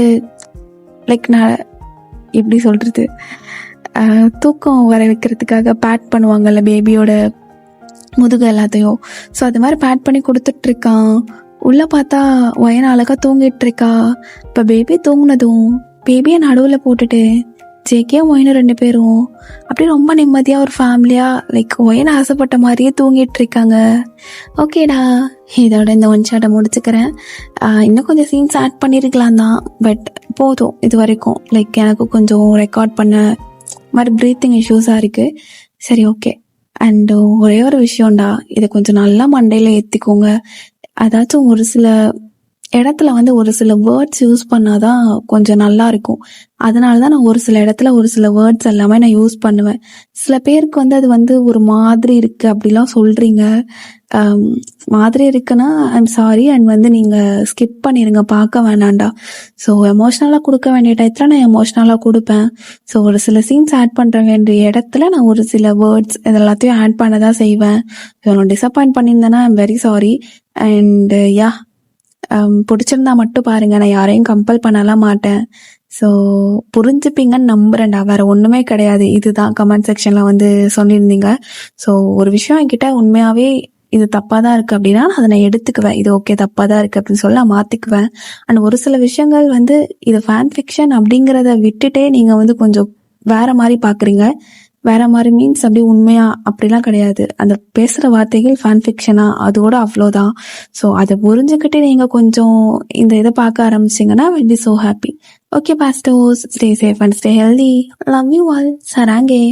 லைக் நான் எப்படி சொல்கிறது, தூக்கம் வர வைக்கிறதுக்காக பேட் பண்ணுவாங்கல்ல பேபியோட முதுகு எல்லாத்தையும். ஸோ அது மாதிரி பேட் பண்ணி கொடுத்துட்ருக்கான். உள்ளே பார்த்தா ஒயன் அழகாக தூங்கிட்டு இருக்கா. இப்போ பேபி தூங்கினதும் பேபியை நடுவில் போட்டுட்டு ஜேகே ஒயினும் 2 பேரும் அப்படியே ரொம்ப நிம்மதியாக ஒரு ஃபேமிலியாக லைக் ஒயின் ஆசைப்பட்ட மாதிரியே தூங்கிட்டு இருக்காங்க. ஓகேடா, இதோட இந்த 1 shot முடிச்சுக்கிறேன். இன்னும் கொஞ்சம் சீன்ஸ் ஆட் பண்ணியிருக்கலாம் தான், பட் போதும் இது வரைக்கும். லைக் எனக்கு கொஞ்சம் ரெக்கார்ட் பண்ண மாதிரி ப்ரீத்திங் இஷ்யூஸாக இருக்குது. சரி, ஓகே. அண்டு ஒரே ஒரு விஷயம்டா, இதை கொஞ்சம் நல்லா மண்டையில் ஏற்றிக்கோங்க. அதாச்சும் ஒரு சில இடத்துல வந்து ஒரு சில வேர்ட்ஸ் யூஸ் பண்ணாதான் கொஞ்சம் நல்லா இருக்கும். அதனால தான் நான் ஒரு சில இடத்துல ஒரு சில வேர்ட்ஸ் எல்லாமே நான் யூஸ் பண்ணுவேன். சில பேருக்கு வந்து அது வந்து ஒரு மாதிரி இருக்கு அப்படிலாம் சொல்றீங்க. மாதிரி இருக்குன்னா ஐம் சாரி. அண்ட் வந்து நீங்கள் ஸ்கிப் பண்ணிடுங்க, பார்க்க வேணாண்டா. ஸோ எமோஷ்னலாக கொடுக்க வேண்டிய டயத்தில் நான் எமோஷ்னலாக கொடுப்பேன். ஸோ ஒரு சில சீன்ஸ் ஆட் பண்ணுற வேண்டிய இடத்துல நான் ஒரு சில வேர்ட்ஸ் இது எல்லாத்தையும் ஆட் பண்ண தான் செய்வேன். ஸோ நான் டிசப்பாயிண்ட் பண்ணியிருந்தேன்னா I'm very sorry. And yeah, பிடிச்சிருந்தா மட்டும் பாருங்க, நான் யாரையும் கம்பல் பண்ணலாம் மாட்டேன். ஸோ புரிஞ்சுப்பீங்கன்னு நம்புறேன்டா, வேற ஒன்றுமே கிடையாது. இதுதான் கமெண்ட் செக்ஷனில் வந்து சொல்லியிருந்தீங்க. ஸோ ஒரு விஷயம் என்கிட்ட உண்மையாகவே இது தப்பாக தான் இருக்குது அப்படின்னா அதை நான் எடுத்துக்குவேன். இது ஓகே தப்பாக தான் இருக்குது அப்படின்னு சொல்லி நான் மாற்றிக்குவேன். அண்ட் ஒரு சில விஷயங்கள் வந்து இது ஃபேன் ஃபிக்ஷன் அப்படிங்கிறத விட்டுட்டே நீங்கள் வந்து கொஞ்சம் வேற மாதிரி பார்க்குறீங்க. வேற மாதிரி மீன்ஸ் அப்படி உண்மையா அப்படிலாம் கிடையாது. அந்த பேசுகிற வார்த்தைகள் ஃபேன் ஃபிக்ஷனா அதோட அவ்வளோதான். ஸோ அதை புரிஞ்சுக்கிட்டு நீங்கள் கொஞ்சம் இந்த இதை பார்க்க ஆரம்பிச்சிங்கன்னா will be so happy. Okay pastors, stay safe and stay healthy. Love you all. சராங்கே.